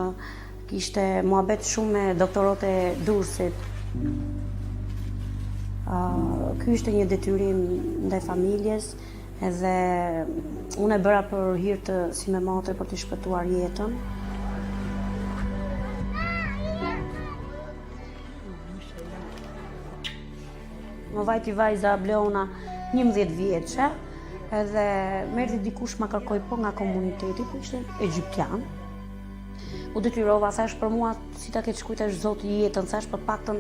kishte muhabet shumë me doktorët e Durrësit. Ky ishte një detyrim ndaj familjes, edhe unë e bëra për hir të si me motre për të shpëtuar jetën. Më vajti vajza Bleona 11 vjeçe, edhe merrti dikush ma kërkoi po nga komuniteti, po ishte egjiptian. U detyrova, thash për mua si ta ketë shkujtash Zoti jetën, thash për paktën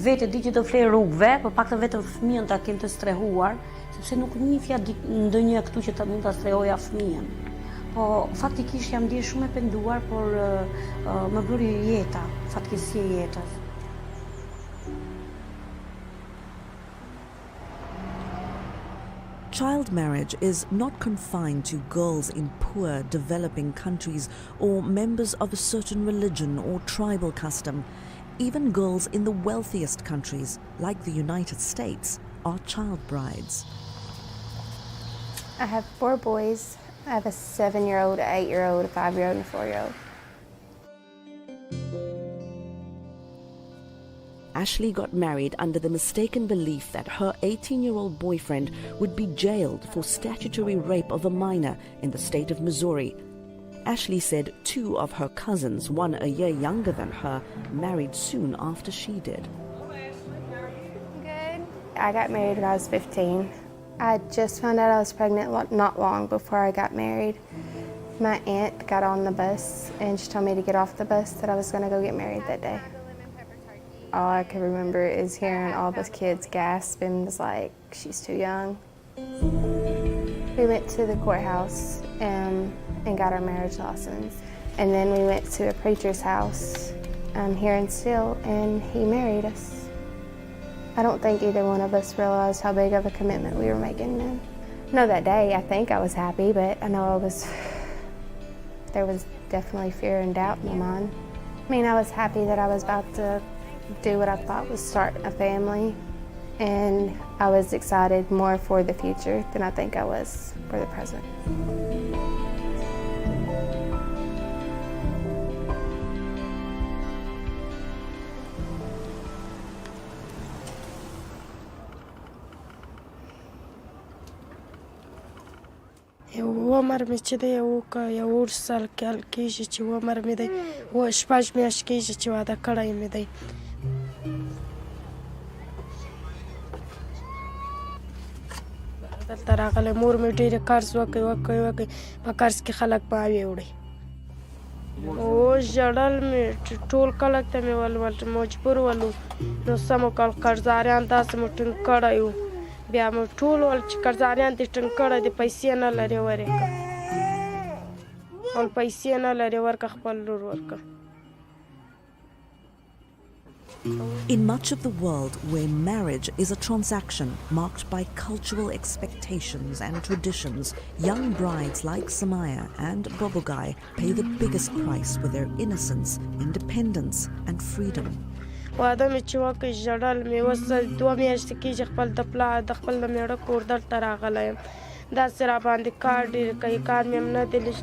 vetë di që të flej rrugëve, për paktën vetëm fëmijën ta kem të strehuar, sepse nuk njihja ndonjë këtu që ta mund ta strehoja fëmijën. Po faktikisht jam ndjer shumë e penduar, por më bëri jeta, fatkeqësia e jetës. Child marriage is not confined to girls in poor, developing countries or members of a certain religion or tribal custom. Even girls in the wealthiest countries, like the United States, are child brides. I have 4 boys. I have a 7-year-old, an 8-year-old, a 5-year-old, and a 4-year-old. Ashley got married under the mistaken belief that her 18-year-old boyfriend would be jailed for statutory rape of a minor in the state of Missouri. Ashley said 2 of her cousins, one a year younger than her, married soon after she did. Good. I got married when I was 15. I just found out I was pregnant not long before I got married. My aunt got on the bus and she told me to get off the bus, that I was going to go get married that day. All I can remember is hearing all the kids gasp and was like, she's too young. We went to the courthouse and got our marriage license. And then we went to a preacher's house here in Steele, and he married us. I don't think either one of us realized how big of a commitment we were making then. No, that day I think I was happy, but I know there was definitely fear and doubt in my mind. I mean, I was happy that I was about to do what I thought was start a family, and I was excited more for the future than I think I was for the present. It عمر مې چې دی یو 20 کال کېږي چې عمر مې دی 6 میاشتې کېږي چې واده کړی مې دی. دلته راغلی مور مې ډېرې قرض وکړي په قرض کې خلک باوې وړي. ژړل مې ټول کلک ته مې مجبور ولو نو سمو کال قرضاریان داسې مو ټینګ کړی و بیا مو ټول ول چې قرضاریان دې ټینګ کړی دي پیسې نه لري ورکړه ول پیسې نه لري ورکړه خپل لور ورکړه. In much of the world where marriage is a transaction marked by cultural expectations and traditions, young brides like Samaya and Bobogai pay the biggest price with their innocence, independence and freedom. واده مې چې وکړ ژړل مې اوس 2 میاشتې کېږي خپل د خپل د مېړه کور دلته راغلی یم داسې راباندې کار ډېر کوي کار مې هم نه دی لږ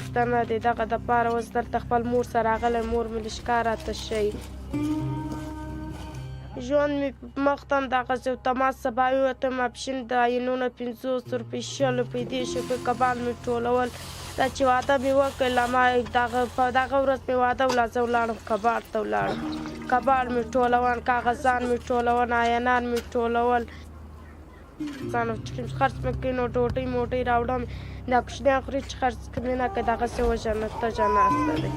زده نه دی دغه دپاره اوس دلته خپل مور سره راغلی مور مې لږ کار راته ښیي. ژوند مې مخ ته هم دغسې و تماس سبا ووتم اپشین د عینونه 500 روپۍ 100 روپۍ 10 روپۍ کبان مې ټولول دا چې واده مې وکړ په دغه ورځ مې واده ولا زه ولاړم کباړ ته ولاړم کباړ مې ټولول کاغذان مې ټولول عینان مې ټولول خرڅ مې کړي نو ډوډۍ موټۍ راوړم دا کوچنیان خوري چې خرڅ مې نه کړي دغسې وژنه تجه ناسته دی.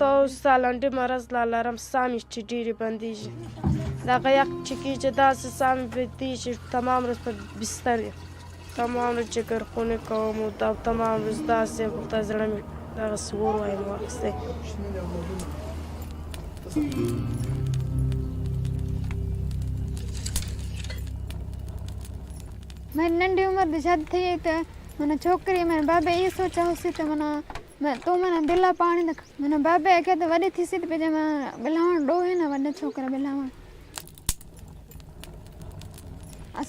تو سالنډي مرض لا لرم ساه مې چې ډېرې بندېږي دغه یخ چې کېږي داسې ساه مې بندېږي تمام ورځ په بستر یم تمام ورځ جګرخونې کوم او تمام ورځ داسې ورته زړه مې دغسې اور وایم واخیستی. मेरी नंढी उम्र में शादी थी तो मैंने छोकरी मैंने बाबे ये सोचा उसी तो मैंने दिला पानी तक मैंने बाबे क्या तो वही थी सीट पे जब मैं बिलावन डो है ना वड्डे छोकरा बिलावन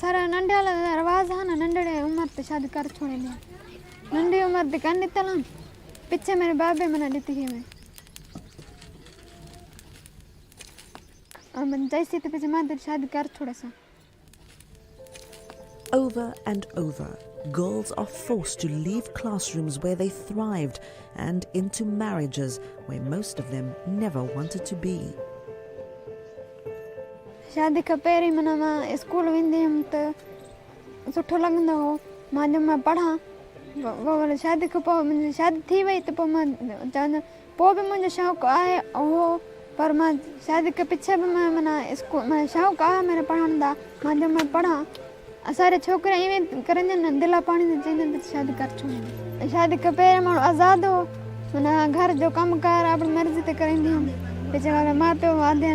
सारा नंढे वाला रवाज है ना नंढे उम्र पे शादी कर छोड़े लिया नंढी उम्र पे करनी तलाम पीछे मेरे बाबे मैंने दी थी मैं और मैं जैसी तो पीछे माँ शादी कर छोड़े सा. Over and over, girls are forced to leave classrooms where they thrived and into marriages where most of them never wanted to be. शादी का पहिरीं माना मां स्कूल वेंदी हुअमि त सुठो लॻंदो हो मां जब मां पढ़ां पोइ शादी खां पोइ मुंहिंजी शादी थी वई त पोइ मां चवंदमि पोइ बि मुंहिंजो शौक़ु आहे हो पर मां शादी के पीछे बि मां माना स्कूल माना शौक़ु आहे मेरा पढ़ण दा मां जब मां पढ़ां सारे छोकिरा इवें करनि न दिला पाणी ते चवंदा आहिनि त शादी कर छोड़ींदा शादी खां पहिरियों माण्हू आज़ादु हो माना घर जो कमकार अपनी मर्ज़ी ते करंदी हुअमि पीछे वाला माउ पीउ वादे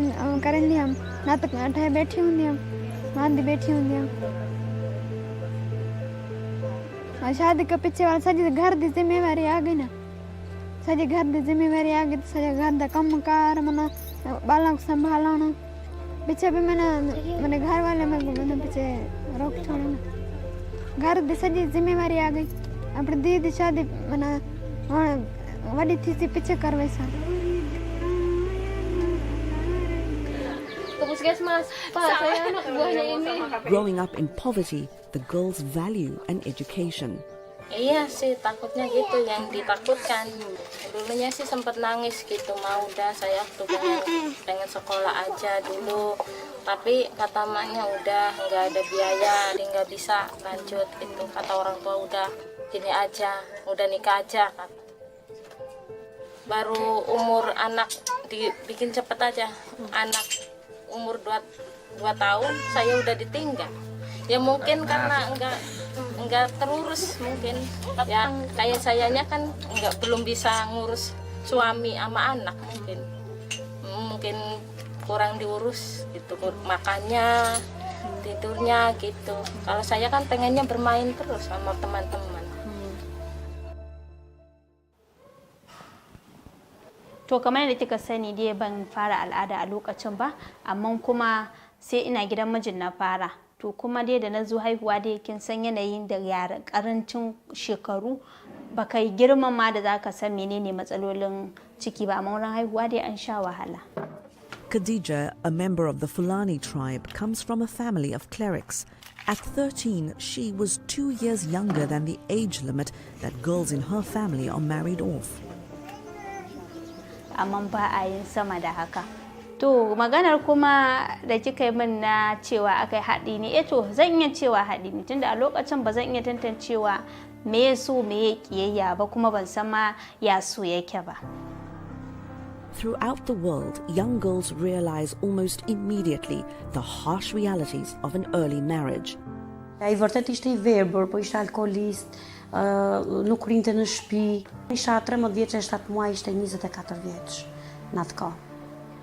करंदी हुअमि न त ठहे बैठी हूंदी हुअमि वांदी बैठी हूंदी हुअमि शादी खां पीछे वाला सॼी घर जी ज़िम्मेवारी आ गई न सॼी घर जी ज़िम्मेवारी आ गई त सॼा घर जा कमकार माना ॿारनि खे संभालणु पीछे भी मैंने घर वाले में पीछे रोक छोड़े ना घर की सॼी ज़िम्मेवारी आ गई अपनी दीदी शादी माना वॾी थी सी पीछे करवाई सा. Growing up in poverty, the girls value an education. Iya sih, takutnya gitu yang ditakutkan. Dulunya sih sempat nangis gitu, mau udah saya tuh pengen sekolah aja dulu. Tapi kata maknya udah nggak ada biaya, jadi nggak bisa lanjut itu. Kata orang tua udah gini aja, udah nikah aja. Baru umur anak dibikin cepet aja, anak umur 2 tahun saya udah ditinggal. Ya mungkin karena enggak terurus mungkin ya kayak sayanya kan belum bisa ngurus suami sama anak mungkin kurang diurus gitu makannya tidurnya gitu. Kalau saya kan pengennya bermain terus sama teman-teman. To kamar yadda kika sani dai ban fara al'ada a lokacin ba amma kuma sai ina gidan mijin na fara. To kuma dai da na zo haihuwa dai kin san yanayin da yara karancin shekaru baka yi girman ma da zaka san menene matsalolin ciki ba amma wurin haihuwa dai an sha wahala. Khadija, a member of the Fulani tribe, comes from a family of clerics. At 13, she was 2 years younger than the age limit that girls in her family are married off. Amma ba a yin sama da haka. To maganar kuma da kika yi min na cewa akai haɗi ne, to zan iya cewa haɗi ne tunda a lokacin ba zan iya tantancewa me ya so me ya kiyayya ba kuma ban san ma ya so yake ba. Throughout the world, young girls realize almost immediately the harsh realities of an early marriage. Ai vërtet ishte I verbër, po ishte alkoolist, nuk rinte në shtëpi. Isha 13 vjeç, 7 muaj, ishte 24 vjeç në atë kohë.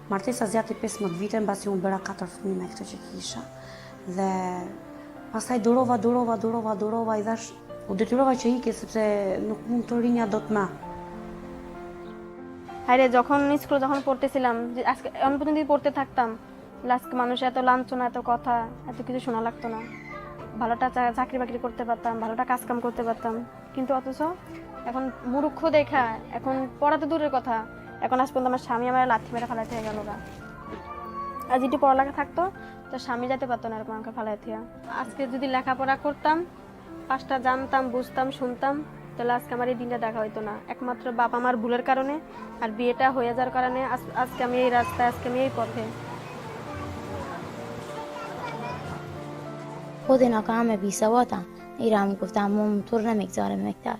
Martesa zgjati 15 vite, mbasi unë bëra 4 fëmijë me këtë që kisha. Dhe pastaj durova I thash, u detyrova që ike sepse nuk mund të rinja dot më. আরে যখন স্কুলে যখন পড়তেছিলাম আজকে আমি প্রতিদিন পড়তে থাকতাম আজকে মানুষ এত লাঞ্ছনা এত কথা এত কিছু শোনা লাগতো না ভালোটা চাকরি বাকরি করতে পারতাম ভালোটা কাজ কাম করতে পারতাম কিন্তু অথচ এখন মূর্খ দেখা এখন পড়াতে দূরের কথা এখন আজ পর্যন্ত আমার স্বামী আমার লাথি মেরে ফেলাইতে হয়ে গেল আর যেটি পড়ালেখা থাকতো তো স্বামী যেতে পারতো না এরকম আমাকে ফেলাইতে আজকে যদি লেখাপড়া করতাম পাঁচটা জানতাম বুঝতাম শুনতাম তাহলে আজকে আমার এই দিনটা দেখা হইতো না একমাত্র বাবা আমার ভুলের কারণে আর বিয়েটা হয়ে যাওয়ার কারণে আজকে আমি এই রাস্তায় আজকে আমি এই পথে خودنا کامه بی سواتا ایرام گفتم تو نمیگذاره به مکتب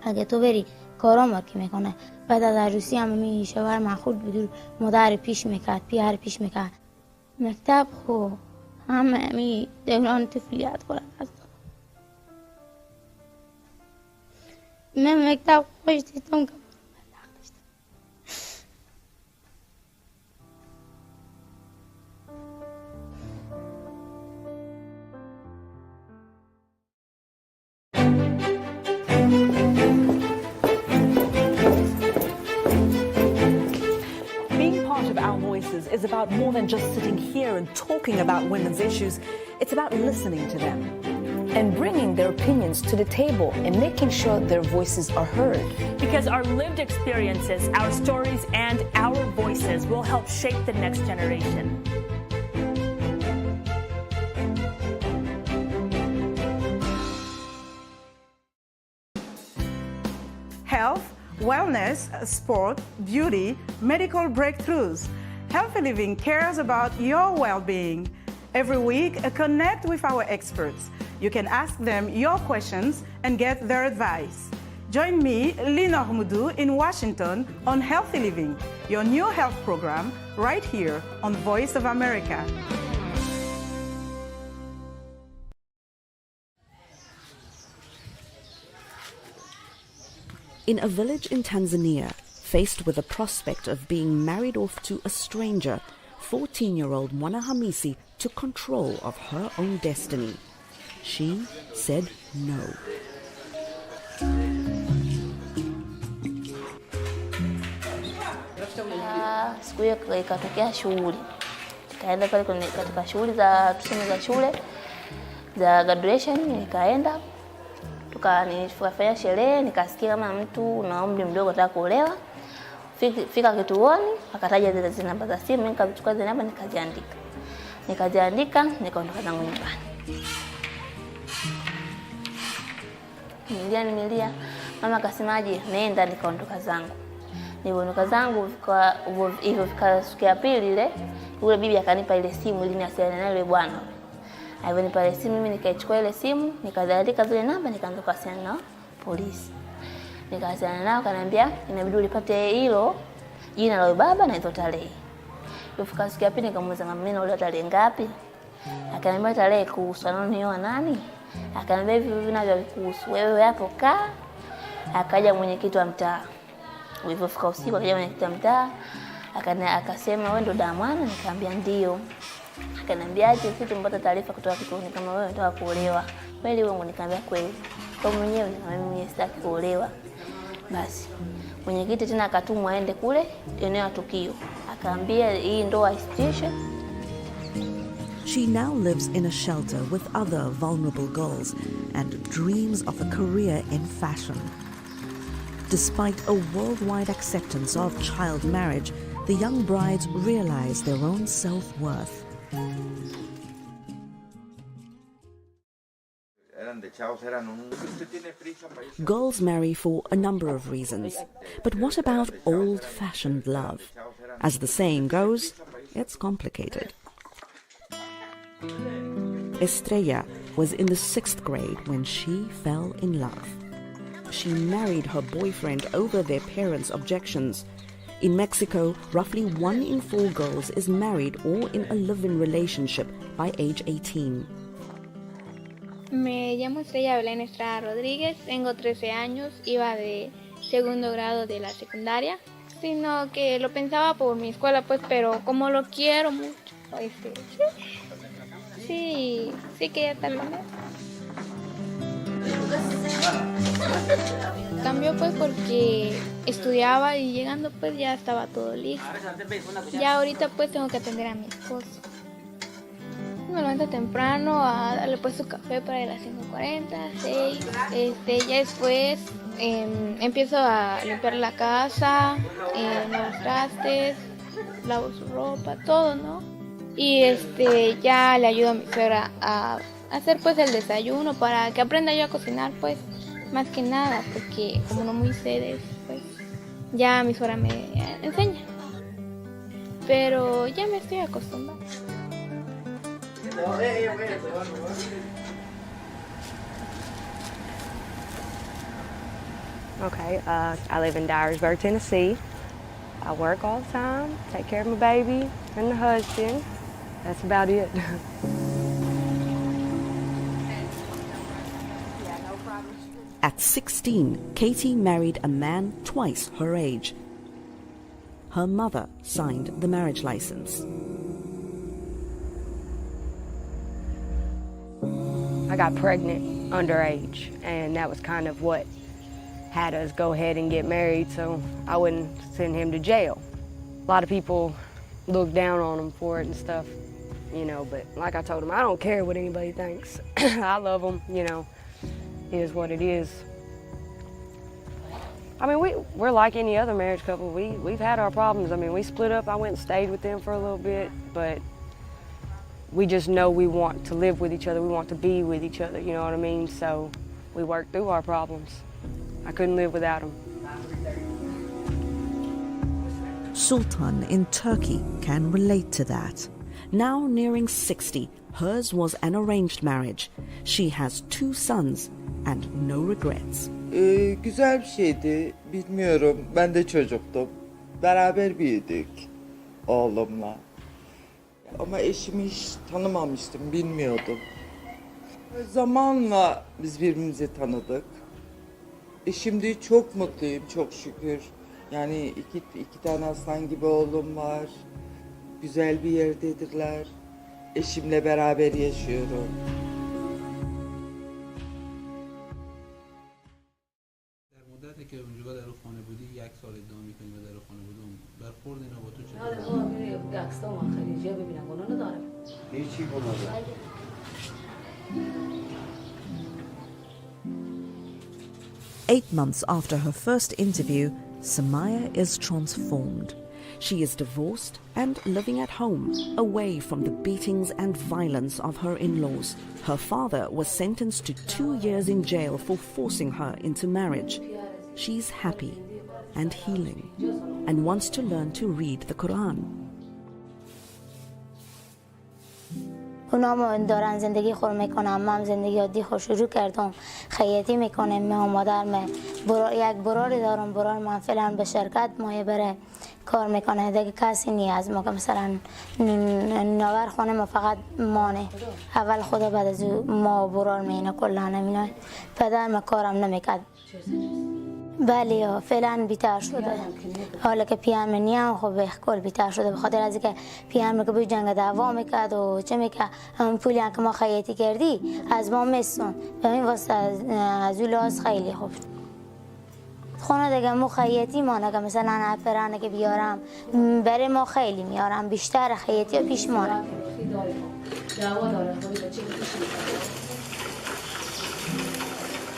اگه تو بری کارام که میکنه بعد از عروسی هم می شوهر مخول بدور مادر پیش میکرد پیار پیش میکرد مکتب خو همه می دوران طفولیت خورد از من مکتب خوش دیدم که Is about more than just sitting here and talking about women's issues. It's about listening to them and bringing their opinions to the table and making sure their voices are heard. Because our lived experiences, our stories, and our voices will help shape the next generation. Health, wellness, sport, beauty, medical breakthroughs. Healthy Living cares about your well-being. Every week, connect with our experts. You can ask them your questions and get their advice. Join me, Lina Hmudu, in Washington on Healthy Living, your new health program, right here on Voice of America. In a village in Tanzania, faced with the prospect of being married off to a stranger, 14-year-old Mwana Hamisi took control of her own destiny. She said no. Siku hiyo ikatokea shughuli. Nikaenda pale katika shughuli za tuseme za shule za graduation nikaenda. Tukafanya sherehe nikasikia kama mtu na umri mdogo anataka kuolewa. Fika kituoni akataja zile namba za simu nikachukua zile namba nikaziandika nikaondoka zangu nyumbani. Nilia mama akasemaje nenda nikaondoka zangu. Niliondoka zangu kwa hivyo fika siku ya pili ile yule bibi akanipa ile simu ili niasiliane naye yule bwana. Aliponipa ile simu mimi nikaichukua ile simu nikaziandika zile namba nikaanza kuwasiliana na polisi. Nikawasiliana nao kaniambia inabidi ulipate hilo jina la baba na hizo tarehe. Nilifika siku ya pili nikamuuliza mama mimi na ule tarehe ngapi? Akaniambia tarehe kuhusu ananioa nani? Akaniambia hivi vinavyo kuhusu wewe hapo kaa. Akaja mwenyekiti wa mtaa. Ulipofika usiku akaja mwenyekiti wa mtaa akasema wewe ndo Damwana nikamwambia ndio. Akaniambia aje sisi tumepata taarifa kutoka kituoni kama wewe unataka kuolewa. Kweli wewe nikamwambia kweli. Kwa mwenyewe na mimi sitaki kuolewa. Basi mwenyekiti tena akatumwa aende kule eneo la tukio. Akaambia hii ndoa isitishe. She now lives in a shelter with other vulnerable girls and dreams of a career in fashion. Despite a worldwide acceptance of child marriage, the young brides realize their own self-worth. Girls marry for a number of reasons. But what about old-fashioned love? As the saying goes, it's complicated. Estrella was in the 6th grade when she fell in love. She married her boyfriend over their parents' objections. In Mexico, roughly 1 in 4 girls is married or in a live-in relationship by age 18. Me llamo Estrella Belén Estrada Rodríguez, tengo 13 años, iba de segundo grado de la secundaria, sino que lo pensaba por mi escuela, pues, pero como lo quiero mucho, sí quería estar con él. Cambió pues porque estudiaba y llegando pues ya estaba todo listo. Ya ahorita pues tengo que atender a mi esposo. Me levanto temprano a darle pues su café para las 5:40, 6. Ya después empiezo a limpiar la casa, lavar trastes, lavo su ropa, todo, ¿no? Y ya le ayudo a mi suegra a hacer pues el desayuno para que aprenda yo a cocinar, pues más que nada, porque como no muy sé, pues ya mi suegra me enseña. Pero ya me estoy acostumbrada. Okay, I live in Dyersburg, Tennessee. I work all the time, take care of my baby and the husband. That's about it. At 16, Katie married a man twice her age. Her mother signed the marriage license. I got pregnant underage, and that was kind of what had us go ahead and get married so I wouldn't send him to jail. A lot of people look down on him for it and stuff, you know, but like I told him, I don't care what anybody thinks. I love him, you know, it is what it is. I mean, we're like any other marriage couple. We've had our problems. I mean, we split up, I went and stayed with them for a little bit, but we just know we want to live with each other, we want to be with each other, you know what I mean? So we work through our problems. I couldn't live without him. Sultan in Turkey can relate to that. Now nearing 60, hers was an arranged marriage. She has 2 sons and no regrets. Güzel bir şeydi, bilmiyorum. Ben de çocuktum. Beraber büyüdük oğlumla. Ama eşimi hiç tanımamıştım, bilmiyordum. Zamanla biz birbirimizi tanıdık. Şimdi çok mutluyum, çok şükür. Yani iki tane aslan gibi oğlum var. Güzel bir yerdedirler. Eşimle beraber yaşıyorum. مدتی که اونجا در خانه بودی 1 سال ادعا می‌کنی و در خانه بودم برخورد اینا با تو چطور؟ عکس‌ها و خریجی ببینم گناه نداره. هیچی گناه نداره. 8 months after her first interview, Samaya is transformed. She is divorced and living at home, away from the beatings and violence of her in-laws. Her father was sentenced to 2 years in jail for forcing her into marriage. She's happy and healing and wants to learn to read the Quran. اونا دارن زندگی خور میکنم، من زندگی عادی خور شروع کردم، خیاطی میکنم، من مادر یک براری دارم، برار من فعلا به شرکت مایه بره کار میکنه، دیگه کسی نیاز ما که مثلا نوار خونه ما فقط مانه، اول خدا بعد از ما برار مینه کلا نمینه، پدر ما کارم نمیکرد. بله فعلا بیتر شده، حالا که پیام نیم خب کل بیتر شده، به خاطر از اینکه پیام که به جنگ دعوا میکرد و چه میکرد، اون پولی که ما خیاطی کردی از ما میسون، به این واسطه از اون لحاظ خیلی خوب خونه دیگه ما خیاطی مانه که مثلا اپرانه که بیارم برای ما خیلی میارم، بیشتر خیاطی و پیش مانه.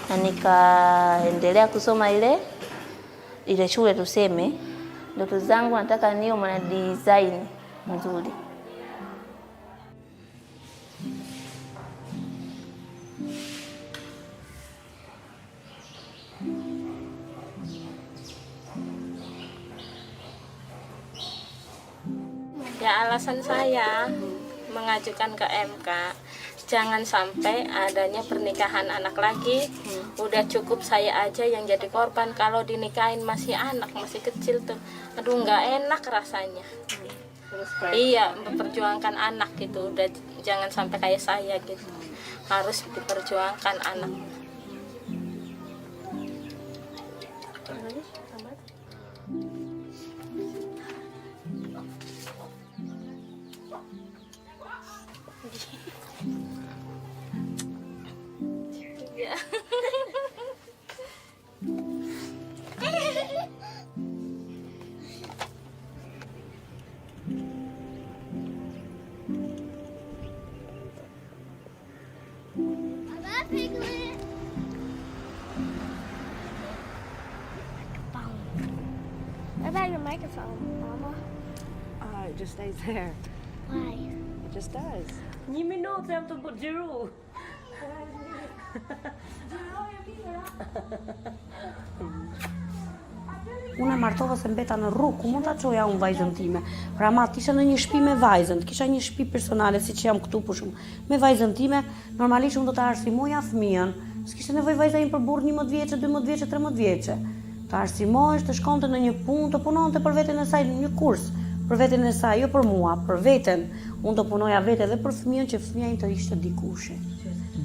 Na nikaendelea kusoma ile shule tuseme, ndoto zangu nataka niwe mwana design mzuri. Ya alasan saya mengajukan ke MK, jangan sampai adanya pernikahan anak lagi. Udah cukup saya aja yang jadi korban, kalau dinikahin masih anak, masih kecil tuh. Aduh nggak enak rasanya. Iya, memperjuangkan anak gitu. Udah jangan sampai kayak saya gitu. Harus diperjuangkan anak. What about your microphone, Mama? It just stays there. Why? It just does. Nie minuty, ja to podzielu. Unë e martova se mbeta në rrugë, ku mund ta çoja unë vajzën time. Pra ma tisha në një shtëpi me vajzën, kisha një shtëpi personale siç jam këtu për shkak. Me vajzën time, normalisht unë do ta arsimoja fëmijën. S'kishte nevojë vajza im për burr 11 vjeçë, 12 vjeçë, 13 vjeçë. Ta arsimohesh, të shkonte në një punë, të punonte për veten e saj në një kurs, për veten e saj, jo për mua, për veten. Unë do punoja vetë edhe për fëmijën që fëmia im të ishte dikushi.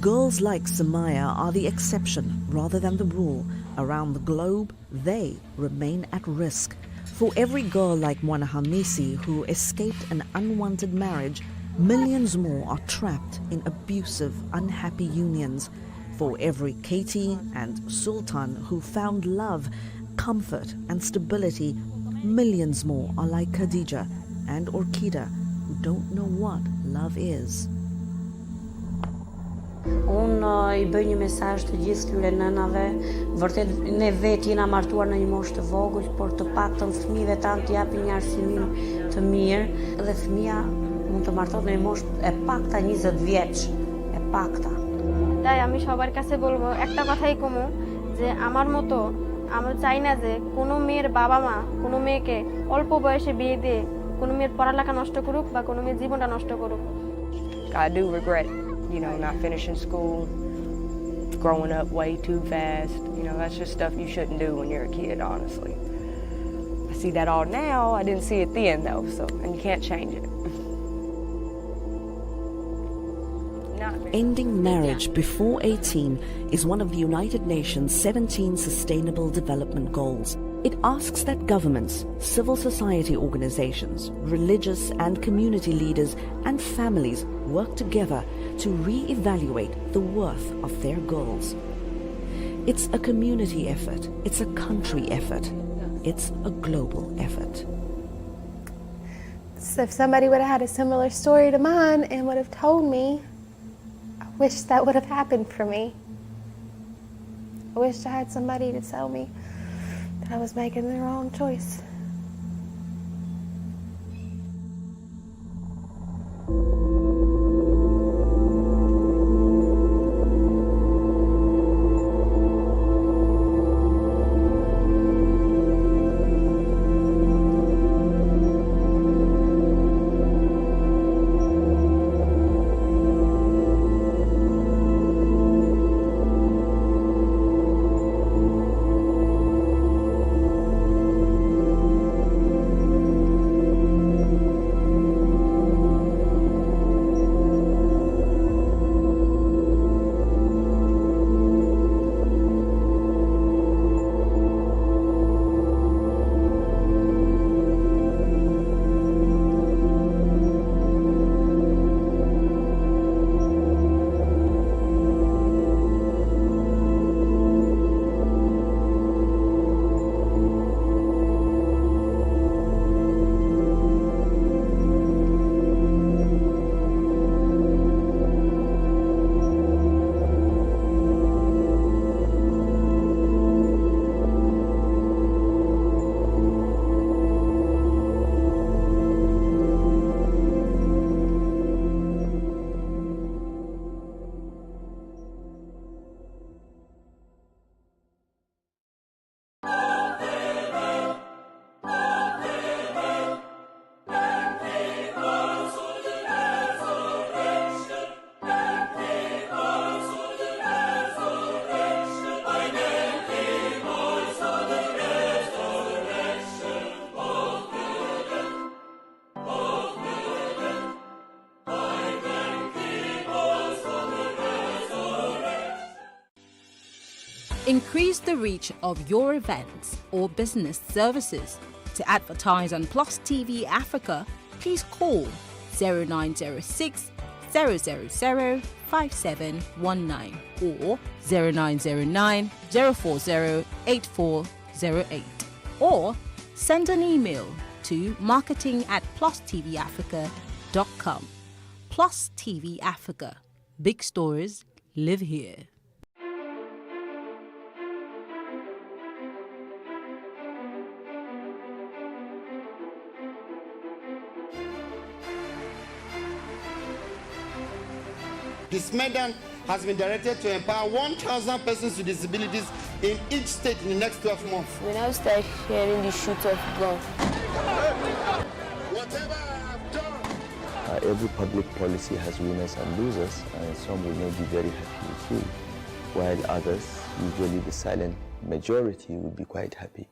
Girls like Samaya are the exception rather than the rule. Around the globe, they remain at risk. For every girl like Mwana Hamisi who escaped an unwanted marriage, millions more are trapped in abusive, unhappy unions. For every Katie and Sultan who found love, comfort and stability, millions more are like Khadija and Orkida who don't know what love is. Unë I bëj një mesazh të gjithë këtyre nënave, vërtet ne vetë jena martuar në një moshë të vogël, por të paktën fëmijëve tanë t'i japin një arsimim të mirë dhe fëmia mund të martohet në një moshë e pakta 20 vjeç, e pakta. তাই আমি সবার কাছে বলবো একটা কথাই কমু যে আমার মতো আমরা চাই না যে কোনো মেয়ের বাবা মা কোনো মেয়েকে অল্প বয়সে বিয়ে দিয়ে কোনো মেয়ের পড়ালেখা নষ্ট করুক বা কোনো মেয়ের জীবনটা নষ্ট করুক। I do regret, not finishing school, growing up way too fast. That's just stuff you shouldn't do when you're a kid, honestly. I see that all now. I didn't see it then, though, and you can't change it. Ending marriage before 18 is one of the United Nations 17 Sustainable Development Goals. It asks that governments, civil society organizations, religious and community leaders and families work together to re-evaluate the worth of their goals. It's a community effort, it's a country effort, it's a global effort. So if somebody would have had a similar story to mine and would have told me, I wish that would have happened for me. I wish I had somebody to tell me that I was making the wrong choice. Increase the reach of your events or business services. To advertise on Plus TV Africa, please call 0906 000 5719 or 0909 040 8408, or send an email to marketing@PlusTvAfrica.com. Plus TV Africa. Big stories live here. This Medan has been directed to empower 1,000 persons with disabilities in each state in the next 12 months. When I start hearing the shoot of gun, every public policy has winners and losers, and some will not be very happy with you, while others, usually the silent majority, will be quite happy.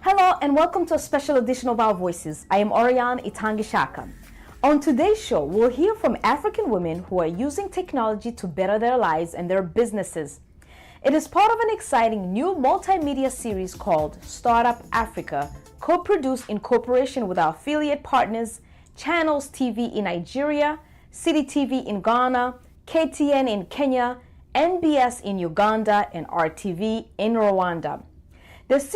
Hello and welcome to a special edition of Our Voices. I am Oriane Itangishaka. On today's show, we'll hear from African women who are using technology to better their lives and their businesses. It is part of an exciting new multimedia series called Startup Africa, co-produced in cooperation with our affiliate partners, Channels TV in Nigeria, City TV in Ghana, KTN in Kenya, NBS in Uganda, and RTV in Rwanda. The series